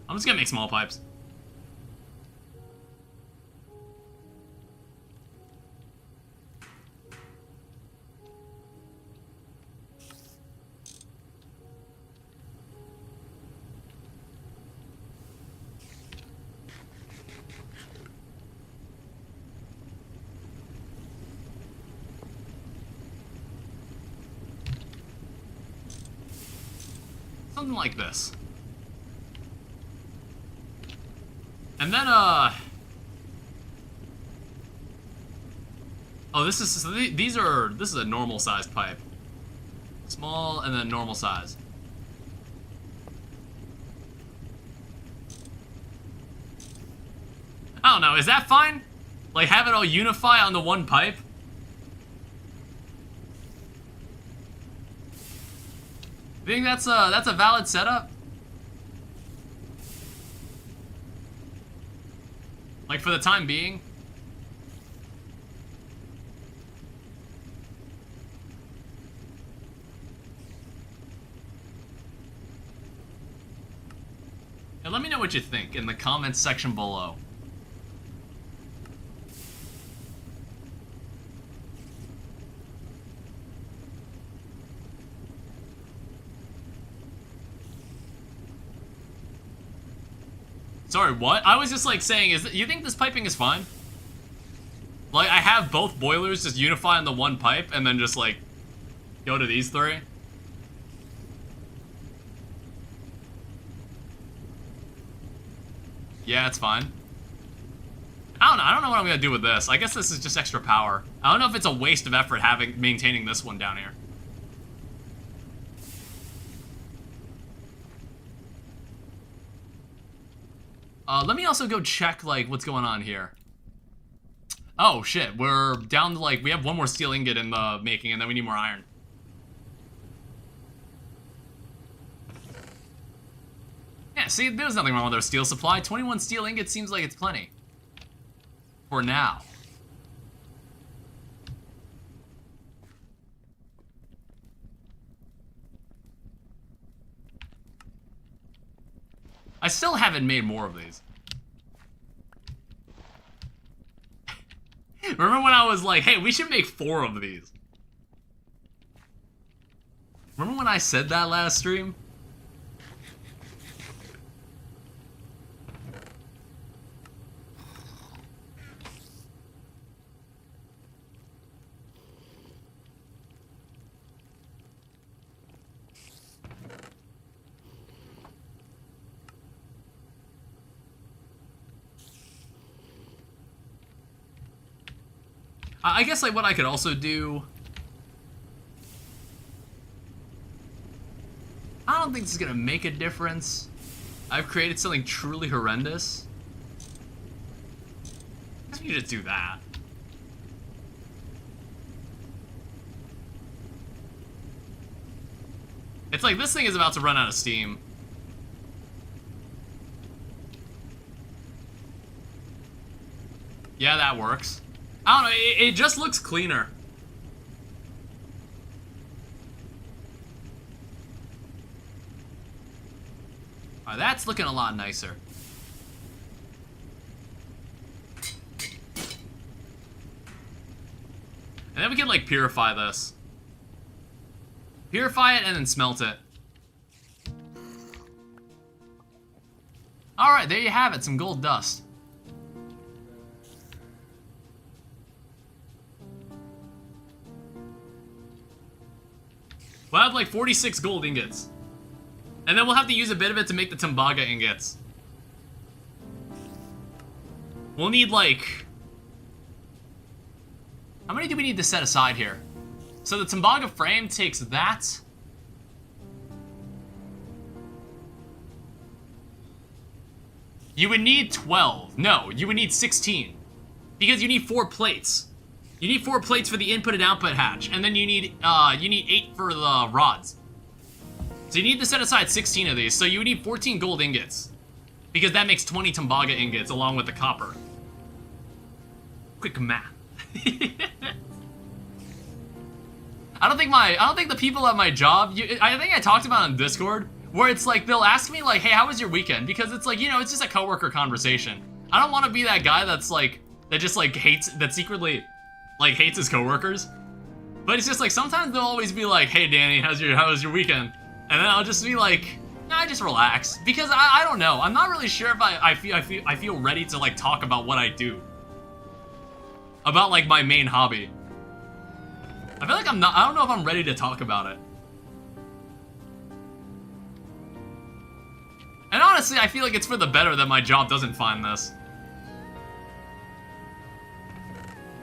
I'm just gonna make small pipes. Something like this. And then, oh, this is a normal sized pipe. Small and then normal size. I don't know, is that fine? Like, have it all unify on the one pipe? You think that's a valid setup? Like, for the time being? And let me know what you think in the comments section below. Sorry, what? I was just like saying, you think this piping is fine? Like, I have both boilers just unify on the one pipe and then just like go to these three. Yeah, it's fine. I don't know what I'm gonna do with this. I guess this is just extra power. I don't know if it's a waste of effort maintaining this one down here. Let me also go check, like, what's going on here. Oh, shit. We're down to, like, we have one more steel ingot in the making, and then we need more iron. Yeah, see, there's nothing wrong with our steel supply. 21 steel ingots seems like it's plenty. For now. I still haven't made more of these. Remember when I was like, hey, we should make 4 of these? Remember when I said that last stream? I guess, like, what I could also do... I don't think this is gonna make a difference. I've created something truly horrendous. I guess we could just do that. It's like, this thing is about to run out of steam. Yeah, that works. I don't know, it just looks cleaner. Alright, that's looking a lot nicer. And then we can, like, purify this. Purify it and then smelt it. Alright, there you have it, some gold dust. We'll have like 46 gold ingots. And then we'll have to use a bit of it to make the Tembaga ingots. We'll need like... How many do we need to set aside here? So the Tembaga frame takes that. You would need 12. No, you would need 16. Because you need 4 plates. You need 4 plates for the input and output hatch, and then you need 8 for the rods. So you need to set aside 16 of these, so you would need 14 gold ingots. Because that makes 20 Tembaga ingots along with the copper. Quick math. I don't think the people at my job, I think I talked about it on Discord, where it's like, they'll ask me like, hey, how was your weekend? Because it's like, you know, it's just a coworker conversation. I don't want to be that guy that's like, that just like hates, that secretly like hates his coworkers. But it's just like, sometimes they'll always be like, hey Danny, how was your weekend? And then I'll just be like, nah, just relax. Because I don't know, I'm not really sure if I feel ready to like talk about what I do. About like my main hobby. I feel like I don't know if I'm ready to talk about it. And honestly, I feel like it's for the better that my job doesn't find this.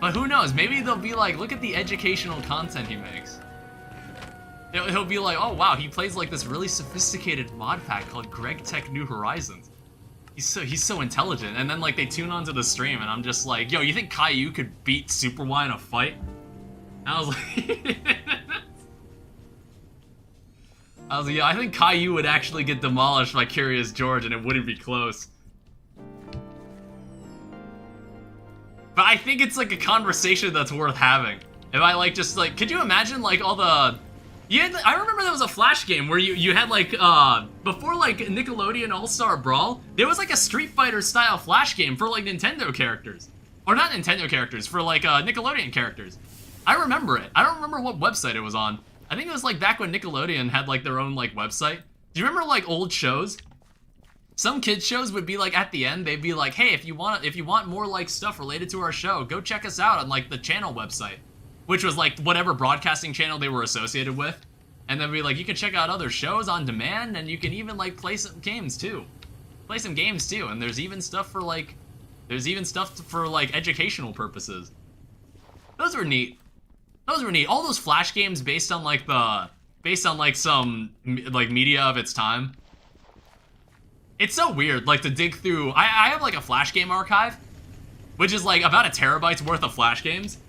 But who knows, maybe they'll be like, look at the educational content he makes. He'll be like, oh wow, he plays like this really sophisticated mod pack called GregTech New Horizons. He's so intelligent. And then like they tune onto the stream and I'm just like, yo, you think Caillou could beat Super Y in a fight? And I was like, yeah, I think Caillou would actually get demolished by Curious George and it wouldn't be close. But I think it's like a conversation that's worth having. If I like just like, could you imagine like all the, Yeah, I remember there was a Flash game where you had like before like Nickelodeon All-Star Brawl, there was like a Street Fighter style Flash game for like Nintendo characters. Or not Nintendo characters, for like Nickelodeon characters. I remember it. I don't remember what website it was on. I think it was like back when Nickelodeon had like their own like website. Do you remember like old shows? Some kids shows would be like at the end, they'd be like, hey, if you want more like stuff related to our show, go check us out on like the channel website. Which was like whatever broadcasting channel they were associated with. And then be like, you can check out other shows on demand, and you can even like play some games too. And there's even stuff for like educational purposes. Those were neat. All those Flash games based on like some like media of its time. It's so weird, like to dig through. I have like a Flash game archive, which is like about 1 terabyte's worth of Flash games.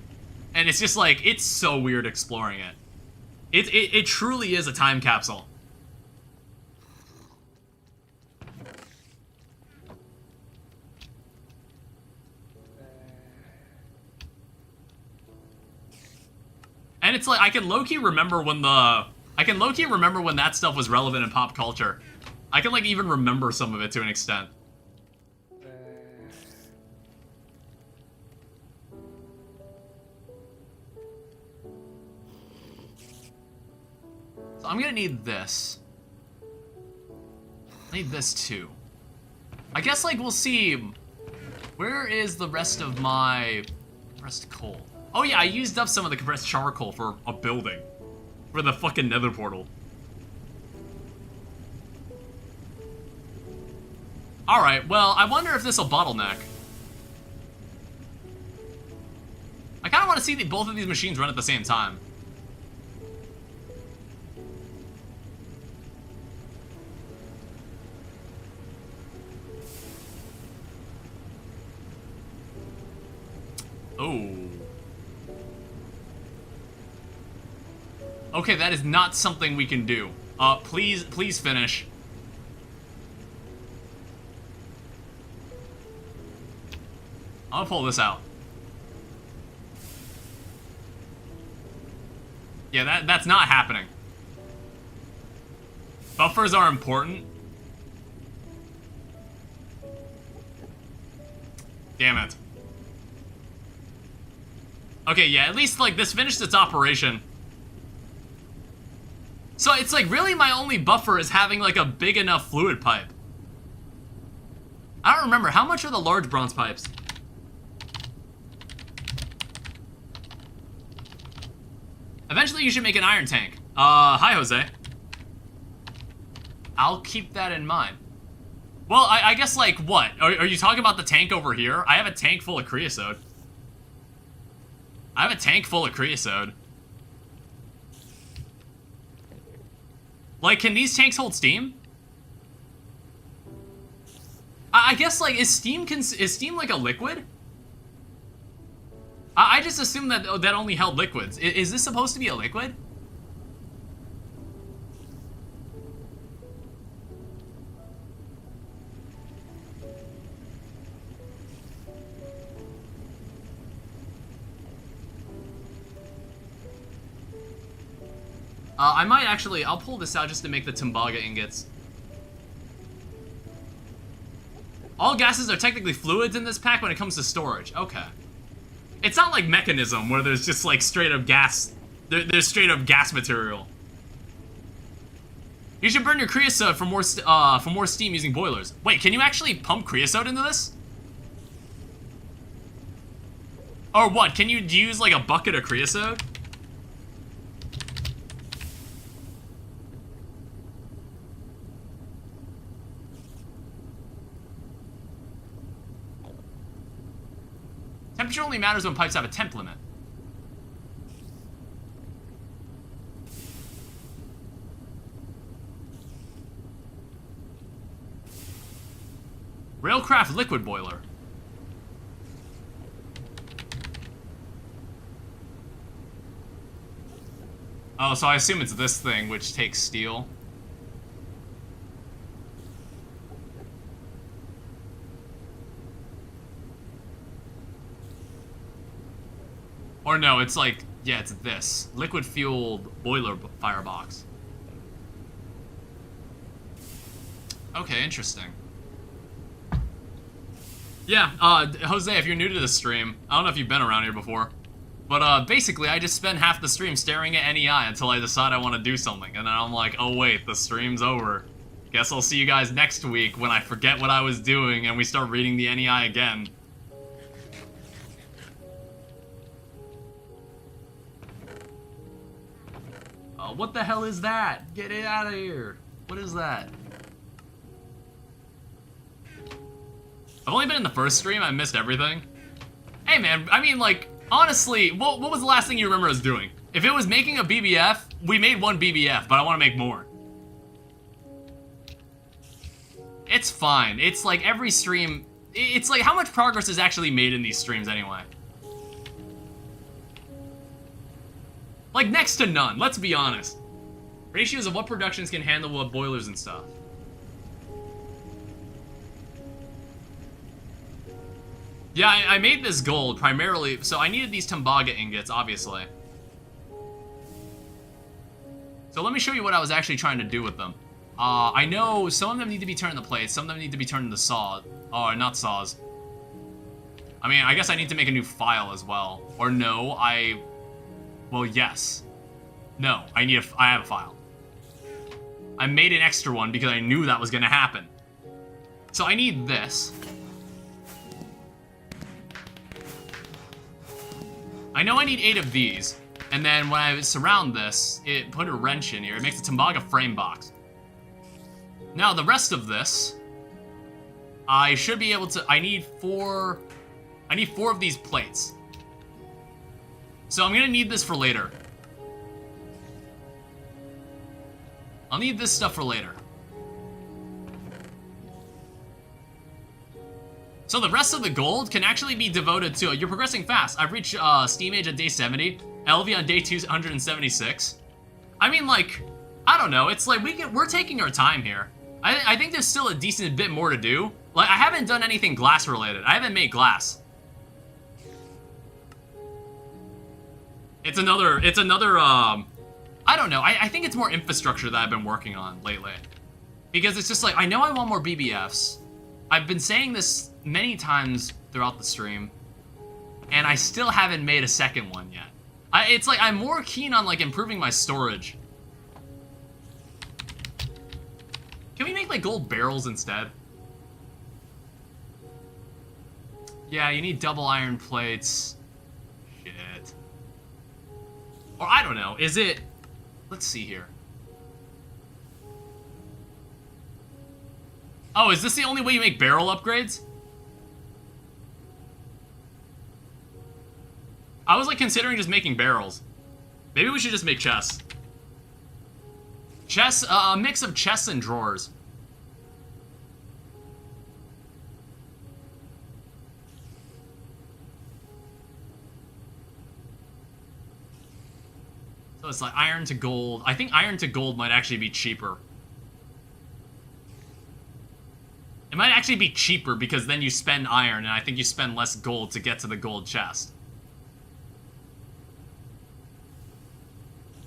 And it's just like, it's so weird exploring it. It truly is a time capsule. And it's like, I can low-key remember when that stuff was relevant in pop culture. I can like even remember some of it to an extent. So I'm gonna need this. I need this too. I guess like we'll see. Where is the rest of my compressed coal? Oh yeah, I used up some of the compressed charcoal for a building. For the fucking nether portal. Alright, well, I wonder if this'll bottleneck. I kinda wanna see both of these machines run at the same time. Oh. Okay, that is not something we can do. Please finish. I'll pull this out. Yeah, that's not happening. Buffers are important. Damn it. Okay, yeah, at least, like, this finished its operation. So it's, like, really my only buffer is having, like, a big enough fluid pipe. I don't remember. How much are the large bronze pipes? Eventually, you should make an iron tank. Hi, Jose. I'll keep that in mind. Well, I guess, like, what? Are you talking about the tank over here? I have a tank full of creosote. Like, can these tanks hold steam? I guess, like, is steam like a liquid? I just assumed that only held liquids. Is this supposed to be a liquid? I might actually, I'll pull this out just to make the Timbaga ingots. All gases are technically fluids in this pack when it comes to storage. Okay. It's not like Mechanism, where there's just like straight up gas. There's straight up gas material. You should burn your creosote for more steam using boilers. Wait, can you actually pump creosote into this? Or what? Can you use like a bucket of creosote? Temperature only matters when pipes have a temp limit. Railcraft liquid boiler. Oh, so I assume it's this thing, which takes steel. Or no, it's like Yeah, it's this. Liquid-fueled boiler firebox. Okay, interesting. Yeah, Jose, if you're new to the stream, I don't know if you've been around here before, but basically I just spend half the stream staring at NEI until I decide I want to do something, and then I'm like, oh wait, the stream's over. Guess I'll see you guys next week when I forget what I was doing and we start reading the NEI again. What the hell is that? Get it out of here. What is that? I've only been in the first stream, I missed everything. Hey man, I mean like, honestly, what was the last thing you remember us doing? If it was making a BBF, we made one BBF, but I want to make more. It's fine. It's like every stream, it's like how much progress is actually made in these streams anyway? Like next to none, let's be honest. Ratios of what productions can handle what boilers and stuff. Yeah, I made this gold primarily, so I needed these Tembaga ingots, obviously. So let me show you what I was actually trying to do with them. I know some of them need to be turned into plates, some of them need to be turned into saws. Oh, not saws. I mean, I guess I need to make a new file as well. Or no, well, yes. No, I have a file. I made an extra one because I knew that was gonna happen. So I need this. I know I need 8 of these, and then when I surround this, it put a wrench in here. It makes a Tembaga frame box. Now, the rest of this, I should be able to, I need 4 of these plates. So I'm gonna need this for later. I'll need this stuff for later. So the rest of the gold can actually be devoted to, you're progressing fast. I've reached Steam Age at day 70, LV on day 276. I mean, like, I don't know, it's like we're taking our time here. I think there's still a decent bit more to do. Like, I haven't done anything glass related. I haven't made glass. It's another, I don't know, I think it's more infrastructure that I've been working on lately. Because it's just like, I know I want more BBFs. I've been saying this many times throughout the stream, and I still haven't made a second one yet. It's like, I'm more keen on, like, improving my storage. Can we make, like, gold barrels instead? Yeah, you need double iron plates. Shit. Or, I don't know, is it... Let's see here. Oh, is this the only way you make barrel upgrades? I was, like, considering just making barrels. Maybe we should just make chests. Chests, a mix of chests and drawers. So it's like iron to gold. I think iron to gold might actually be cheaper. It might actually be cheaper because then you spend iron, and I think you spend less gold to get to the gold chest.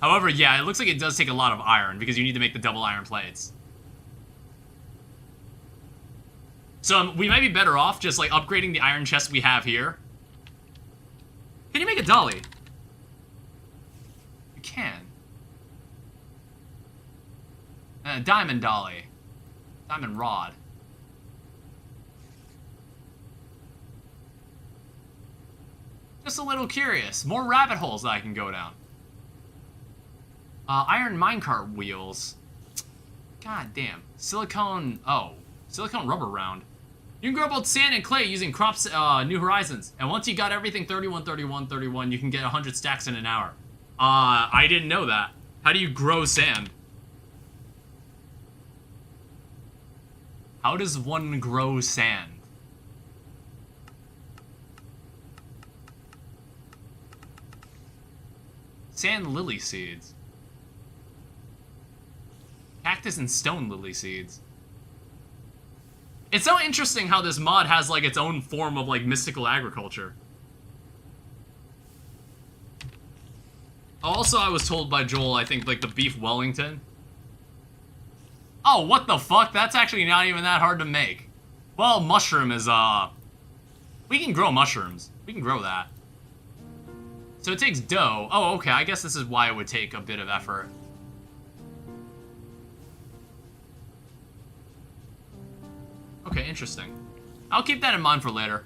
However, yeah, it looks like it does take a lot of iron because you need to make the double iron plates. So we might be better off just like upgrading the iron chest we have here. Can you make a dolly? You can. Diamond dolly. Diamond rod. Just a little curious. More rabbit holes that I can go down. Iron minecart wheels. God damn. Silicone, silicone rubber round. You can grow both sand and clay using crops, New Horizons. And once you got everything 31, 31, 31, you can get 100 stacks in an hour. I didn't know that. How do you grow sand? How does one grow sand? Sand lily seeds. Cactus and stone lily seeds. It's so interesting how this mod has, like, its own form of, like, mystical agriculture. Also, I was told by Joel, I think, like, the beef Wellington. Oh, what the fuck? That's actually not even that hard to make. Well, mushroom is, we can grow mushrooms. We can grow that. So it takes dough. Oh, okay, I guess this is why it would take a bit of effort. Okay, interesting. I'll keep that in mind for later.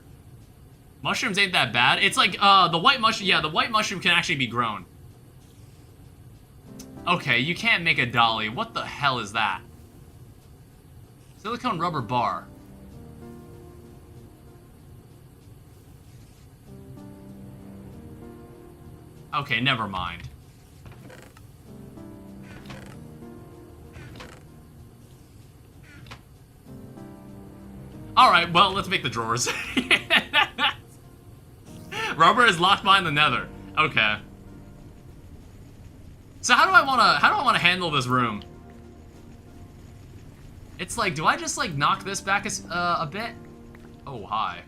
Mushrooms ain't that bad. It's like, the white mushroom, yeah, the white mushroom can actually be grown. Okay, you can't make a dolly. What the hell is that? Silicone rubber bar. Okay, never mind. Alright, well, let's make the drawers. Rubber is locked behind the nether. Okay. So how do I wanna handle this room? It's like, do I just like knock this back a bit? Oh, hi.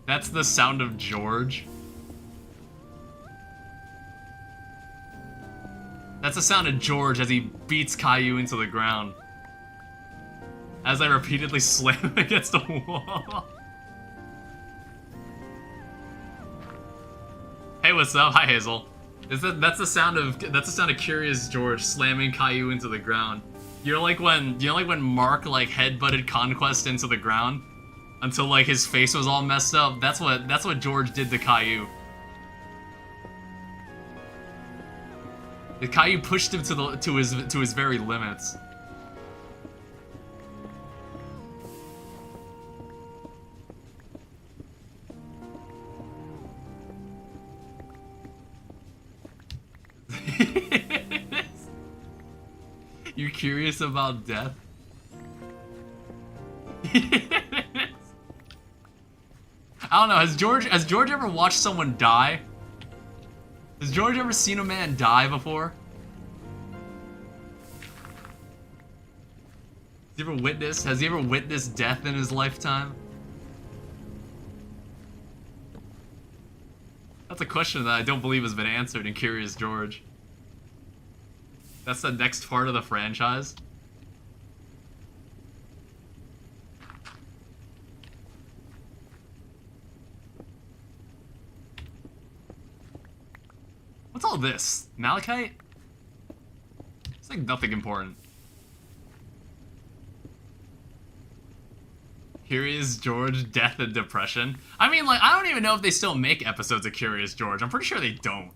That's the sound of George. That's the sound of George as he beats Caillou into the ground. As I repeatedly slam him against the wall. Hey, what's up? Hi, Hazel. That's the sound of Curious George slamming Caillou into the ground. You're like when Mark like headbutted Conquest into the ground until like his face was all messed up. That's what George did to Caillou. The Caillou pushed him to his very limits. You're curious about death? I don't know, has George ever watched someone die? Has George ever seen a man die before? Has he ever witnessed death in his lifetime? That's a question that I don't believe has been answered in Curious George. That's the next part of the franchise. What's all this? Malachite? It's like nothing important. Curious George, Death and Depression. I mean, like, I don't even know if they still make episodes of Curious George. I'm pretty sure they don't.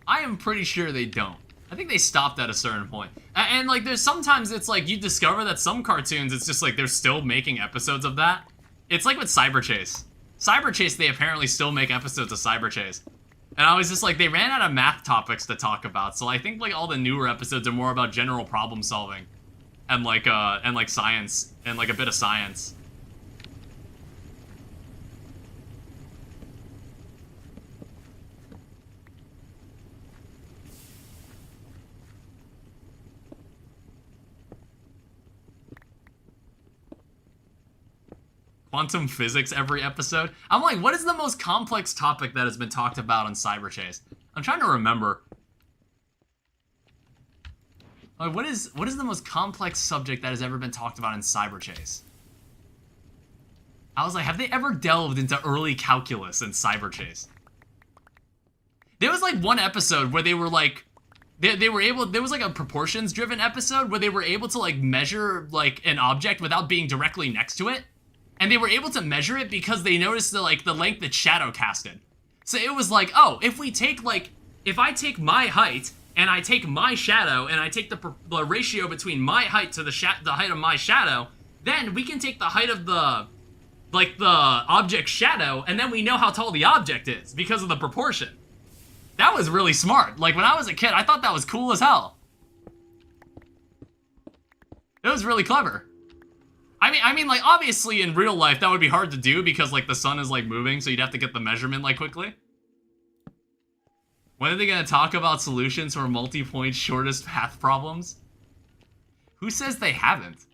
I am pretty sure they don't. I think they stopped at a certain point. And like, there's sometimes it's like, you discover that some cartoons, it's just like, they're still making episodes of that. It's like with Cyber Chase. Cyber Chase, they apparently still make episodes of Cyber Chase. And I was just like, they ran out of math topics to talk about. So I think like all the newer episodes are more about general problem solving. And like science, and like a bit of science. Quantum physics every episode. I'm like, what is the most complex topic that has been talked about on Cyber Chase? I'm trying to remember. Like, what is the most complex subject that has ever been talked about in Cyber Chase? I was like, have they ever delved into early calculus in Cyber Chase? There was like one episode where they were like, they were able, there was like a proportions driven episode where they were able to like measure like an object without being directly next to it. And they were able to measure it because they noticed the length that shadow casted. So it was like, oh, if we take like, if I take my height and I take my shadow and I take the ratio between my height to the height of my shadow, then we can take the height of the object shadow, and then we know how tall the object is because of the proportion. That was really smart. Like, when I was a kid, I thought that was cool as hell. It was really clever. I mean, like, obviously in real life that would be hard to do because, like, the sun is, like, moving, so you'd have to get the measurement, like, quickly. When are they gonna talk about solutions for multi-point shortest path problems? Who says they haven't?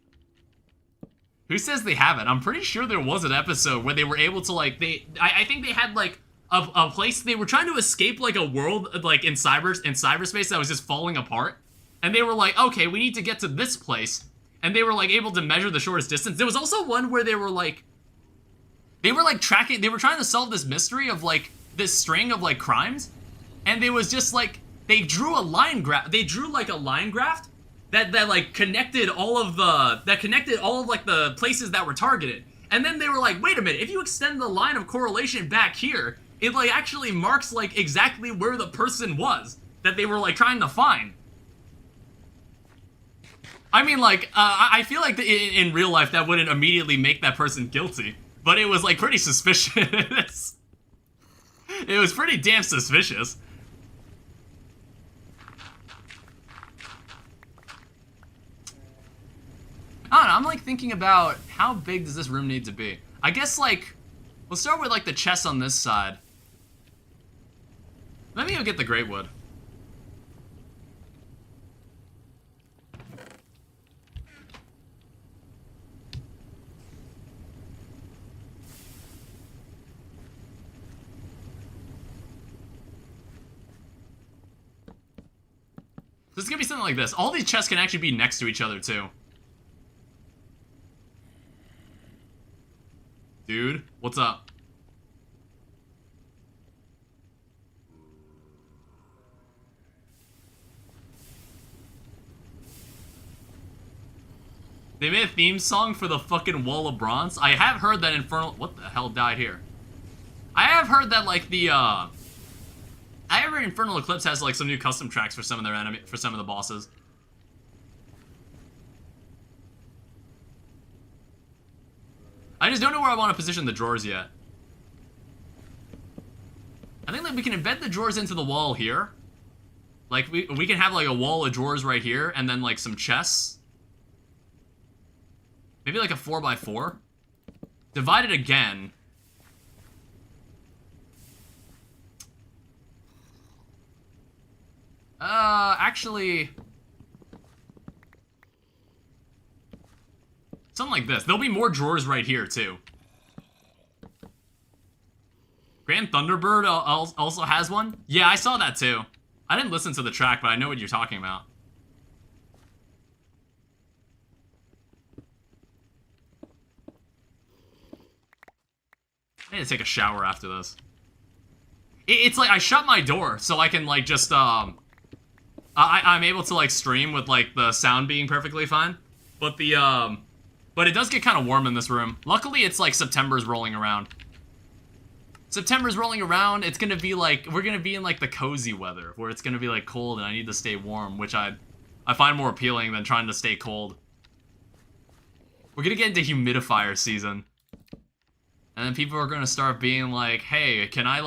Who says they haven't? I'm pretty sure there was an episode where they were able to, like, I think they had, like, a place, they were trying to escape, like, a world, like, in cyberspace that was just falling apart. And they were like, okay, we need to get to this place. And they were, like, able to measure the shortest distance. There was also one where they were, like, tracking, they were trying to solve this mystery of, like, this string of, like, crimes. And they was just, like, they drew a line graph, like, a line graph that like connected all of like the places that were targeted. And then they were like, wait a minute, if you extend the line of correlation back here, it like actually marks like exactly where the person was that they were like trying to find. I mean, like, I feel like in real life that wouldn't immediately make that person guilty, but it was like pretty suspicious. It was pretty damn suspicious. I don't know, I'm like thinking about how big does this room need to be? I guess like, we'll start with like the chest on this side. Let me go get the great wood. This is gonna be something like this. All these chests can actually be next to each other too. Dude, what's up? They made a theme song for the fucking Wall of Bronze. I have heard that Infernal... What the hell died here? I have heard that, like, the, I have heard Infernal Eclipse has, like, some new custom tracks for some of their for some of the bosses. I just don't know where I want to position the drawers yet. I think, like, we can embed the drawers into the wall here. Like, we can have, like, a wall of drawers right here, and then, like, some chests. Maybe, like, a 4x4. Divide it again. Actually... Something like this. There'll be more drawers right here, too. Grand Thunderbird also has one? Yeah, I saw that, too. I didn't listen to the track, but I know what you're talking about. I need to take a shower after this. It's like, I shut my door, so I can, like, just, I'm able to, like, stream with, like, the sound being perfectly fine. But the, but it does get kind of warm in this room. Luckily, it's, like, September's rolling around. September's rolling around, it's gonna be, like, we're gonna be in, like, the cozy weather, where it's gonna be, like, cold and I need to stay warm, which I find more appealing than trying to stay cold. We're gonna get into humidifier season. And then people are gonna start being like, hey, can I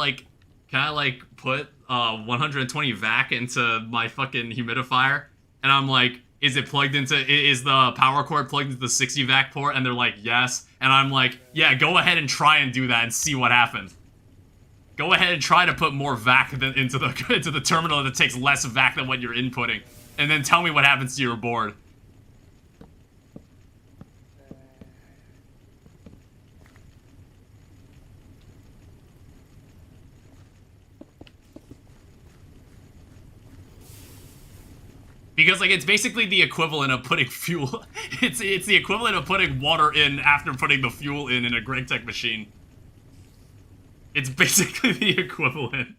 put 120 vac into my fucking humidifier? And I'm like, is the power cord plugged into the 60 vac port? And they're like, yes. And I'm like, yeah, go ahead and try and do that and see what happens. Go ahead and try to put more vac into the terminal that takes less vac than what you're inputting. And then tell me what happens to your board. Because, like, it's basically the equivalent of putting fuel... It's the equivalent of putting water in after putting the fuel in a GregTech machine. It's basically the equivalent.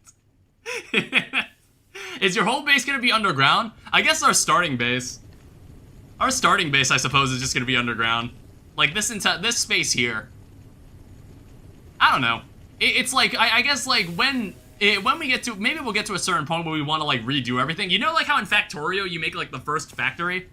Is your whole base gonna be underground? I guess our starting base... Our starting base, I suppose, is just gonna be underground. Like, this space here. I don't know. It's like, I guess, like, when we get to, maybe we'll get to a certain point where we want to, like, redo everything. You know, like, how in Factorio you make, like, the first factory?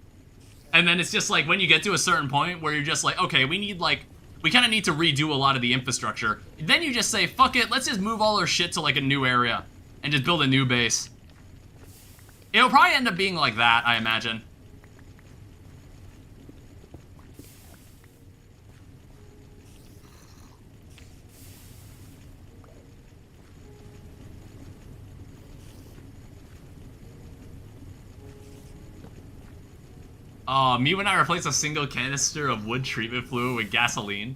And then it's just, like, when you get to a certain point where you're just like, okay, we need, like, we kind of need to redo a lot of the infrastructure. Then you just say, fuck it, let's just move all our shit to, like, a new area. And just build a new base. It'll probably end up being like that, I imagine. Me when I replace a single canister of wood treatment fluid with gasoline.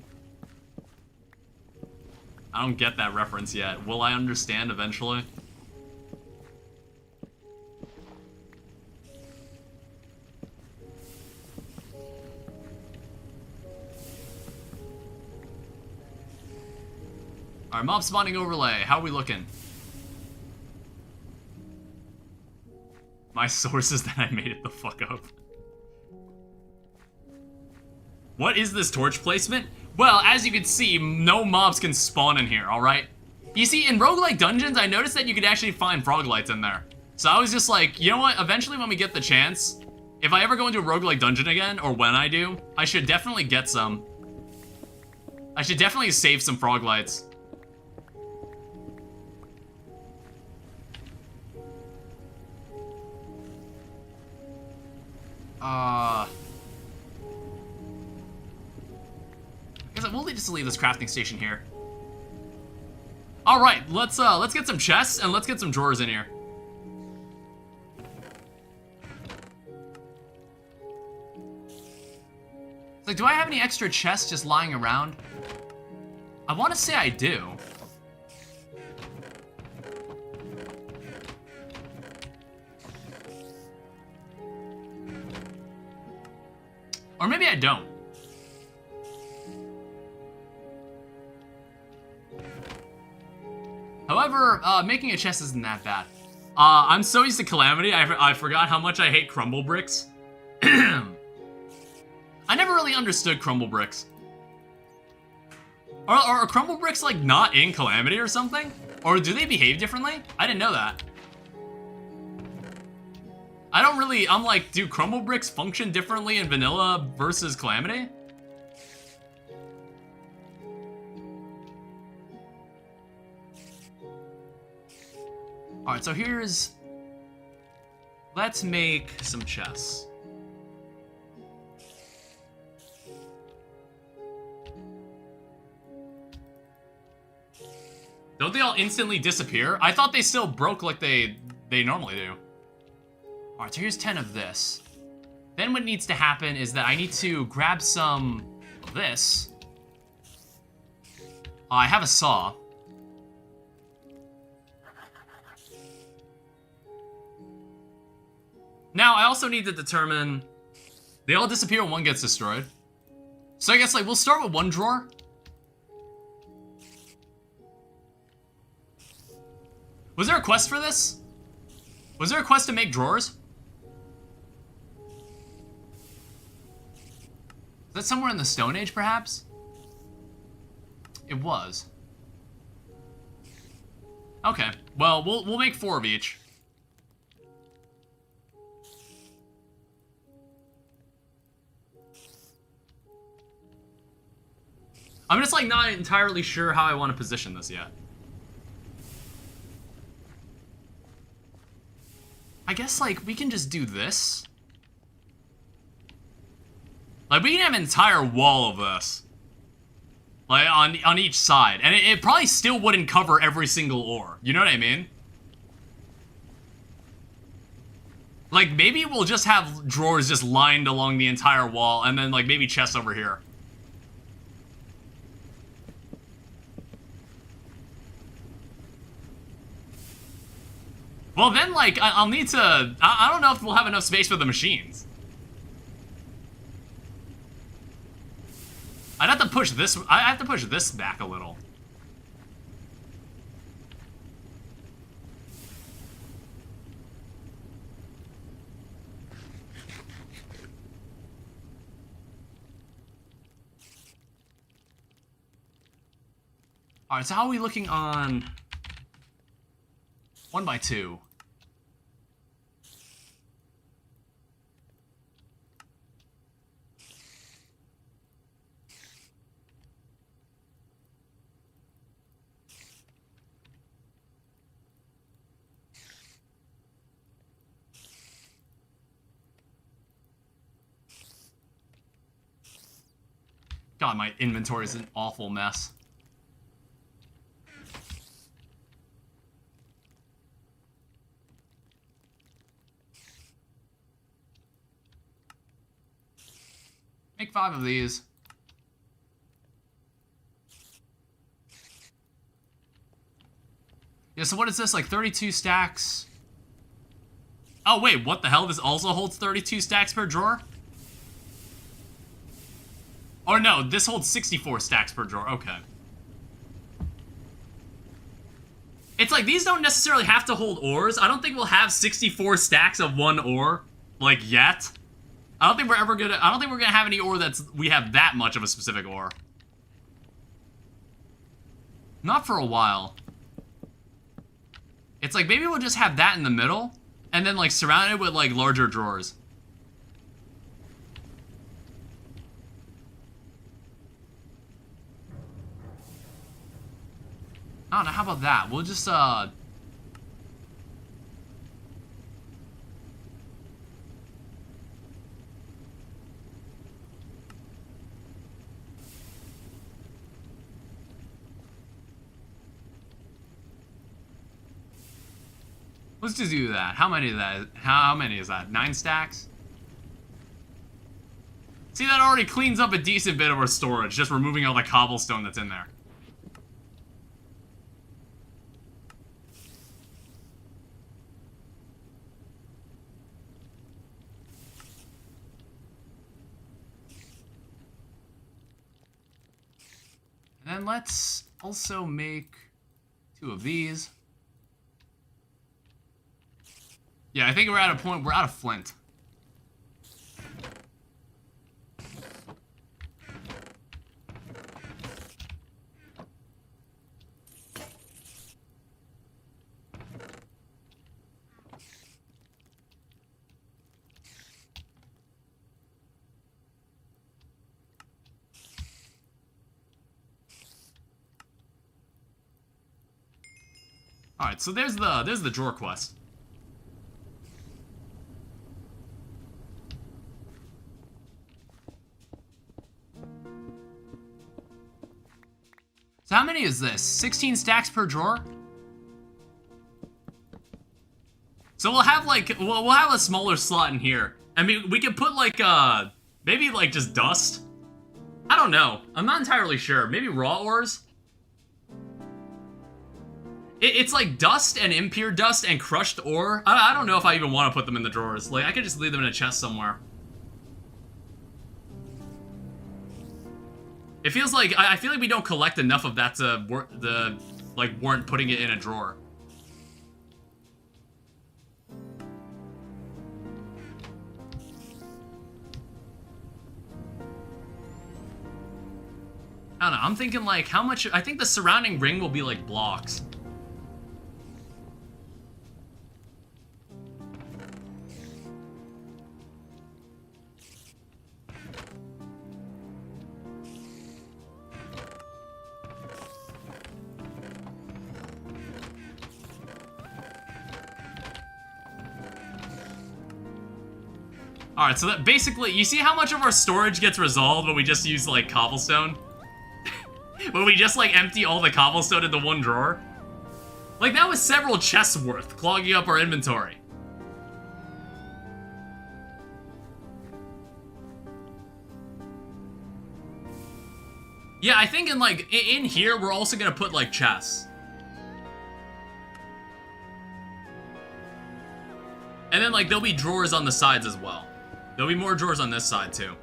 I don't get that reference yet. Will I understand eventually? Alright, mob spawning overlay. How are we looking? My source is that I made it the fuck up. What is this torch placement? Well, as you can see, no mobs can spawn in here, alright? You see, in roguelike dungeons, I noticed that you could actually find frog lights in there. So I was just like, you know what? Eventually when we get the chance, if I ever go into a roguelike dungeon again, or when I do, I should definitely get some. I should definitely save some frog lights. I guess we'll just leave this crafting station here. All right, let's get some chests and let's get some drawers in here. It's like, do I have any extra chests just lying around? I want to say I do. Or maybe I don't. However, making a chest isn't that bad. I'm so used to Calamity, I forgot how much I hate crumble bricks. I never really understood crumble bricks. Are crumble bricks, like, not in Calamity or something? Or do they behave differently? I didn't know that. I'm like, do crumble bricks function differently in vanilla versus Calamity? Alright, so let's make some chests. Don't they all instantly disappear? I thought they still broke like they normally do. Alright, so here's 10 of this. Then what needs to happen is that I need to grab some of this. I have a saw. Now, I also need to determine... They all disappear when one gets destroyed. So I guess, like, we'll start with one drawer. Was there a quest for this? Was there a quest to make drawers? Is that somewhere in the Stone Age, perhaps? It was. Okay, well, we'll make 4 of each. I'm just, like, not entirely sure how I want to position this yet. I guess, like, we can just do this. Like, we can have an entire wall of this. Like, on each side. And it probably still wouldn't cover every single ore. You know what I mean? Like, maybe we'll just have drawers just lined along the entire wall, and then, like, maybe chests over here. Well, then, like, I'll need to... I don't know if we'll have enough space for the machines. I'd have to push this... I have to push this back a little. Alright, so how are we looking on... 1x2? God, my inventory is an awful mess. Make 5 of these. Yeah, so what is this, like 32 stacks? Oh wait, what the hell? This also holds 32 stacks per drawer? Or no, this holds 64 stacks per drawer, okay. It's like, these don't necessarily have to hold ores. I don't think we'll have 64 stacks of one ore, like, yet. I don't think we're gonna have any ore we have that much of a specific ore. Not for a while. It's like, maybe we'll just have that in the middle, and then, like, surround it with, like, larger drawers. I don't know, how about that? We'll just, let's just do that. How many is that? 9 stacks? See, that already cleans up a decent bit of our storage, just removing all the cobblestone that's in there. And then let's also make 2 of these. Yeah, I think we're at a point, we're out of flint. Alright, so there's the drawer quest. So how many is this? 16 stacks per drawer? So we'll have like, we'll have a smaller slot in here. I mean, we could put like, maybe like just dust? I don't know. I'm not entirely sure. Maybe raw ores? It's like dust and impure dust and crushed ore. I don't know if I even want to put them in the drawers. Like, I could just leave them in a chest somewhere. It feels like, I feel like we don't collect enough of that to warrant putting it in a drawer. I don't know, I'm thinking like, how much, I think the surrounding ring will be like blocks. Alright, so that basically, you see how much of our storage gets resolved when we just use, like, cobblestone? When we just, like, empty all the cobblestone into one drawer? Like, that was several chests worth, clogging up our inventory. Yeah, I think in, like, in here, we're also gonna put, like, chests. And then, like, there'll be drawers on the sides as well. There'll be more drawers on this side, too.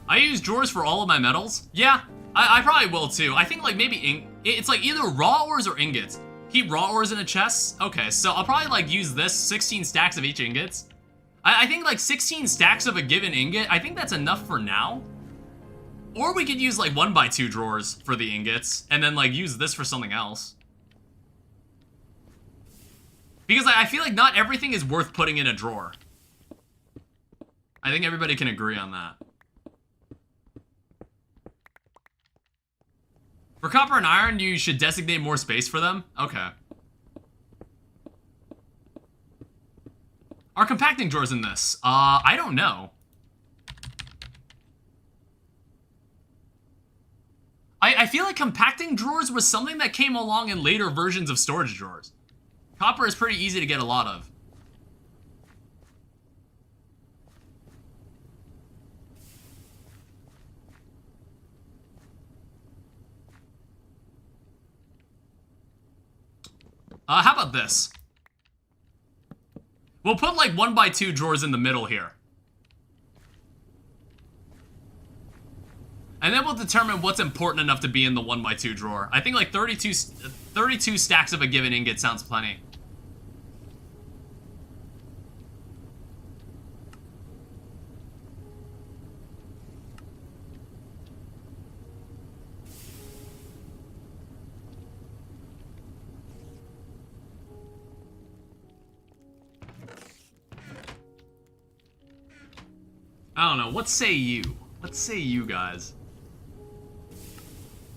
I use drawers for all of my metals? Yeah, I probably will, too. I think, like, maybe it's, like, either raw ores or ingots. Keep raw ores in a chest? Okay, so I'll probably, like, use this 16 stacks of each ingots. I think, like, 16 stacks of a given ingot, I think that's enough for now. Or we could use, like, 1x2 drawers for the ingots, and then, like, use this for something else. Because I feel like not everything is worth putting in a drawer. I think everybody can agree on that. For copper and iron, you should designate more space for them? Okay. Are compacting drawers in this? I don't know. I feel like compacting drawers was something that came along in later versions of storage drawers. Copper is pretty easy to get a lot of. How about this? We'll put like 1x2 drawers in the middle here. And then we'll determine what's important enough to be in the 1x2 drawer. I think like 32 stacks of a given ingot sounds plenty. I don't know, what say you? What say you guys?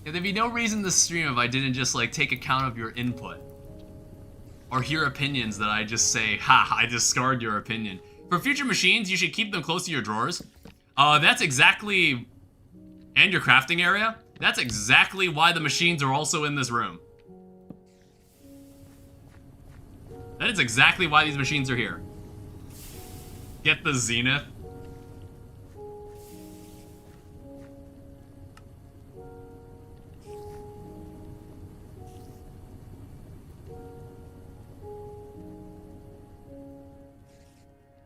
Yeah, there'd be no reason to stream if I didn't just like take account of your input. Or hear opinions that I just say, ha, I discard your opinion. For future machines, you should keep them close to your drawers. That's exactly... And your crafting area. That's exactly why the machines are also in this room. That is exactly why these machines are here. Get the Zenith.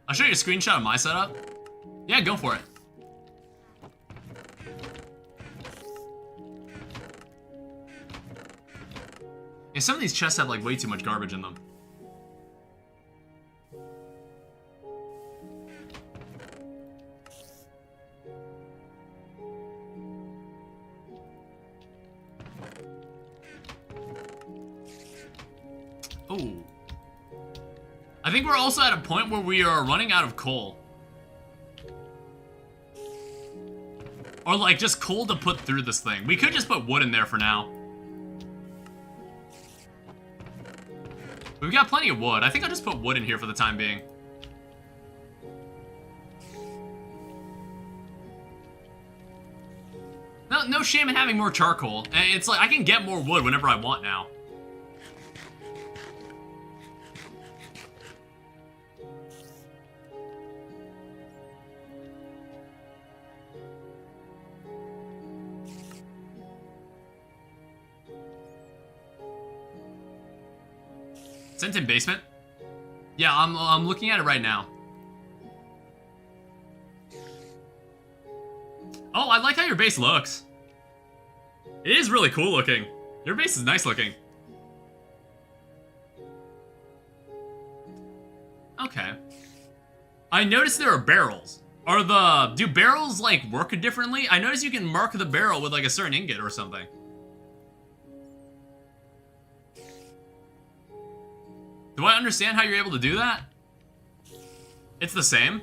I'll show you a screenshot of my setup. Yeah, go for it. Yeah, some of these chests have like way too much garbage in them. Oh. I think we're also at a point where we are running out of coal. Or like just coal to put through this thing. We could just put wood in there for now. We've got plenty of wood. I think I'll just put wood in here for the time being. No shame in having more charcoal. It's like I can get more wood whenever I want now. Sent in basement? Yeah, I'm looking at it right now. Oh, I like how your base looks. It is really cool looking. Your base is nice looking. Okay. I noticed there are barrels. Do barrels like work differently? I noticed you can mark the barrel with like a certain ingot or something. Do I understand how you're able to do that? It's the same.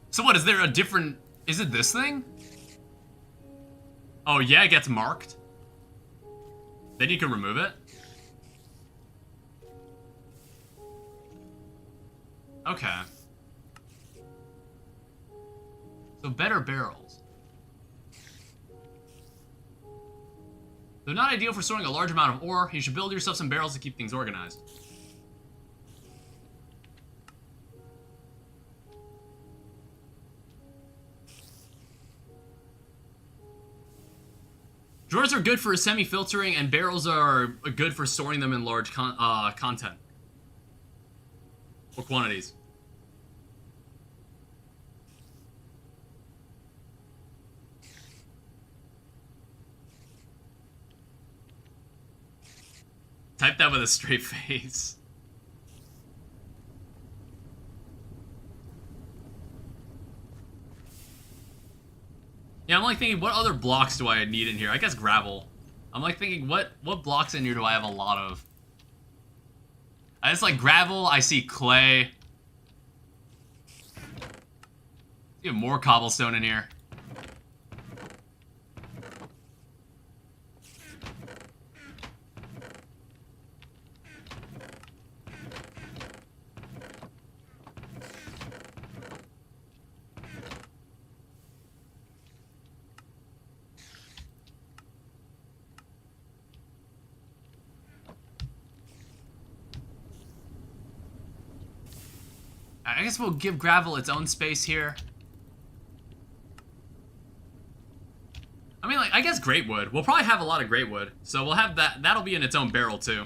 So what, is there a different... Is it this thing? Oh yeah, it gets marked. Then you can remove it. Okay. So better barrels. They're not ideal for storing a large amount of ore. You should build yourself some barrels to keep things organized. Drawers are good for semi-filtering, and barrels are good for storing them in large content. Or quantities. Type that with a straight face. Yeah, I'm like thinking, what other blocks do I need in here? I guess gravel. I'm like thinking, what blocks in here do I have a lot of? I just like gravel, I see clay. You have more cobblestone in here. I guess we'll give gravel its own space here. I mean, like, I guess great wood. We'll probably have a lot of great wood. So we'll have that. That'll be in its own barrel, too.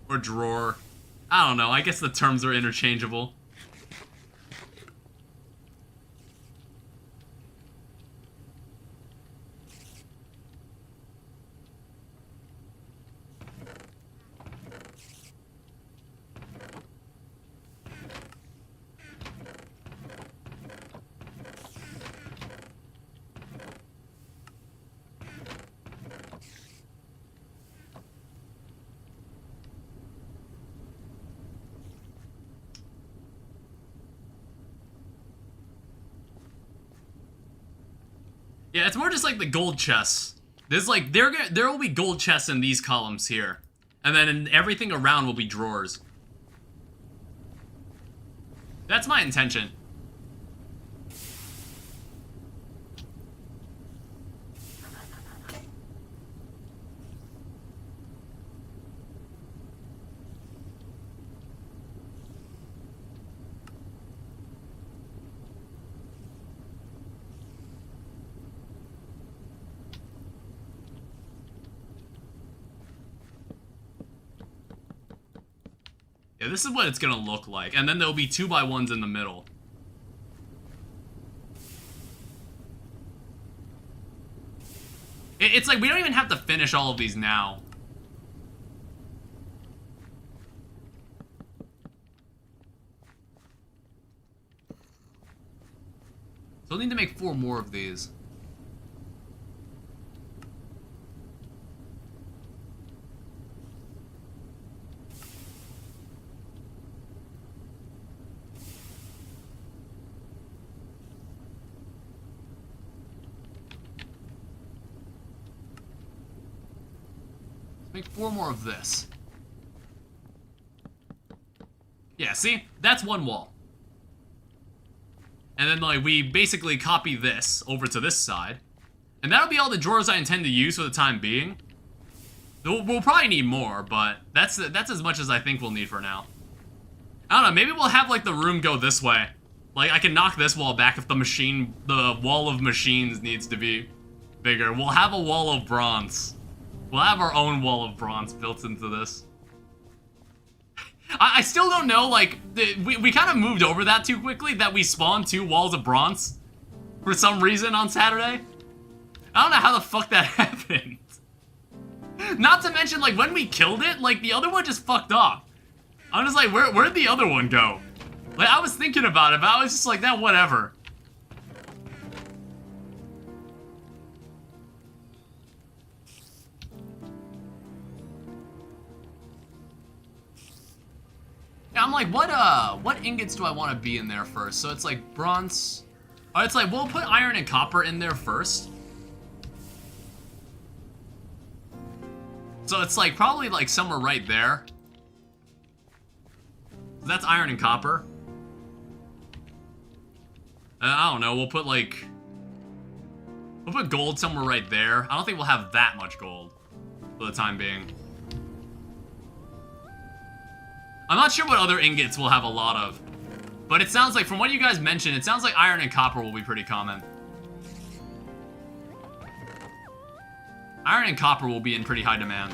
Or drawer. I don't know. I guess the terms are interchangeable. Yeah, it's more just like the gold chests. There's like there will be gold chests in these columns here, and then everything around will be drawers. That's my intention. Yeah, this is what it's gonna look like. And then there'll be 2x1s in the middle. It's like we don't even have to finish all of these now. So we'll need to make 4 more of these. Make 4 more of this. Yeah, see? That's one wall. And then, like, we basically copy this over to this side. And that'll be all the drawers I intend to use for the time being. We'll probably need more, but that's as much as I think we'll need for now. I don't know, maybe we'll have, like, the room go this way. Like, I can knock this wall back if the wall of machines needs to be bigger. We'll have a wall of bronze. We'll have our own wall of bronze built into this. I still don't know, like, we kind of moved over that too quickly, that we spawned 2 walls of bronze for some reason on Saturday. I don't know how the fuck that happened. Not to mention, like, when we killed it, like, the other one just fucked off. I'm just like, where'd the other one go? Like, I was thinking about it, but I was just like, that, whatever. I'm like, what ingots do I want to be in there first? So it's like bronze. Oh, it's like, we'll put iron and copper in there first. So it's like, probably like somewhere right there. So that's iron and copper. I don't know, we'll put gold somewhere right there. I don't think we'll have that much gold for the time being. I'm not sure what other ingots we'll have a lot of. But it sounds like, from what you guys mentioned, it sounds like iron and copper will be pretty common. Iron and copper will be in pretty high demand.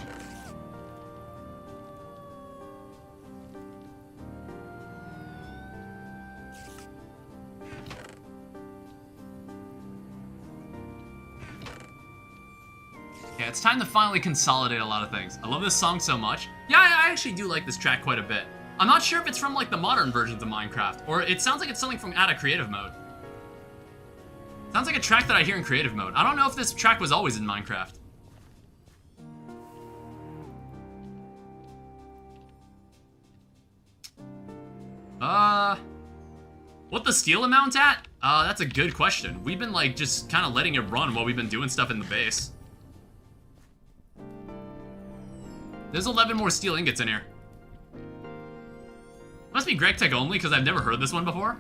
Yeah, it's time to finally consolidate a lot of things. I love this song so much. Yeah, I actually do like this track quite a bit. I'm not sure if it's from, like, the modern versions of Minecraft, or it sounds like it's something from out of creative mode. Sounds like a track that I hear in creative mode. I don't know if this track was always in Minecraft. What the steel amount at? That's a good question. We've been, like, just kind of letting it run while we've been doing stuff in the base. There's 11 more steel ingots in here. Must be GregTech only, because I've never heard this one before.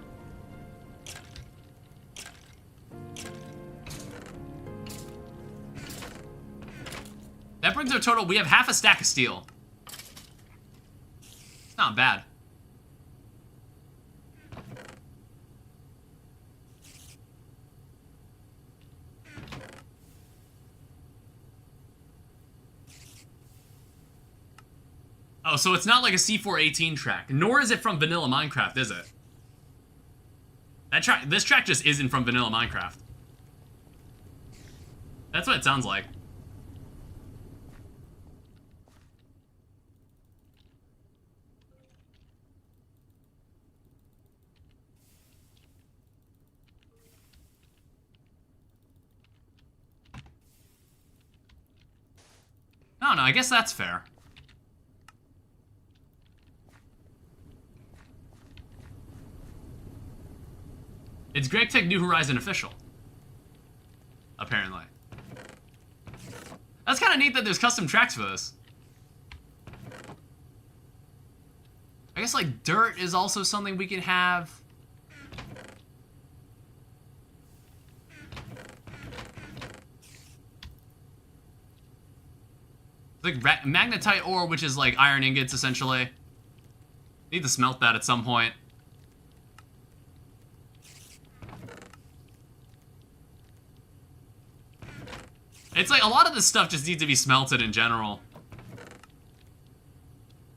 That brings our total. We have half a stack of steel. Not bad. Oh, so it's not like a C418 track, nor is it from vanilla Minecraft, is it? This track just isn't from vanilla Minecraft. That's what it sounds like. I don't know, I guess that's fair. It's GregTech New Horizons official. Apparently. That's kind of neat that there's custom tracks for this. I guess, like, dirt is also something we can have. Like, magnetite ore, which is, like, iron ingots, essentially. Need to smelt that at some point. It's like, a lot of this stuff just needs to be smelted in general.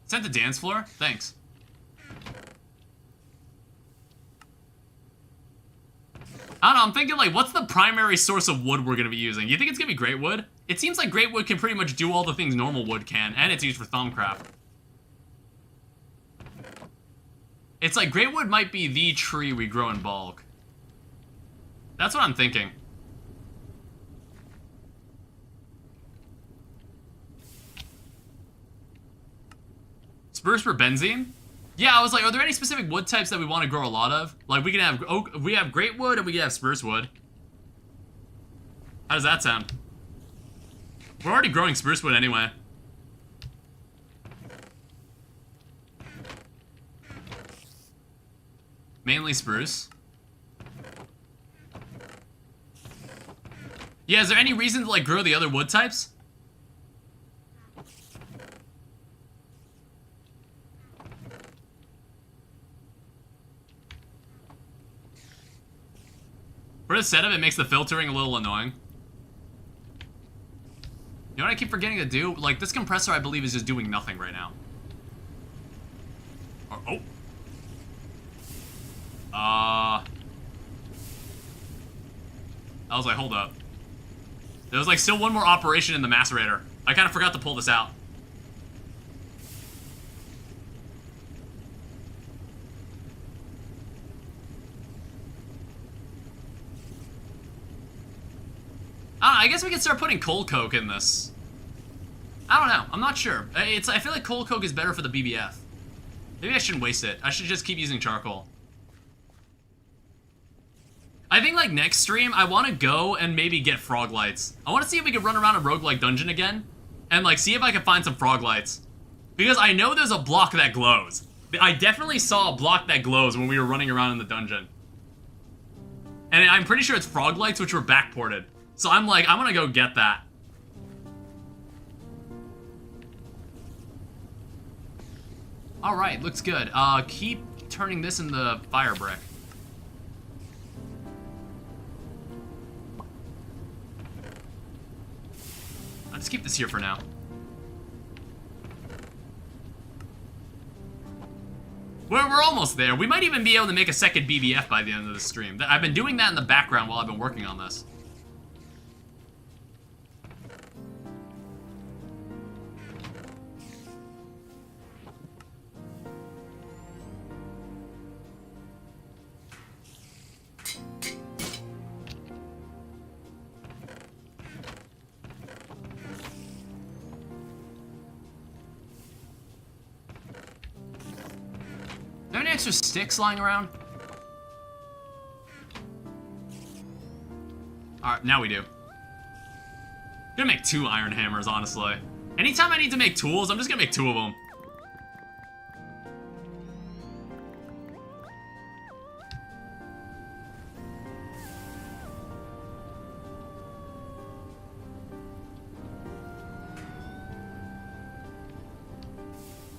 Sent the dance floor? Thanks. I don't know, I'm thinking, like, what's the primary source of wood we're gonna be using? You think it's gonna be great wood? It seems like great wood can pretty much do all the things normal wood can, and it's used for Thaumcraft. It's like, great wood might be the tree we grow in bulk. That's what I'm thinking. Spruce for benzene? Yeah, I was like, are there any specific wood types that we want to grow a lot of? Like, we can have oak, we have great wood, and we can have spruce wood. How does that sound? We're already growing spruce wood anyway. Mainly spruce. Yeah, is there any reason to, like, grow the other wood types? For this setup, it makes the filtering a little annoying. You know what I keep forgetting to do? Like, this compressor, I believe, is just doing nothing right now. Oh. I was like, hold up. There was, like, still one more operation in the macerator. I kind of forgot to pull this out. I guess we could start putting coal coke in this. I don't know. I'm not sure. I feel like coal coke is better for the BBF. Maybe I shouldn't waste it. I should just keep using charcoal. I think, like, next stream, I want to go and maybe get frog lights. I want to see if we can run around a roguelike dungeon again and, like, see if I can find some frog lights. Because I know there's a block that glows. I definitely saw a block that glows when we were running around in the dungeon. And I'm pretty sure it's frog lights, which were backported. So I'm like, I'm gonna go get that. Alright, looks good. Keep turning this into fire brick. I'll just keep this here for now. We're almost there. We might even be able to make a second BBF by the end of the stream. I've been doing that in the background while I've been working on this. Are there any extra sticks lying around? Alright, now we do. I'm gonna make 2 iron hammers, honestly. Anytime I need to make tools, I'm just gonna make 2 of them.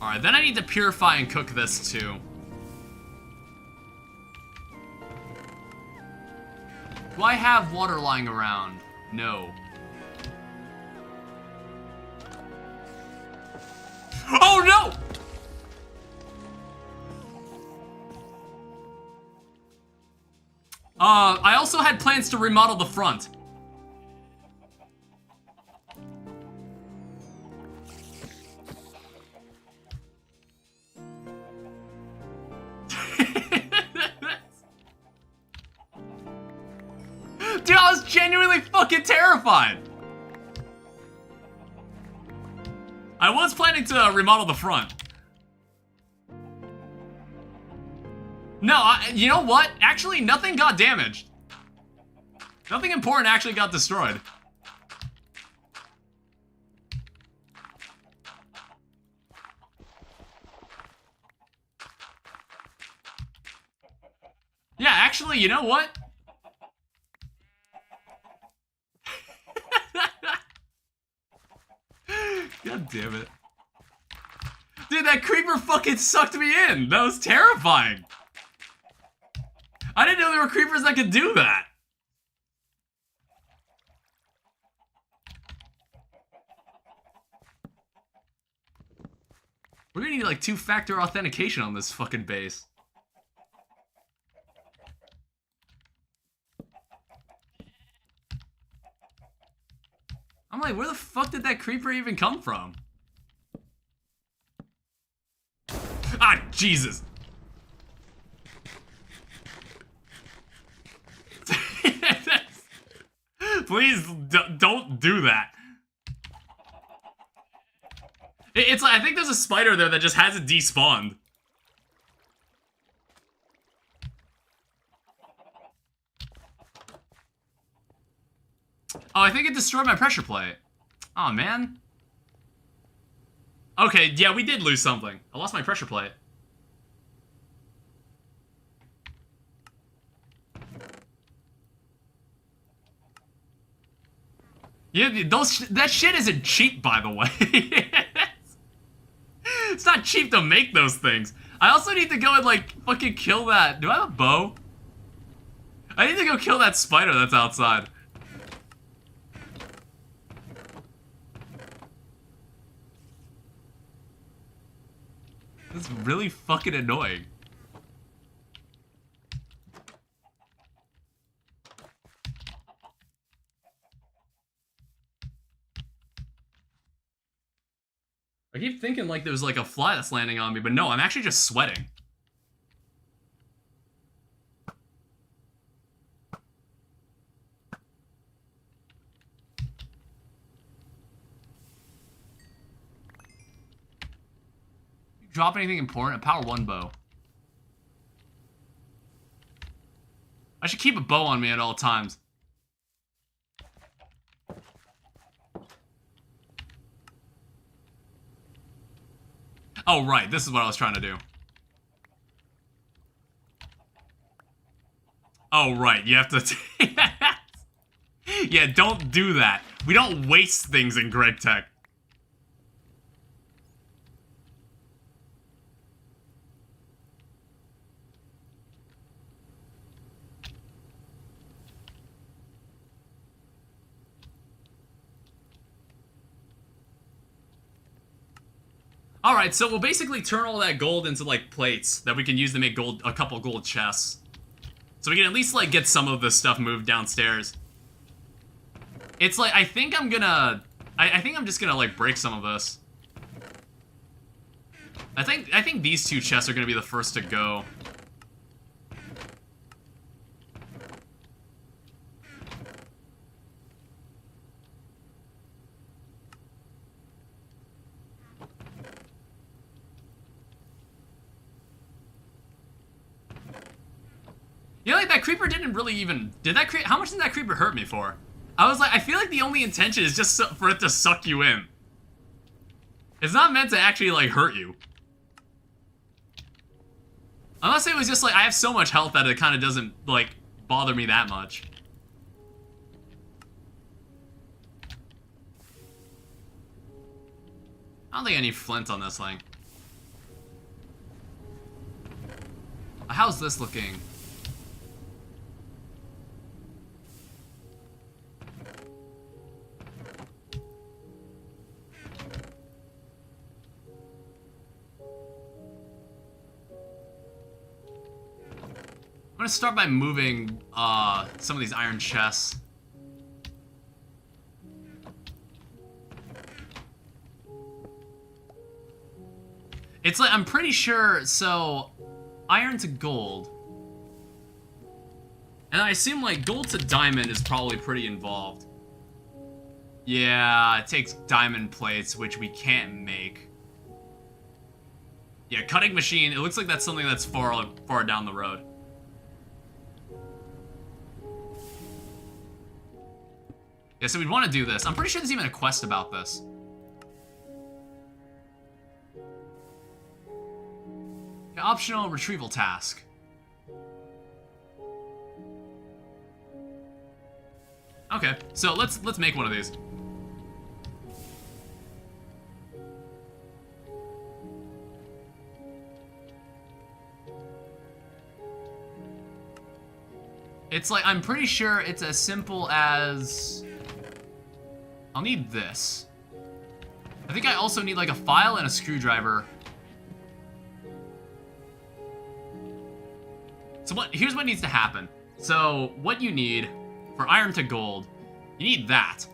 Alright, then I need to purify and cook this too. Do I have water lying around? No. Oh no! I also had plans to remodel the front. Dude, I was genuinely fucking terrified. I was planning to remodel the front. No, you know what? Actually, nothing got damaged. Nothing important actually got destroyed. Yeah, actually, you know what? God damn it. Dude, that creeper fucking sucked me in. That was terrifying. I didn't know there were creepers that could do that. We're gonna need like 2-factor authentication on this fucking base. I'm like, where the fuck did that creeper even come from? Ah, Jesus. Please don't do that. It's like, I think there's a spider there that just hasn't despawned. Oh, I think it destroyed my pressure plate. Oh, man. Okay, yeah, we did lose something. I lost my pressure plate. Yeah, that shit isn't cheap, by the way. It's not cheap to make those things. I also need to go and, like, fucking kill that. Do I have a bow? I need to go kill that spider that's outside. That's really fucking annoying. I keep thinking like there's like a fly that's landing on me, but no, I'm actually just sweating. Drop anything important? A power 1 bow. I should keep a bow on me at all times. Oh, right. This is what I was trying to do. Oh, right. You have to... Yeah, don't do that. We don't waste things in GregTech. Alright, so we'll basically turn all that gold into, like, plates that we can use to make gold, a couple gold chests. So we can at least, like, get some of this stuff moved downstairs. It's like, I think I'm gonna... I think I'm just gonna, like, break some of this. I think these 2 chests are gonna be the first to go. You know, like, that creeper didn't really even... How much did that creeper hurt me for? I was like, I feel like the only intention is just for it to suck you in. It's not meant to actually, like, hurt you. Unless it was just like, I have so much health that it kind of doesn't, like, bother me that much. I don't think I need flint on this thing. how's this looking? I'm gonna start by moving some of these iron chests. It's like, I'm pretty sure, so iron to gold. And I assume like gold to diamond is probably pretty involved. Yeah, it takes diamond plates, which we can't make. Yeah, cutting machine, it looks like that's something that's far down the road. Yeah, so we'd want to do this. I'm pretty sure there's even a quest about this. Yeah, optional retrieval task. Okay, so let's make one of these. It's like, I'm pretty sure it's as simple as... I'll need this. I think I also need like a file and a screwdriver. So here's what needs to happen. So what you need for iron to gold, you need that.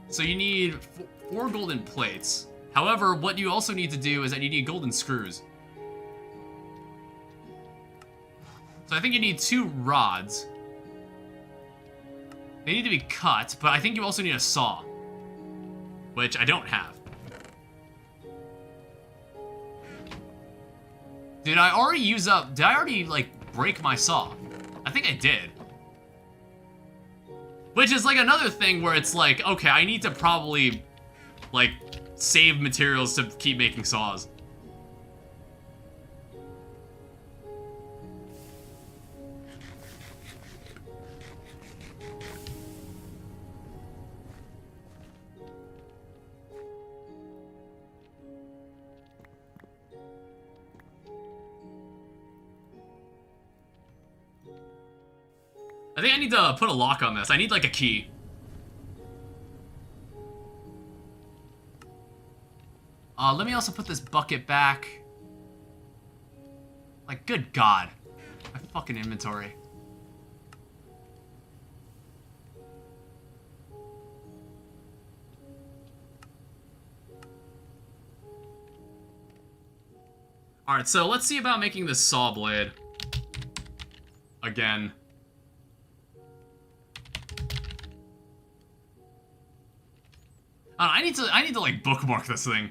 So you need 4 golden plates. However, what you also need to do is that you need golden screws. So I think you need 2 rods. They need to be cut, but I think you also need a saw, which I don't have. Did I already like break my saw? I think I did. Which is like another thing where it's like, okay, I need to probably like save materials to keep making saws. I think I need to put a lock on this. I need like a key. Let me also put this bucket back. Like, good God. My fucking inventory. Alright, so let's see about making this saw blade. Again. I need to like bookmark this thing.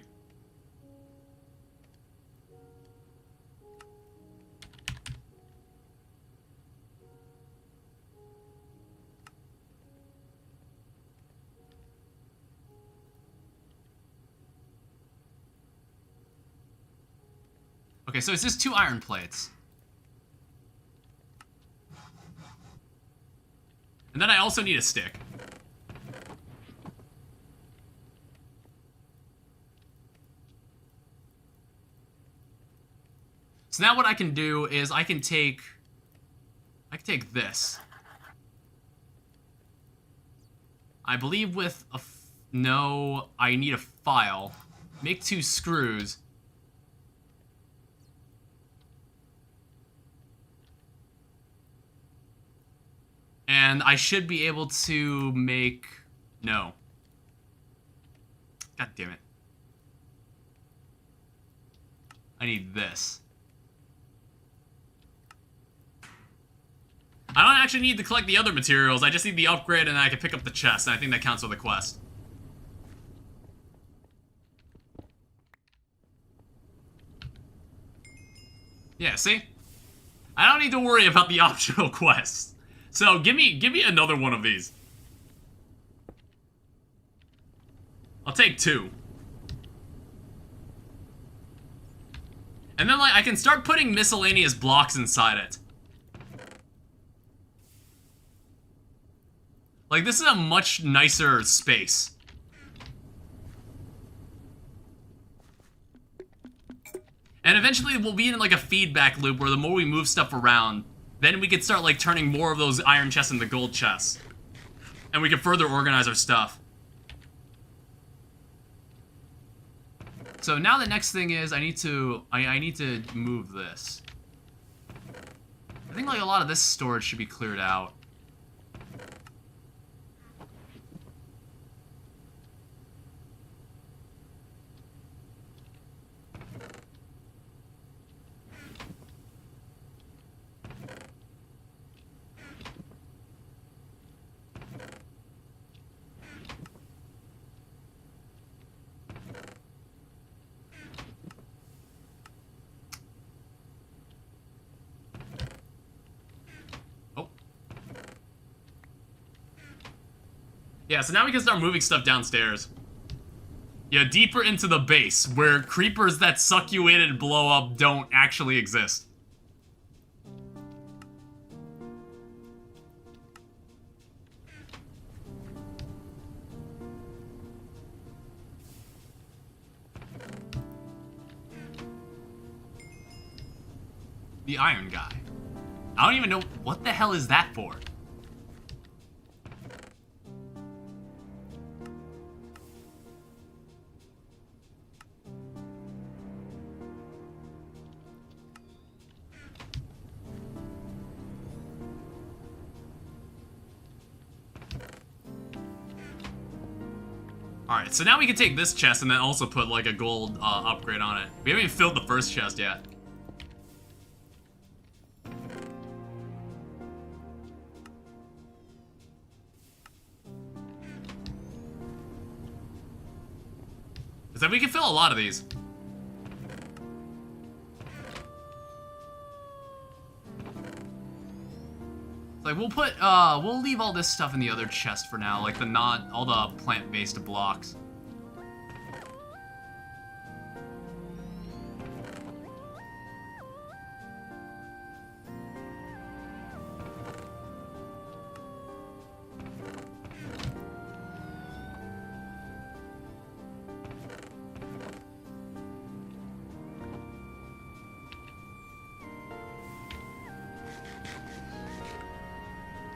Okay, so it's just 2 iron plates. And then I also need a stick. So now what I can do is I can take this. I believe with a no, I need a file. Make 2 screws. And I should be able to make... No. God damn it. I need this. I don't actually need to collect the other materials, I just need the upgrade and I can pick up the chest, and I think that counts for the quest. Yeah, see? I don't need to worry about the optional quests. So, give me another one of these. I'll take 2. And then, like, I can start putting miscellaneous blocks inside it. Like, this is a much nicer space. And eventually we'll be in like a feedback loop where the more we move stuff around, then we can start like turning more of those iron chests into gold chests. And we can further organize our stuff. So now the next thing is I need to move this. I think like a lot of this storage should be cleared out. Yeah, so now we can start moving stuff downstairs. Yeah, deeper into the base, where creepers that suck you in and blow up don't actually exist. The iron guy. I don't even know what the hell is that for. Alright, so now we can take this chest and then also put like a gold upgrade on it. We haven't even filled the first chest yet. Is that we can fill a lot of these. Like we'll leave all this stuff in the other chest for now, like all the plant-based blocks.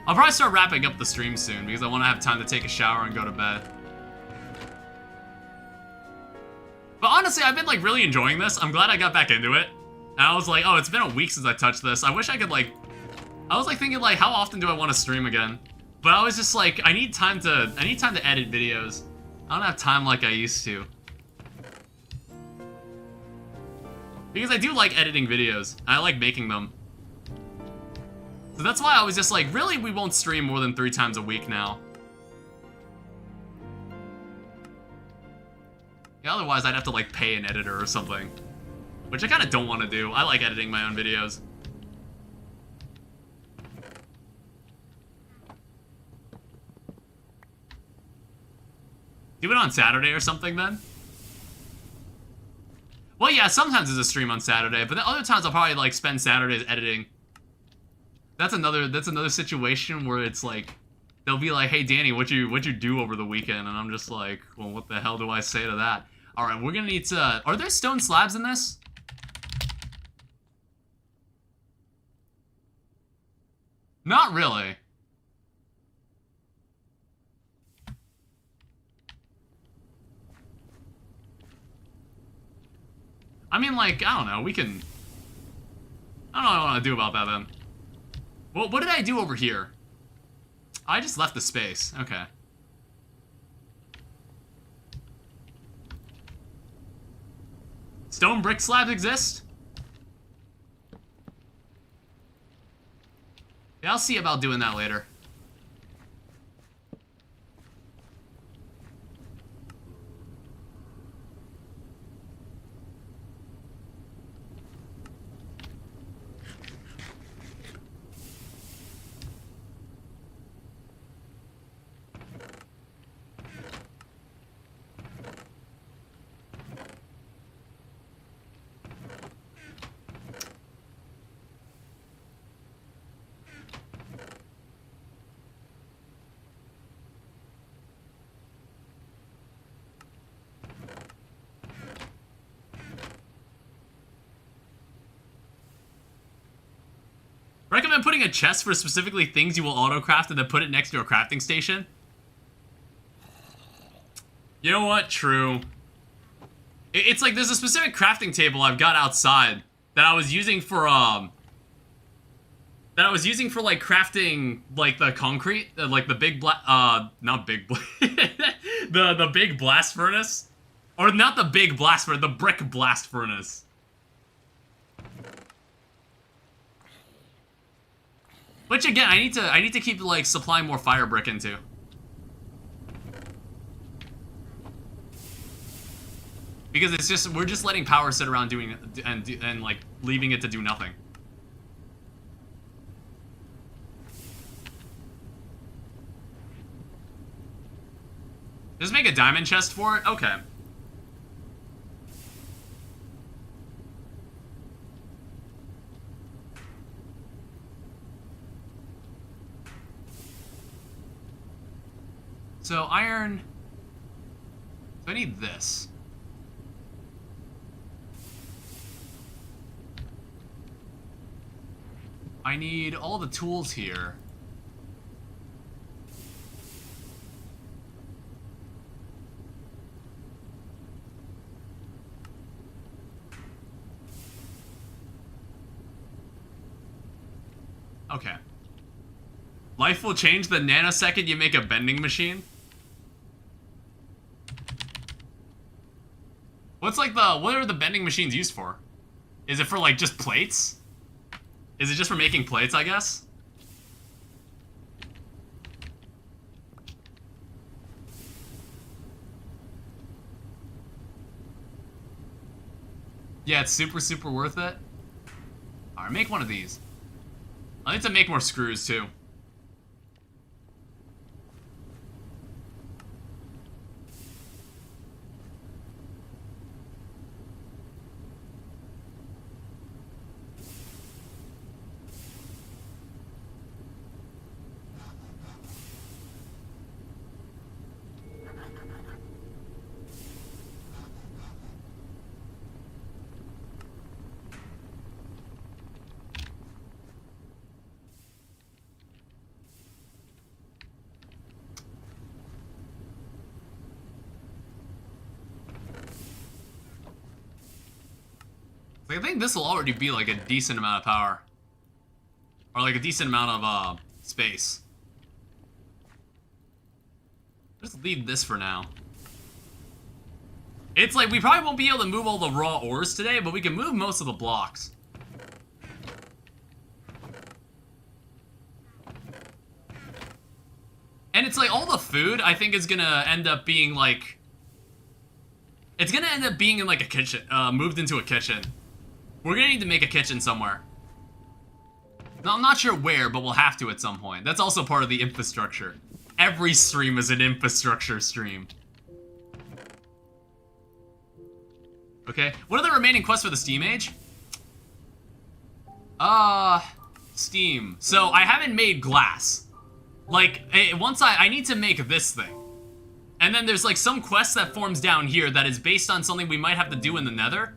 I'll probably start wrapping up the stream soon because I want to have time to take a shower and go to bed. But honestly, I've been like really enjoying this. I'm glad I got back into it. And I was like, oh, it's been a week since I touched this. I wish I could like, I was like thinking like, how often do I want to stream again? But I was just like, I need time to edit videos. I don't have time like I used to. Because I do like editing videos. I like making them. So that's why I was just like, really, we won't stream more than 3 times a week now. Yeah, otherwise I'd have to like pay an editor or something. Which I kind of don't want to do. I like editing my own videos. Do it on Saturday or something then? Well, yeah, sometimes there's a stream on Saturday, but then other times I'll probably like spend Saturdays editing. That's another situation where it's like, they'll be like, hey Danny, what'd you do over the weekend? And I'm just like, well, what the hell do I say to that? Alright, we're gonna need to, are there stone slabs in this? Not really. I mean, like, I don't know, we can, I don't know what I want to do about that then. Well, what did I do over here? I just left the space. Okay. Stone brick slabs exist? Yeah, I'll see about doing that later. Recommend putting a chest for specifically things you will auto-craft and then put it next to a crafting station. You know what? True. It's like there's a specific crafting table I've got outside that I was using for like crafting like the concrete, like the big not big the big blast furnace, or not the big blast furnace, the brick blast furnace. Which again, I need to keep like supplying more fire brick into. Because it's just, we're just letting power sit around doing, and like, leaving it to do nothing. Just make a diamond chest for it? Okay. So, iron... So I need this. I need all the tools here. Okay. Life will change the nanosecond you make a bending machine? What's like what are the bending machines used for? Is it for like just plates? Is it just for making plates, I guess? Yeah, it's super, super worth it. Alright, make one of these. I need to make more screws, too. Like, I think this will already be like a decent amount of power. Or like a decent amount of space. Just leave this for now. It's like we probably won't be able to move all the raw ores today, but we can move most of the blocks. And it's like all the food I think is gonna end up being like... It's gonna end up being in like a kitchen, moved into a kitchen. We're gonna need to make a kitchen somewhere. Now, I'm not sure where, but we'll have to at some point. That's also part of the infrastructure. Every stream is an infrastructure stream. Okay, what are the remaining quests for the Steam Age? Steam. So, I haven't made glass. Like, once I need to make this thing. And then there's like some quest that forms down here that is based on something we might have to do in the Nether.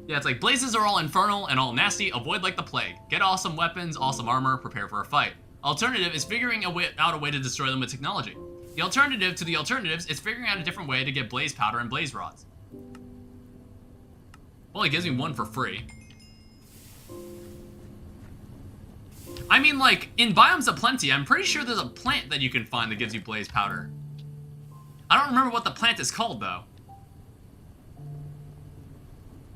Yeah, it's like, blazes are all infernal and all nasty, avoid like the plague. Get awesome weapons, awesome armor, prepare for a fight. Alternative is figuring out a way to destroy them with technology. The alternative to the alternatives is figuring out a different way to get blaze powder and blaze rods. Well, it gives me one for free. I mean, like, in Biomes of Plenty, I'm pretty sure there's a plant that you can find that gives you blaze powder. I don't remember what the plant is called, though.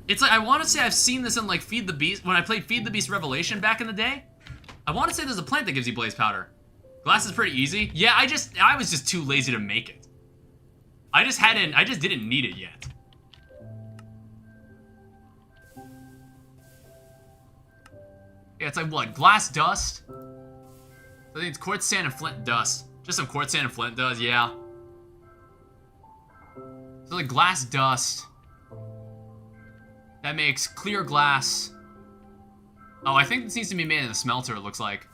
It's like, I want to say I've seen this in, like, Feed the Beast, when I played Feed the Beast Revelation back in the day. I want to say there's a plant that gives you blaze powder. Glass is pretty easy. Yeah, I was just too lazy to make it. I just didn't need it yet. Yeah, it's like, what, glass dust? I think it's quartz, sand, and flint dust. Just some quartz, sand, and flint dust, yeah. So, like, glass dust. That makes clear glass. Oh, I think this needs to be made in a smelter, it looks like.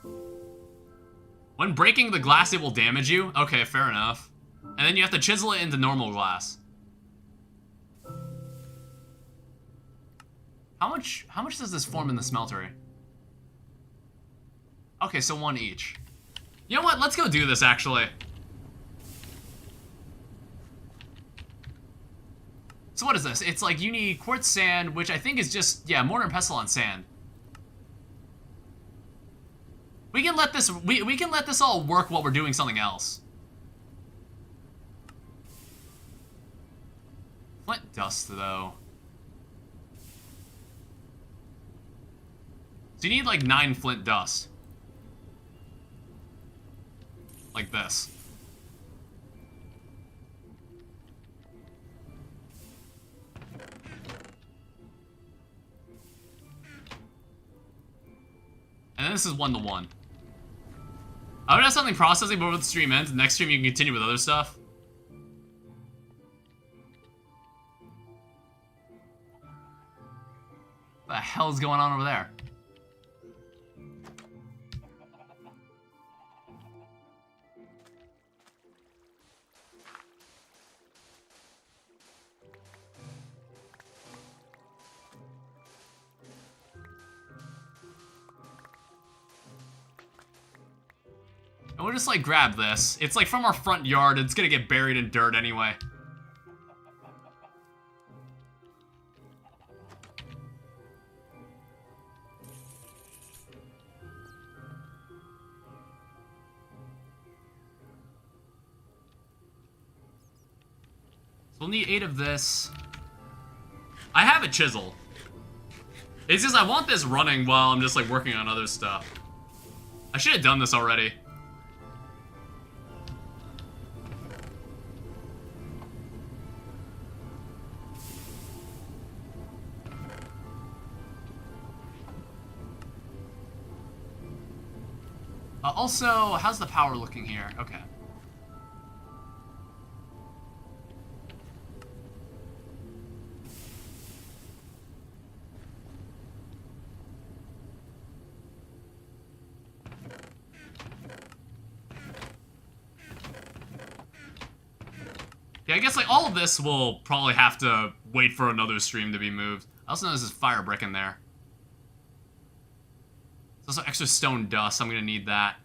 When breaking the glass, it will damage you? Okay, fair enough. And then you have to chisel it into normal glass. How much does this form in the smeltery? Okay, so 1 each. You know what? Let's go do this, actually. So what is this? It's like you need quartz sand, which I think is just, yeah, mortar and pestle on sand. We can let this, we can let this all work while we're doing something else. Flint dust, though. So you need like 9 flint dust. Like this. And then this is 1-to-1. I would have something processing before the stream ends. Next stream you can continue with other stuff. What the hell's going on over there? And we'll just, like, grab this. It's, like, from our front yard. It's gonna get buried in dirt anyway. So we'll need 8 of this. I have a chisel. It's just I want this running while I'm just, like, working on other stuff. I should have done this already. Also, how's the power looking here? Okay. Yeah, I guess like all of this will probably have to wait for another stream to be moved. I also know there's this fire brick in there. There's also extra stone dust. I'm gonna need that.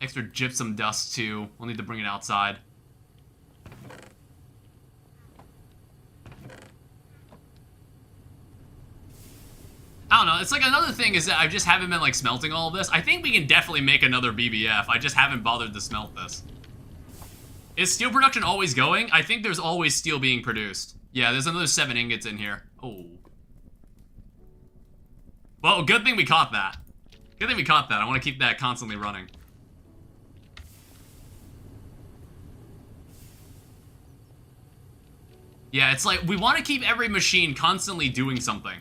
Extra gypsum dust too. We'll need to bring it outside. I don't know. It's like another thing is that I just haven't been like smelting all of this. I think we can definitely make another BBF. I just haven't bothered to smelt this. Is steel production always going? I think there's always steel being produced. Yeah, there's another 7 ingots in here. Oh. Well, good thing we caught that. Good thing we caught that. I want to keep that constantly running. Yeah, it's like we want to keep every machine constantly doing something.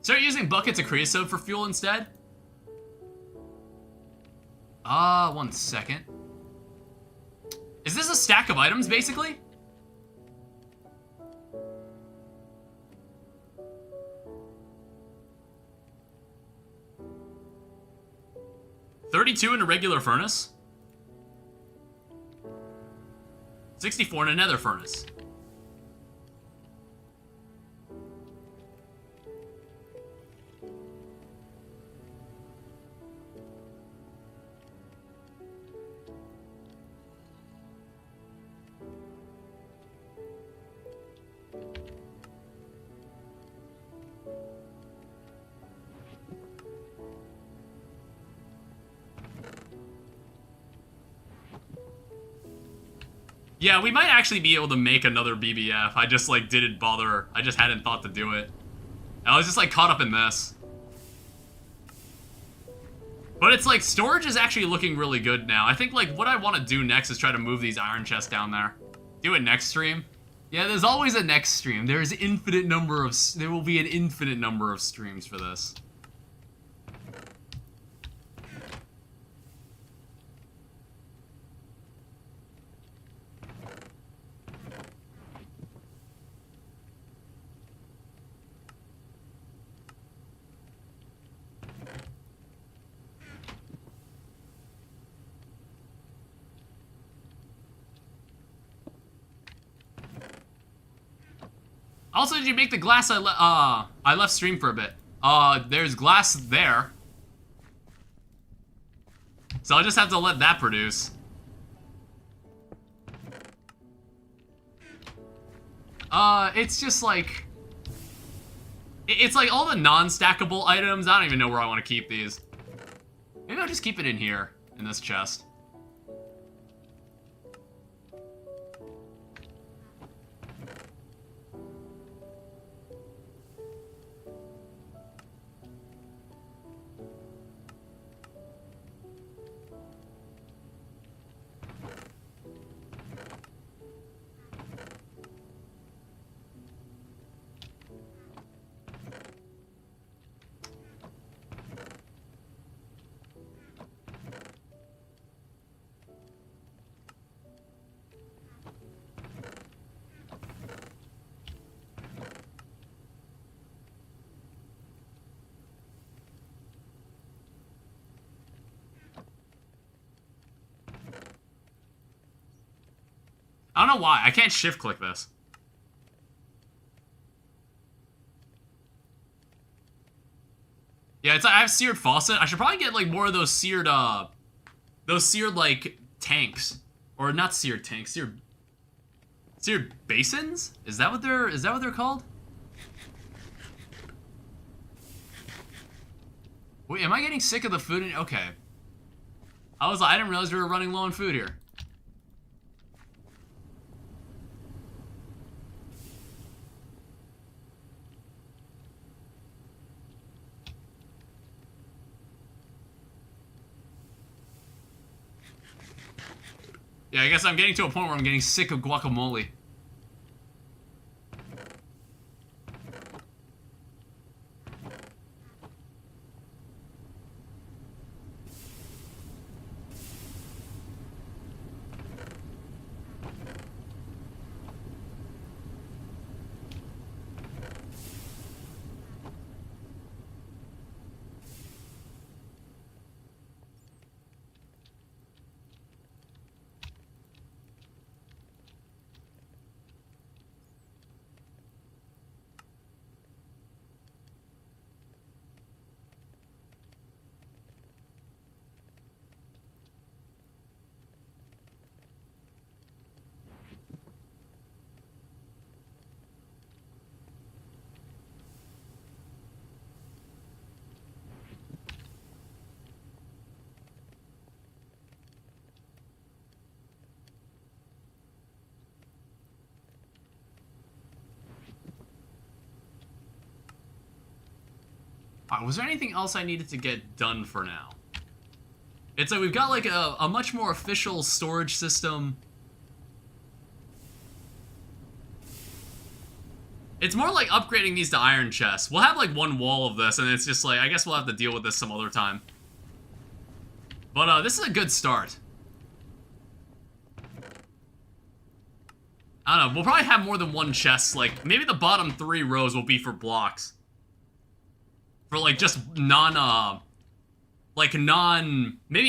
Start using buckets of creosote for fuel instead? 1 second. Is this a stack of items, basically? $32 in a regular furnace? 64 in a nether furnace. Yeah, we might actually be able to make another BBF. I just, like, didn't bother. I just hadn't thought to do it. I was just, like, caught up in this. But it's, like, storage is actually looking really good now. I think, like, what I want to do next is try to move these iron chests down there. Do it next stream. Yeah, there's always a next stream. There's infinite number of... There will be an infinite number of streams for this. Also, did you make the glass I left stream for a bit? There's glass there. So I'll just have to let that produce. It's just like... It's like all the non-stackable items. I don't even know where I want to keep these. Maybe I'll just keep it in here, in this chest. I don't know why. I can't shift click this. Yeah, it's I have seared faucet. I should probably get like more of those seared like tanks, or not seared tanks, seared basins. Is that what they're called? Wait, am I getting sick of the food? Okay. I didn't realize we were running low on food here. Yeah, I guess I'm getting to a point where I'm getting sick of guacamole. Was there anything else I needed to get done for now? It's like we've got like a much more official storage system. It's more like upgrading these to iron chests. We'll have like one wall of this, and it's just like, I guess we'll have to deal with this some other time. But this is a good start. I don't know, we'll probably have more than one chest. Like, maybe the bottom 3 rows will be for blocks. For like just maybe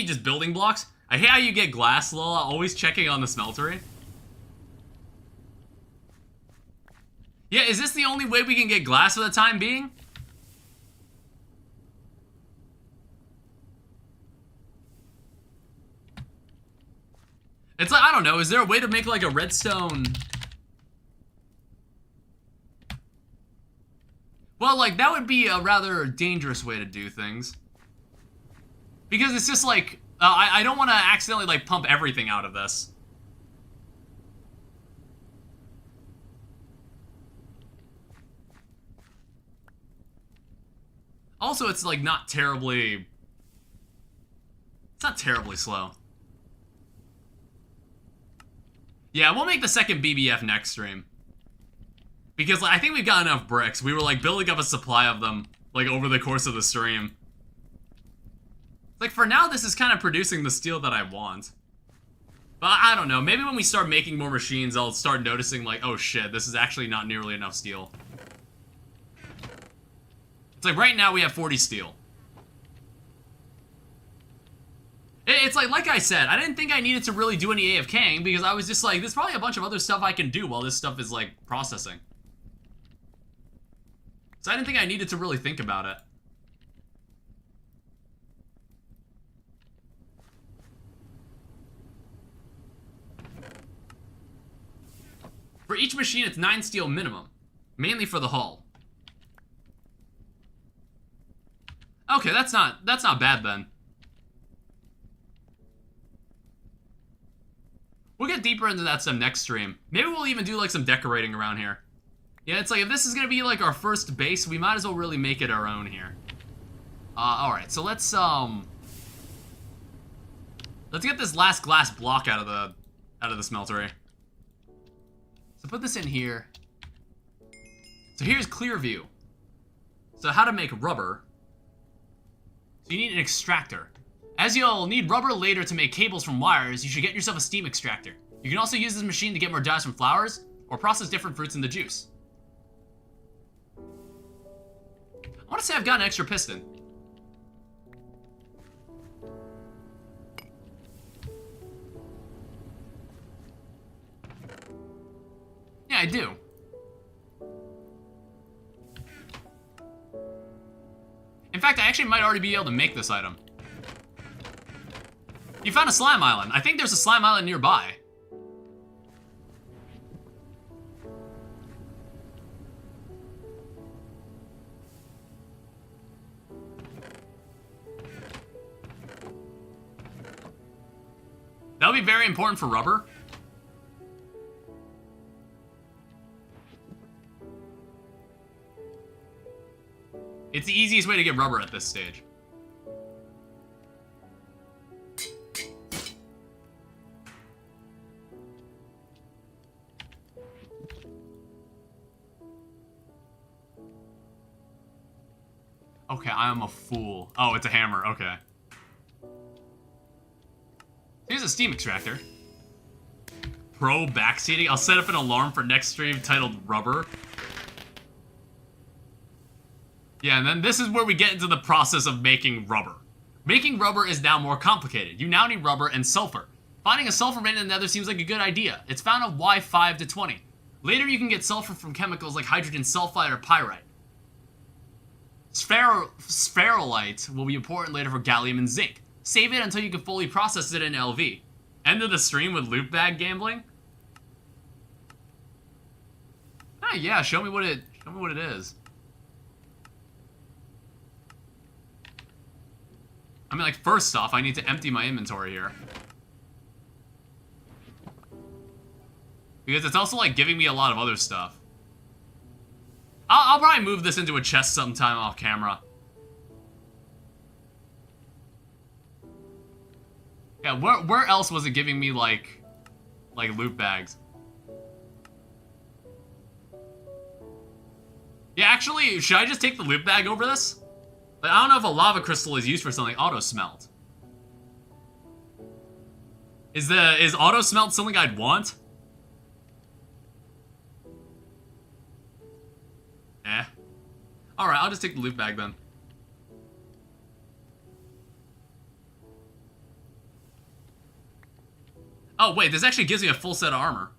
just building blocks. I hate how you get glass, Lola, always checking on the smeltery. Yeah, is this the only way we can get glass for the time being? It's like, I don't know, is there a way to make like a redstone? Well, like, that would be a rather dangerous way to do things. Because it's just like, I don't want to accidentally, like, pump everything out of this. Also, it's, like, not terribly... It's not terribly slow. Yeah, we'll make the second BBF next stream. Because like, I think we've got enough bricks. We were like building up a supply of them like over the course of the stream. Like for now, this is kind of producing the steel that I want. But I don't know. Maybe when we start making more machines, I'll start noticing like, oh shit, this is actually not nearly enough steel. It's like right now we have 40 steel. It's like I said, I didn't think I needed to really do any AFKing because I was just like, there's probably a bunch of other stuff I can do while this stuff is like processing. So I didn't think I needed to really think about it. For each machine, it's 9 steel minimum. Mainly for the hull. Okay, that's not bad then. We'll get deeper into that some next stream. Maybe we'll even do like some decorating around here. Yeah, it's like if this is gonna be like our first base, we might as well really make it our own here. Alright, so let's get this last glass block out of the smeltery. So put this in here. So here's clear view. So how to make rubber. So you need an extractor. As you'll need rubber later to make cables from wires, you should get yourself a steam extractor. You can also use this machine to get more dyes from flowers, or process different fruits in the juice. I want to say I've got an extra piston. Yeah, I do. In fact, I actually might already be able to make this item. You found a slime island. I think there's a slime island nearby. That'll be very important for rubber. It's the easiest way to get rubber at this stage. Okay, I am a fool. Oh, it's a hammer. Okay. Here's a steam extractor. Pro backseating. I'll set up an alarm for next stream titled Rubber. Yeah, and then this is where we get into the process of making rubber. Making rubber is now more complicated. You now need rubber and sulfur. Finding a sulfur vein in the nether seems like a good idea. It's found at Y5 to 20. Later you can get sulfur from chemicals like hydrogen sulfide or pyrite. Spherolite will be important later for gallium and zinc. Save it until you can fully process it in LV. End of the stream with loot bag gambling? Ah, yeah, show me what it is. I mean, like, first off, I need to empty my inventory here. Because it's also, like, giving me a lot of other stuff. I'll probably move this into a chest sometime off camera. Yeah, where else was it giving me, like loot bags? Yeah, actually, should I just take the loot bag over this? Like, I don't know if a lava crystal is used for something. Auto smelt. Is auto smelt something I'd want? Eh. Alright, I'll just take the loot bag then. Oh, wait, this actually gives me a full set of armor.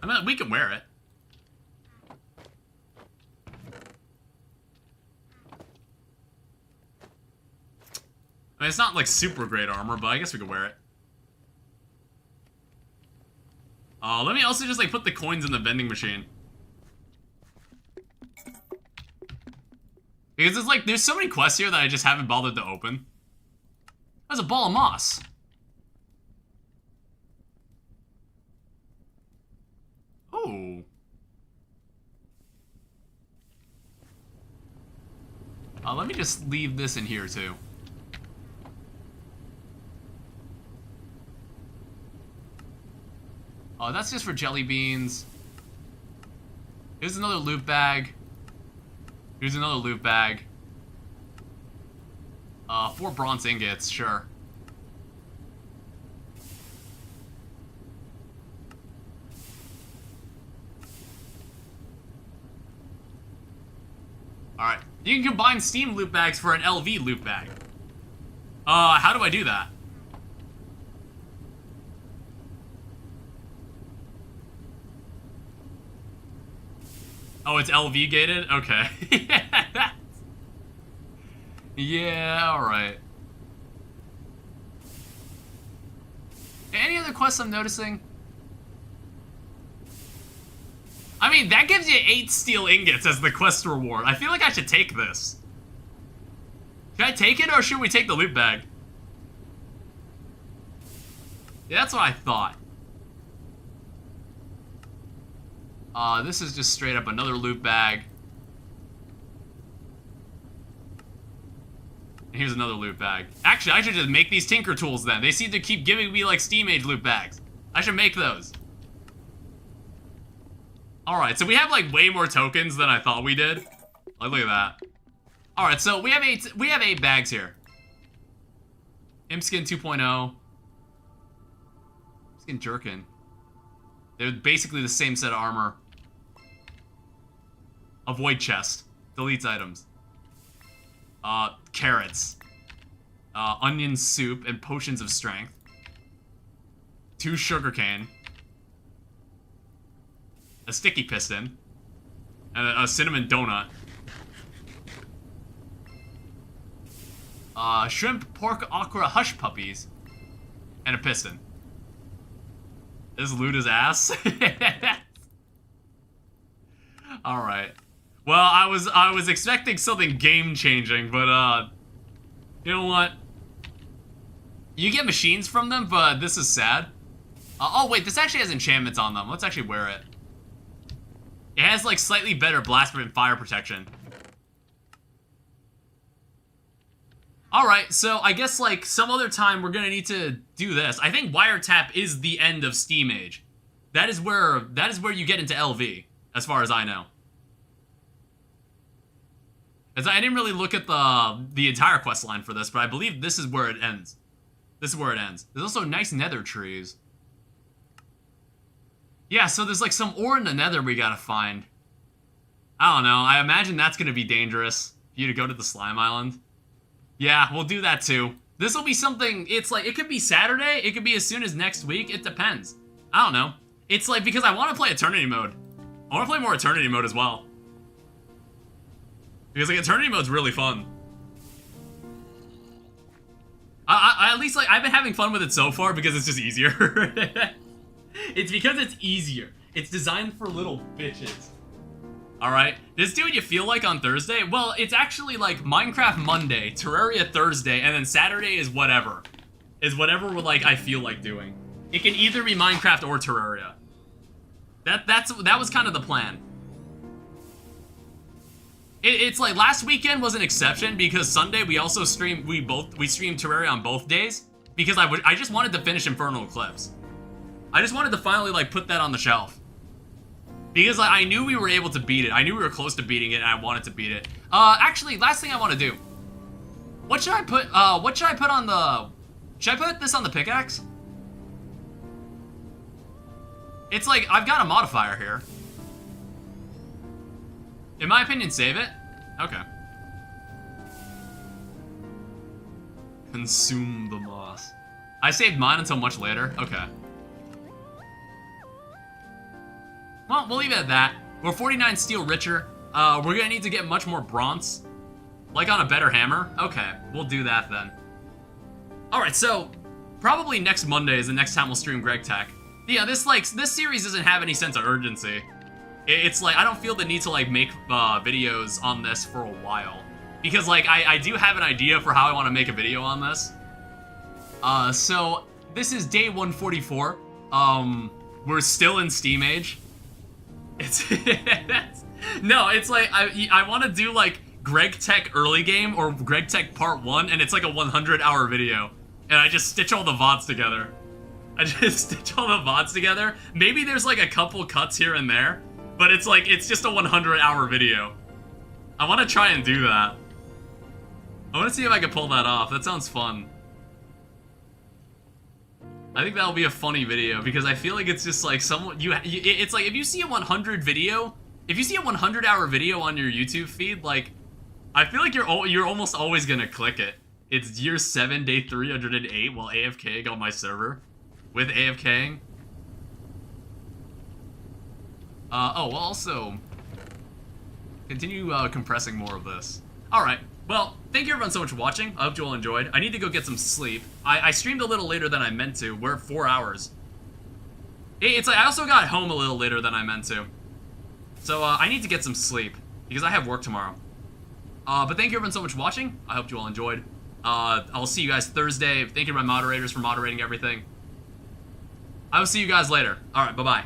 I mean, we can wear it. I mean, it's not, like, super great armor, but I guess we could wear it. Let me also just, like, put the coins in the vending machine. Because it's, like, there's so many quests here that I just haven't bothered to open. That's a ball of moss. Oh. Let me just leave this in here, too. Oh, that's just for jelly beans. Here's another loot bag. Here's another loot bag. 4 bronze ingots, sure. Alright. You can combine Steam loot bags for an LV loot bag. How do I do that? Oh, it's LV gated? Okay. Yeah, alright. Any other quests I'm noticing? I mean, that gives you 8 steel ingots as the quest reward. I feel like I should take this. Should I take it, or should we take the loot bag? Yeah, that's what I thought. This is just straight up another loot bag. And here's another loot bag. Actually, I should just make these tinker tools then. They seem to keep giving me, like, Steam Age loot bags. I should make those. Alright, so we have, like, way more tokens than I thought we did. Like, look at that. Alright, so we have 8 bags here. Impskin 2.0. Skin Jerkin. They're basically the same set of armor. Avoid chest. Deletes items. Carrots. Onion soup and potions of strength. 2 sugarcane. A sticky piston. And a cinnamon donut. Shrimp, pork, okra, hush puppies. And a piston. This loot is ass. Alright. Well, I was expecting something game-changing, but, you know what? You get machines from them, but this is sad. Oh, wait, this actually has enchantments on them. Let's actually wear it. It has, like, slightly better blast and fire protection. Alright, so I guess, like, some other time we're gonna need to do this. I think wiretap is the end of Steam Age. That is where you get into LV, as far as I know. As I didn't really look at the entire quest line for this, but I believe this is where it ends. This is where it ends. There's also nice nether trees. Yeah, so there's like some ore in the nether we gotta find. I don't know, I imagine that's gonna be dangerous for you to go to the slime island. Yeah, we'll do that too. This will be something, it's like, it could be Saturday, it could be as soon as next week, it depends. I don't know. It's like, because I want to play Eternity Mode. I want to play more Eternity Mode as well. Because like, Eternity Mode's really fun. I at least like, I've been having fun with it so far because it's just easier. It's because it's easier. It's designed for little bitches. Alright, this dude you feel like on Thursday? Well, it's actually like Minecraft Monday, Terraria Thursday, and then Saturday is whatever. Is whatever like I feel like doing. It can either be Minecraft or Terraria. That was kind of the plan. It's like last weekend was an exception because Sunday we also streamed we streamed Terraria on both days because I just wanted to finish Infernal Eclipse. I just wanted to finally like put that on the shelf. Because like, I knew we were able to beat it. I knew we were close to beating it and I wanted to beat it. Actually, last thing I want to do. What should I put on the... Should I put this on the pickaxe? It's like, I've got a modifier here. In my opinion, save it. Okay. Consume the moss. I saved mine until much later. Okay. Well, we'll leave it at that. We're 49 steel richer. We're gonna need to get much more bronze. Like on a better hammer? Okay, we'll do that then. Alright, so probably next Monday is the next time we'll stream GregTech. Yeah, this series doesn't have any sense of urgency. It's like, I don't feel the need to like make videos on this for a while. Because like, I do have an idea for how I want to make a video on this. So this is day 144. We're still in Steam Age. No, it's like, I want to do like GregTech early game or GregTech part 1, and it's like a 100-hour video. And I just stitch all the VODs together. Maybe there's like a couple cuts here and there, but it's like, it's just a 100-hour video. I want to try and do that. I want to see if I can pull that off. That sounds fun. I think that'll be a funny video because I feel like it's just like someone it's like if you see a 100-hour video on your YouTube feed, like I feel like you're almost always gonna click it. It's year 7, day 308 while AFKing on my server. With AFKing. Oh, well, also continue compressing more of this. Alright, well, thank you everyone so much for watching. I hope you all enjoyed. I need to go get some sleep. I streamed a little later than I meant to. We're at 4 hours. It's like I also got home a little later than I meant to. So I need to get some sleep because I have work tomorrow. But thank you everyone so much for watching. I hope you all enjoyed. I'll see you guys Thursday. Thank you to my moderators for moderating everything. I will see you guys later. Alright, bye-bye.